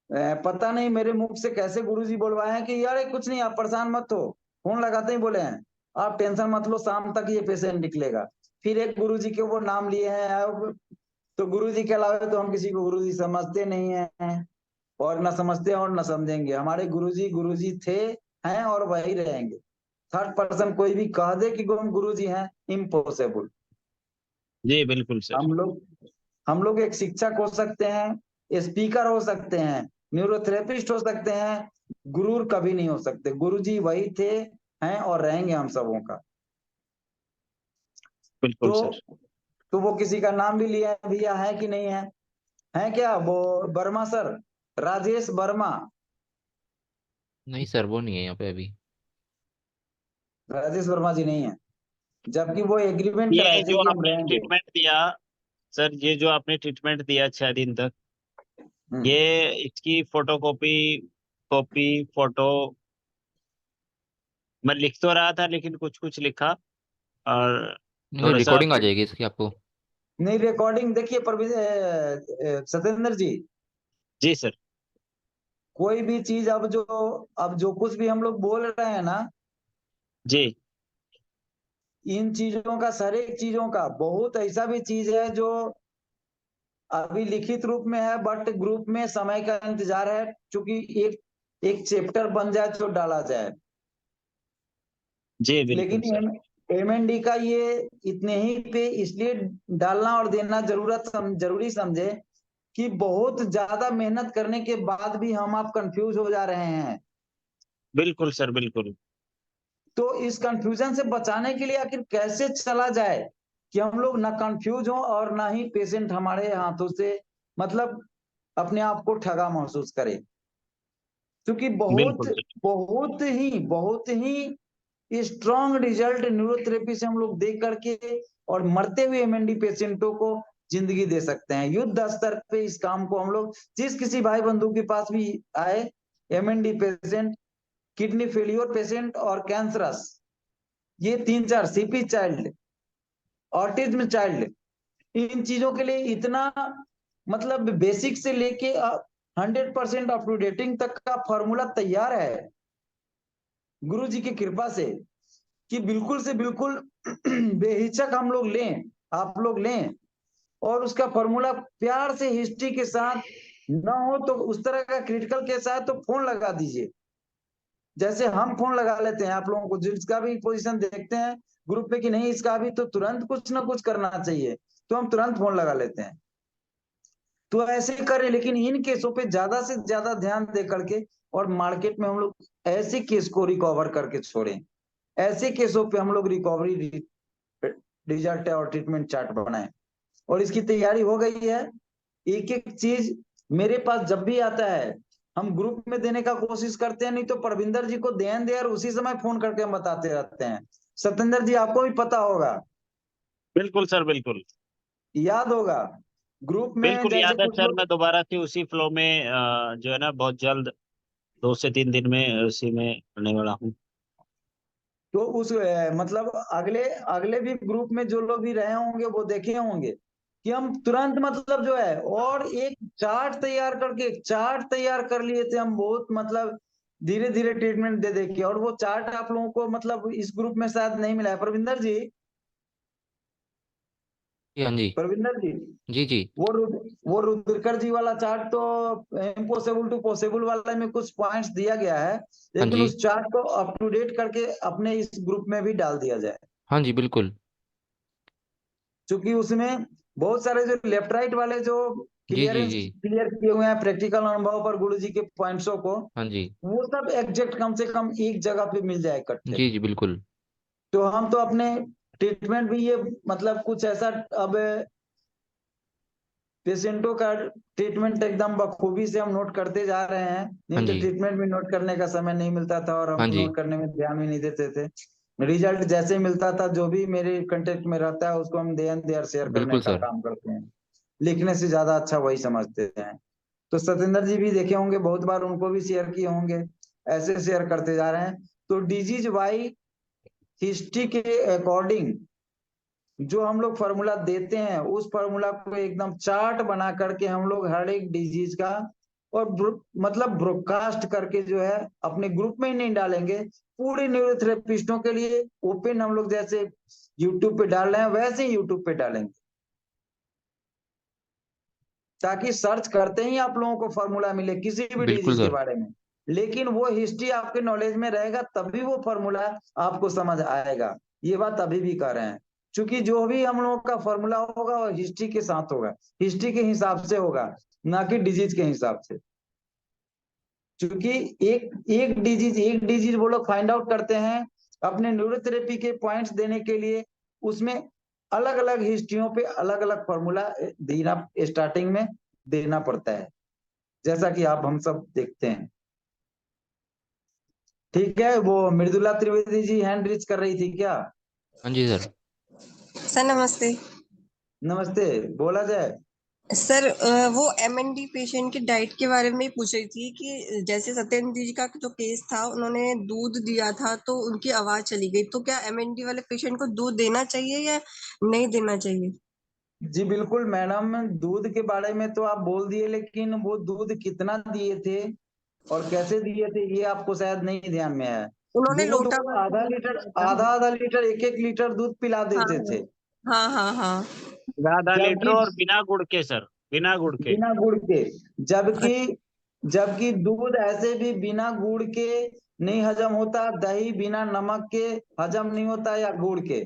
पता नहीं मेरे मुख से कैसे गुरुजी बुलवाए हैं कि यार कुछ नहीं, आप परेशान मत हो, फोन लगाते ही बोले हैं आप टेंशन मत लो, शाम तक ये पेशेंट निकलेगा। फिर एक गुरुजी के वो नाम लिए हैं, तो गुरुजी के अलावा तो हम किसी को गुरुजी समझते नहीं है, और न समझते हैं और न समझेंगे। हमारे गुरुजी थे, हैं और वही रहेंगे। थर्ड पर्सन कोई भी कह दे कि हम गुरुजी हैं, इम्पॉसिबल। जी बिल्कुल सर। हम लोग एक शिक्षक हो सकते हैं, स्पीकर हो सकते हैं, न्यूरोथेरेपिस्ट हो सकते हैं, गुरु कभी नहीं हो सकते। गुरुजी वही थे, हैं और रहेंगे हम सबों का। बिल्कुल सर। तो वो किसी का नाम भी लिया भैया, है कि नहीं है? है क्या वो वर्मा सर, राजेश वर्मा? नहीं सर, वो नहीं है यहाँ पे अभी। राजेश वर्मा जी नहीं है, जबकि वो एग्रीमेंट ये करते थे जो कि हम आपने रहेंगे। ट्रीटमेंट दिया सर, ये जो आपने ट्रीटमेंट दिया 6 दिन तक, ये इसकी कॉपी फोटो मैं लिख तो रहा था, लेकिन कुछ कुछ लिखा, और थोड़ा सा रिकॉर्डिंग आ जाएगी इसकी आपको। नहीं, रिकॉर्डिंग देखिए सत्येंद्र जी। जी सर। कोई भी चीज अब जो कुछ भी हम लोग बोल रहे हैं ना जी, इन चीजों का, सारे चीजों का बहुत ऐसा भी चीज है जो अभी लिखित रूप में है, बट ग्रुप में समय का इंतजार है, क्योंकि एक चैप्टर बन जाए तो डाला जाए। जी बिल्कुल सर। लेकिन एमएनडी का ये इतने ही पे इसलिए डालना और देना जरूरी समझे कि बहुत ज्यादा मेहनत करने के बाद भी हम आप कंफ्यूज हो जा रहे हैं बिल्कुल सर, बिल्कुल। तो इस कंफ्यूजन से बचाने के लिए आखिर कैसे चला जाए कि हम लोग ना कंफ्यूज हो और ना ही पेशेंट हमारे हाथों से मतलब अपने आप को ठगा महसूस करे, क्योंकि बिल्कुल सर। बहुत ही स्ट्रॉन्ग रिजल्ट न्यूरोथेरेपी से हम लोग देख करके और मरते हुए एमएनडी पेशेंटों को जिंदगी दे सकते हैं। युद्ध स्तर पे इस काम को हम लोग जिस किसी भाई बंधु के पास भी आए, MND patient, kidney failure patient और कैंसरस, ये 3-4 सीपी चाइल्ड, ऑटिज्म चाइल्ड, इन चीजों के लिए इतना मतलब बेसिक से लेके 100% अप टू डेटिंग तक का फॉर्मूला तैयार है गुरु जी की कृपा से कि बिल्कुल से बिल्कुल बेहिचक हम लोग लें, आप लोग लें और उसका फॉर्मूला प्यार से हिस्ट्री के साथ, ना हो तो उस तरह का क्रिटिकल केस आए तो फोन लगा दीजिए, जैसे हम फोन लगा लेते हैं आप लोगों को, जिसका भी पोजीशन देखते हैं ग्रुप में कि नहीं इसका भी तो तुरंत कुछ ना कुछ करना चाहिए, तो हम तुरंत फोन लगा लेते हैं। तो ऐसे ही करें, लेकिन इन केसों पे ज्यादा से ज्यादा ध्यान दे करके और मार्केट में हम लोग ऐसे केस को रिकवर करके छोड़ें, ऐसे केसों पे हम लोग रिकवरी रिजल्ट और ट्रीटमेंट चार्ट बनाएं। और इसकी तैयारी हो गई है, एक एक चीज मेरे पास जब भी आता है हम ग्रुप में देने का कोशिश करते हैं, नहीं तो परविंदर जी को ध्यान दे और उसी समय फोन करके हम बताते रहते हैं। सत्येंद्र जी आपको भी पता होगा, बिल्कुल सर, बिल्कुल याद होगा ग्रुप में बिल्कुल जैसे याद है कुछ सर। लोग, मैं दोबारा से उसी फ्लो में जो है ना बहुत जल्द 2 से 3 दिन में उसी में आने वाला हूँ। तो उस मतलब अगले अगले भी ग्रुप में जो लोग भी रहे होंगे वो देखे होंगे कि हम तुरंत मतलब जो है और एक चार्ट तैयार कर लिए थे हम, बहुत मतलब धीरे धीरे ट्रीटमेंट दे के, और वो चार्ट आप लोगों को मतलब इस ग्रुप में शायद नहीं मिला है। परविंदर जी, हाँ जी। परविंदर जी, जी जी। वो रुद्रकर जी वाला चार्ट तो इम्पॉसिबल टू पॉसिबल वाले में कुछ पॉइंट्स दिया गया है, हाँ लेकिन जी। उस चार्ट को अप टू डेट करके अपने इस ग्रुप में भी डाल दिया जाए, हाँ जी बिल्कुल। क्योंकि उसमें बहुत सारे जो लेफ्ट राइट वाले जो जी जी क्लियर जी। किए हुए हैं प्रैक्टिकल अनुभव पर गुरु जी के पॉइंट्सों को, हाँ जी। वो सब एग्जैक्ट कम से कम एक जगह पे मिल जाए इकट्ठे। जी जी बिल्कुल। तो हम तो अपने ट्रीटमेंट भी ये मतलब कुछ ऐसा अब पेशेंटों का ट्रीटमेंट एकदम बखूबी से हम नोट करते जा रहे हैं, हाँ नहीं तो जी। ट्रीटमेंट भी नोट करने का समय नहीं मिलता था और हाँ हम जी नोट करने में ध्यान भी नहीं देते थे। रिजल्ट जैसे मिलता था, जो भी मेरे कंटेक्ट में रहता है उसको हम देयर शेयर करने बिल्कुल का सर। काम करते हैं, लिखने से ज्यादा अच्छा वही समझते हैं। तो सत्येंद्र जी भी देखे होंगे, बहुत बार उनको भी शेयर किए होंगे, ऐसे शेयर करते जा रहे हैं। तो डिजीज वाई हिस्ट्री के अकॉर्डिंग जो हम लोग फॉर्मूला देते हैं, उस फॉर्मूला को एकदम चार्ट बना करके हम लोग हर एक डिजीज का और मतलब ब्रॉडकास्ट करके जो है अपने ग्रुप में ही नहीं डालेंगे, पूरे न्यूरोथेरेपिस्टों के लिए ओपन हम लोग जैसे यूट्यूब पे डाल रहे हैं वैसे ही यूट्यूब पे डालेंगे, ताकि सर्च करते ही आप लोगों को फॉर्मूला मिले किसी भी बिल्कुल डिजीज के सर। बारे में। लेकिन वो हिस्ट्री आपके नॉलेज में रहेगा तभी वो फॉर्मूला आपको समझ आएगा, ये बात अभी भी कह रहे हैं। क्योंकि जो भी हम लोगों का फॉर्मूला होगा वो हिस्ट्री के साथ होगा, हिस्ट्री के हिसाब से होगा, ना कि डिजीज के हिसाब से। क्योंकि एक डिजीज वो लोग फाइंड आउट करते हैं अपने न्यूरोथेरेपी के पॉइंट्स देने के लिए, उसमें अलग अलग हिस्ट्रियों पे अलग अलग फॉर्मूला देना स्टार्टिंग में देना पड़ता है, जैसा कि आप हम सब देखते हैं। ठीक है, वो मृदुला त्रिवेदी जी हैंड रीच कर रही थी क्या? हाँ जी सर। सर नमस्ते। नमस्ते, बोला जाए। सर वो एमएनडी पेशेंट की डाइट के बारे में पूछ रही थी कि जैसे सत्येंद्र जी का जो केस था, उन्होंने दूध दिया था तो उनकी आवाज चली गई, तो क्या एमएनडी वाले पेशेंट को दूध देना चाहिए या नहीं देना चाहिए? जी बिल्कुल मैडम, दूध के बारे में तो आप बोल दिए, लेकिन वो दूध कितना दिए थे और कैसे दिए थे ये आपको शायद नहीं ध्यान में है। उन्होंने दूध लोटा वो भर के दूध दिया था। आधा लीटर एक एक लीटर दूध पिला हाँ देते थे, हाँ हाँ हाँ। आधा लीटर जबकि और बिना गुड़ के सर, बिना गुड़ के। बिना गुड़ के, जबकि दूध ऐसे भी बिना गुड़ के नहीं हजम होता, दही बिना नमक के हजम नहीं होता या गुड़ के।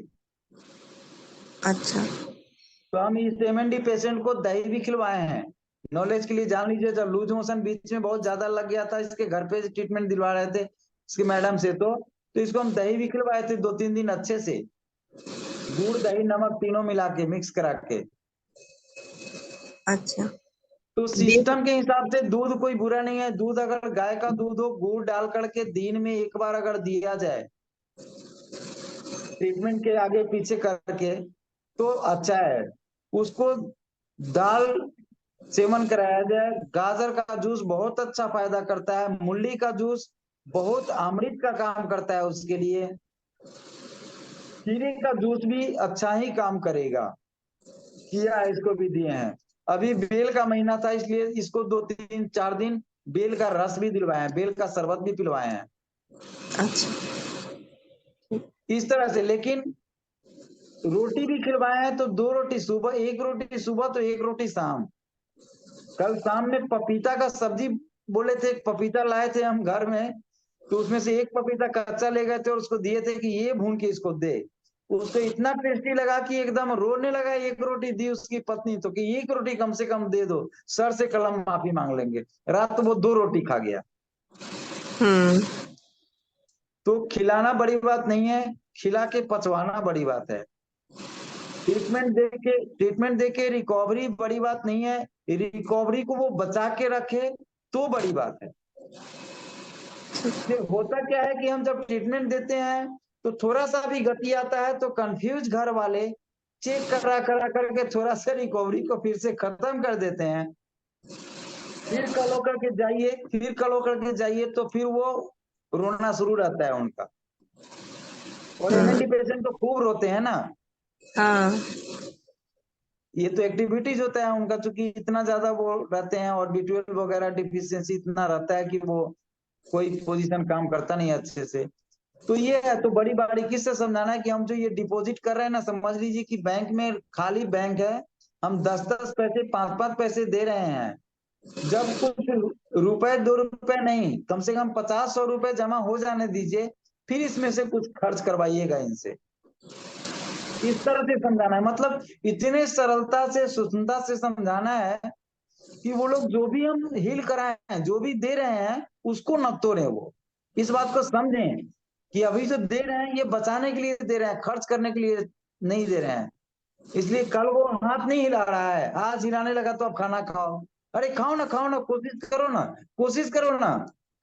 अच्छा। तो हम इस एमएनडी पेशेंट को दही भी खिलवाए हैं, नॉलेज के लिए जान लीजिए। जब लूज मोशन बीच में बहुत ज्यादा लग गया था, इसके घर पे ट्रीटमेंट दिलवा रहे थे, इसकी मैडम से। तो इसको हम दही भी खिलवाए थे 2-3 दिन अच्छे से, गुड़ दही नमक तीनों मिला के मिक्स करा के। अच्छा। तो सिस्टम के हिसाब से दूध कोई बुरा नहीं है। दूध अगर गाय का दूध हो, गुड़ डाल करके दिन में एक बार अगर दिया जाए ट्रीटमेंट के आगे पीछे करके तो अच्छा है। उसको दाल सेवन कराया जाए। गाजर का जूस बहुत अच्छा फायदा करता है। मूली का जूस बहुत अमृत का काम करता है उसके लिए। खीरे का जूस भी अच्छा ही काम करेगा। किया इसको भी दिए हैं। अभी बेल का महीना था इसलिए इसको 2-3-4 दिन बेल का रस भी दिलवाए हैं, बेल का शरबत भी पिलवाए हैं। अच्छा। इस तरह से। लेकिन रोटी भी खिलवाए हैं तो 2 रोटी सुबह, 1 रोटी सुबह तो 1 रोटी शाम। कल शाम में पपीता का सब्जी बोले थे, पपीता लाए थे हम घर में, तो उसमें से एक पपीता कच्चा ले गए थे और उसको दिए थे कि ये भून के इसको दे। उसको इतना टेस्टी लगा कि एकदम रोने लगा। 1 रोटी दी उसकी पत्नी तो कि 1 रोटी कम से कम दे दो, सर से कलम माफी मांग लेंगे। रात वो 2 रोटी खा गया। तो खिलाना बड़ी बात नहीं है, खिला के पचवाना बड़ी बात है। ट्रीटमेंट देके रिकवरी बड़ी बात नहीं है। रिकवरी को वो बचा के रखे तो बड़ी बात है। होता क्या है कि हम जब ट्रीटमेंट देते हैं तो थोड़ा सा भी गति आता है तो कंफ्यूज घर वाले चेक करा करके थोड़ा सा रिकवरी को फिर से खत्म कर देते हैं। फिर कल होकर के जाइए तो फिर वो रोना शुरू रहता है उनका। और एमएनडी पेशेंट तो खूब रोते हैं ना। हाँ। ये तो एक्टिविटीज होता है उनका, चूंकि इतना ज्यादा वो रहते हैं और B12 वगैरह डिफिशियंसी इतना रहता है कि वो कोई पोजीशन काम करता नहीं अच्छे से। तो ये है। तो बड़ी बारीकी से समझाना है कि हम जो ये डिपॉजिट कर रहे हैं ना, समझ लीजिए कि बैंक में खाली बैंक है, हम 10-10 पैसे 5-5 पैसे दे रहे हैं। जब कुछ रुपए 2 रुपए नहीं, कम से कम 50-100 रुपए जमा हो जाने दीजिए, फिर इसमें से कुछ खर्च करवाइएगा इनसे। इस तरह से समझाना है। मतलब इतने सरलता से सूक्ष्मता से समझाना है कि वो लोग जो भी हम हील कराए हैं, जो भी दे रहे हैं, उसको न तोड़े। वो इस बात को समझें कि अभी जो दे रहे हैं ये बचाने के लिए दे रहे हैं, खर्च करने के लिए नहीं दे रहे हैं। इसलिए कल वो हाथ नहीं हिला रहा है, आज हिलाने लगा तो अब खाना खाओ। अरे खाओ ना, कोशिश करो ना।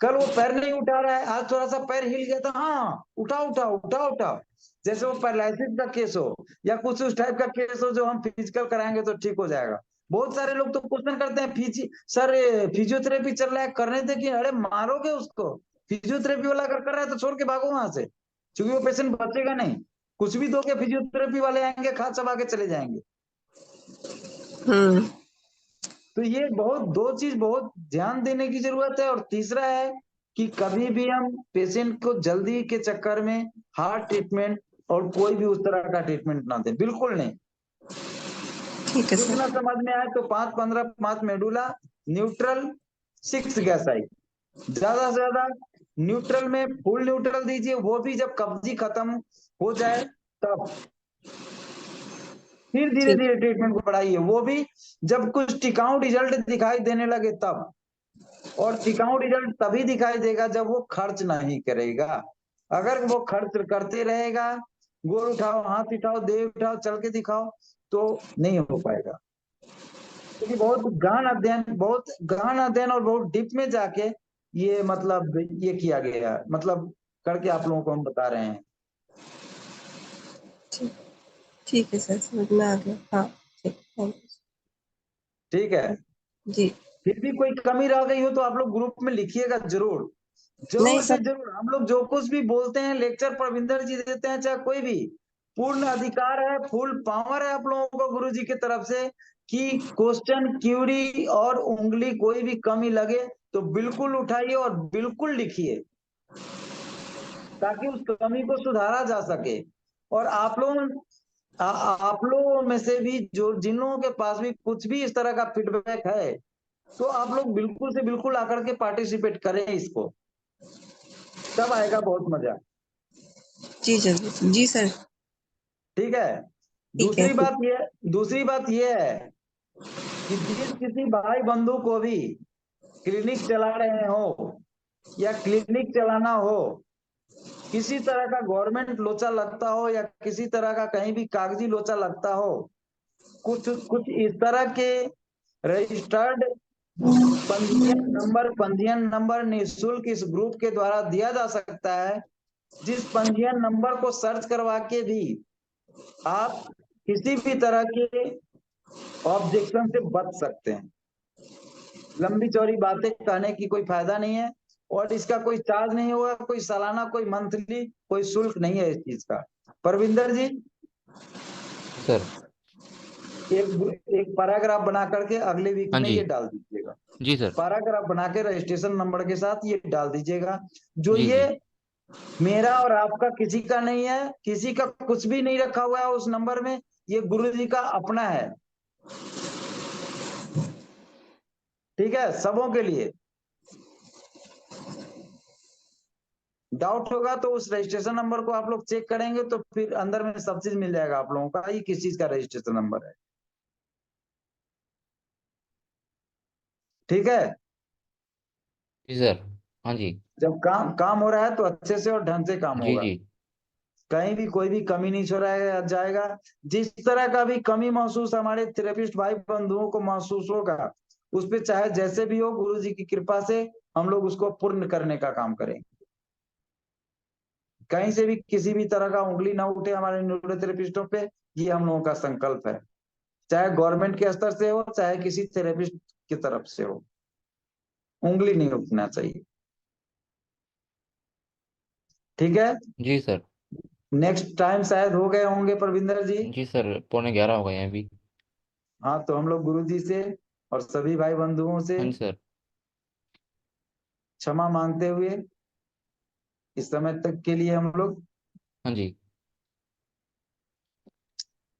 कल वो पैर नहीं उठा रहा है, आज थोड़ा सा पैर हिल गया तो हाँ उठाओ। जैसे वो पैरालिसिस का केस हो या कुछ उस टाइप का केस हो जो हम फिजिकल कराएंगे तो ठीक हो जाएगा। बहुत सारे लोग तो क्वेश्चन करते हैं, सर फिजियोथेरेपी चल रहा है, करने दे कि अरे मारोगे उसको। फिजियोथेरेपी वाला अगर कर रहा है तो छोड़ के भागो वहां से, क्योंकि वो पेशेंट बचेगा नहीं। कुछ भी दो के फिजियोथेरेपी वाले आएंगे, खा चबा के चले जाएंगे। तो ये दो चीज बहुत ध्यान देने की जरूरत है। और तीसरा है कि कभी भी हम पेशेंट को जल्दी के चक्कर में हार्ट ट्रीटमेंट और कोई भी उस तरह का ट्रीटमेंट ना दें, बिल्कुल नहीं। ठीक है सर। जितना समझ में आए तो 5 मेडुला न्यूट्रल 6 गैसाई, ज्यादा से ज्यादा न्यूट्रल में फुल न्यूट्रल दीजिए, वो भी जब कब्जी खत्म हो जाए तब। फिर धीरे धीरे ट्रीटमेंट को बढ़ाइए, वो भी जब कुछ टिकाऊ रिजल्ट दिखाई देने लगे तब। और टिकाऊ रिजल्ट तभी दिखाई देगा जब वो खर्च नहीं करेगा। अगर वो खर्च करते रहेगा, गोड़ उठाओ, हाथ उठाओ, देह उठाओ, चल के दिखाओ, तो नहीं हो पाएगा। क्योंकि बहुत गहन अध्ययन और बहुत डीप में जाके ये मतलब ये किया गया, मतलब करके आप लोगों को हम बता रहे हैं। ठीक है सर, समझ में आ गया। हाँ ठीक है जी। फिर भी कोई कमी रह गई हो तो आप लोग ग्रुप में लिखिएगा जरूर, नहीं जरूर से सर। जरूर। हम लोग जो कुछ भी बोलते हैं, लेक्चर परविंदर जी देते हैं, चाहे कोई भी, पूर्ण अधिकार है, फुल पावर है आप लोगों को गुरु जी की तरफ से कि क्वेश्चन क्यूरी और उंगली कोई भी कमी लगे तो बिल्कुल उठाइए और बिल्कुल लिखिए, ताकि उस कमी को सुधारा जा सके। और आप लोगों में से भी जो जिन लोगों के पास भी कुछ भी इस तरह का फीडबैक है, तो आप लोग बिल्कुल से बिल्कुल आकर के पार्टिसिपेट करें इसको, तब आएगा बहुत मजा। जी जरूर। जी सर। ठीक है। दूसरी बात ये है कि जिस किसी भाई बंधु को भी क्लिनिक चला रहे हो या क्लिनिक चलाना हो, किसी तरह का गवर्नमेंट लोचा लगता हो या किसी तरह का कहीं भी कागजी लोचा लगता हो, कुछ इस तरह के रजिस्टर्ड पंजीयन नंबर निःशुल्क इस ग्रुप के द्वारा दिया जा सकता है, जिस पंजीयन नंबर को सर्च करवा के भी आप किसी भी तरह के ऑब्जेक्शन से बच सकते हैं। लंबी चौड़ी बातें कहने की कोई फायदा नहीं है, और इसका कोई चार्ज नहीं होगा, कोई सालाना, कोई मंथली, कोई शुल्क नहीं है इस चीज का। परविंदर जी सर। एक पैराग्राफ बना करके अगले वीक हाँ में जी। ये डाल दीजिएगा। जी सर। पैराग्राफ बना के रजिस्ट्रेशन नंबर के साथ ये डाल दीजिएगा, जो जी ये जी। मेरा और आपका किसी का नहीं है, किसी का कुछ भी नहीं रखा हुआ है उस नंबर में, ये गुरुजी का अपना है। ठीक है, सबों के लिए। डाउट होगा तो उस रजिस्ट्रेशन नंबर को आप लोग चेक करेंगे तो फिर अंदर में सब चीज मिल जाएगा आप लोगों का, ये किस चीज का रजिस्ट्रेशन नंबर है। ठीक है, जी सर। हाँ जी। जब काम हो रहा है तो अच्छे से और ढंग से काम जी होगा, जी। कहीं भी कोई भी कमी नहीं छोड़ा जाएगा। जिस तरह का भी कमी महसूस हमारे थेरेपिस्ट भाई बंधुओं को महसूस होगा, उस पे चाहे जैसे भी हो, गुरु जी की कृपा से हम लोग उसको पूर्ण करने का काम करेंगे। कहीं से भी किसी भी तरह का उंगली ना उठे हमारे न्यूरोथेरेपिस्टों पे, ये हम लोगों का संकल्प है। चाहे गवर्नमेंट के स्तर से हो, चाहे किसी थेरेपिस्ट की तरफ से हो, उंगली नहीं उठना चाहिए। ठीक है, जी सर। नेक्स्ट टाइम शायद हो गए होंगे परविंदर जी। जी सर, 11:15 हो गए हैं अभी। हाँ, तो हम लोग गुरु जी से और सभी भाई बंधुओं से हाँ जी सर। क्षमा मांगते हुए इस समय तक के लिए हम लोग हाँ जी।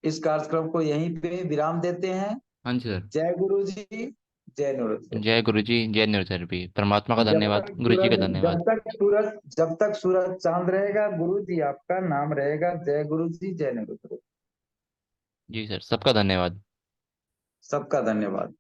इस कार्यक्रम को यहीं पे विराम देते हैं। हाँ जी सर। जय गुरु जी, जय न्यूरोथेरेपी। जय गुरु जी, जय न्यूरोथेरेपी। परमात्मा का जब धन्यवाद, तक गुरु जी का सूरज धन्यवाद। जब तक सूरज चांद रहेगा, गुरु जी आपका नाम रहेगा। जय गुरु जी, जय न्यूरोथेरेपी। जी सर, सबका धन्यवाद। सबका धन्यवाद।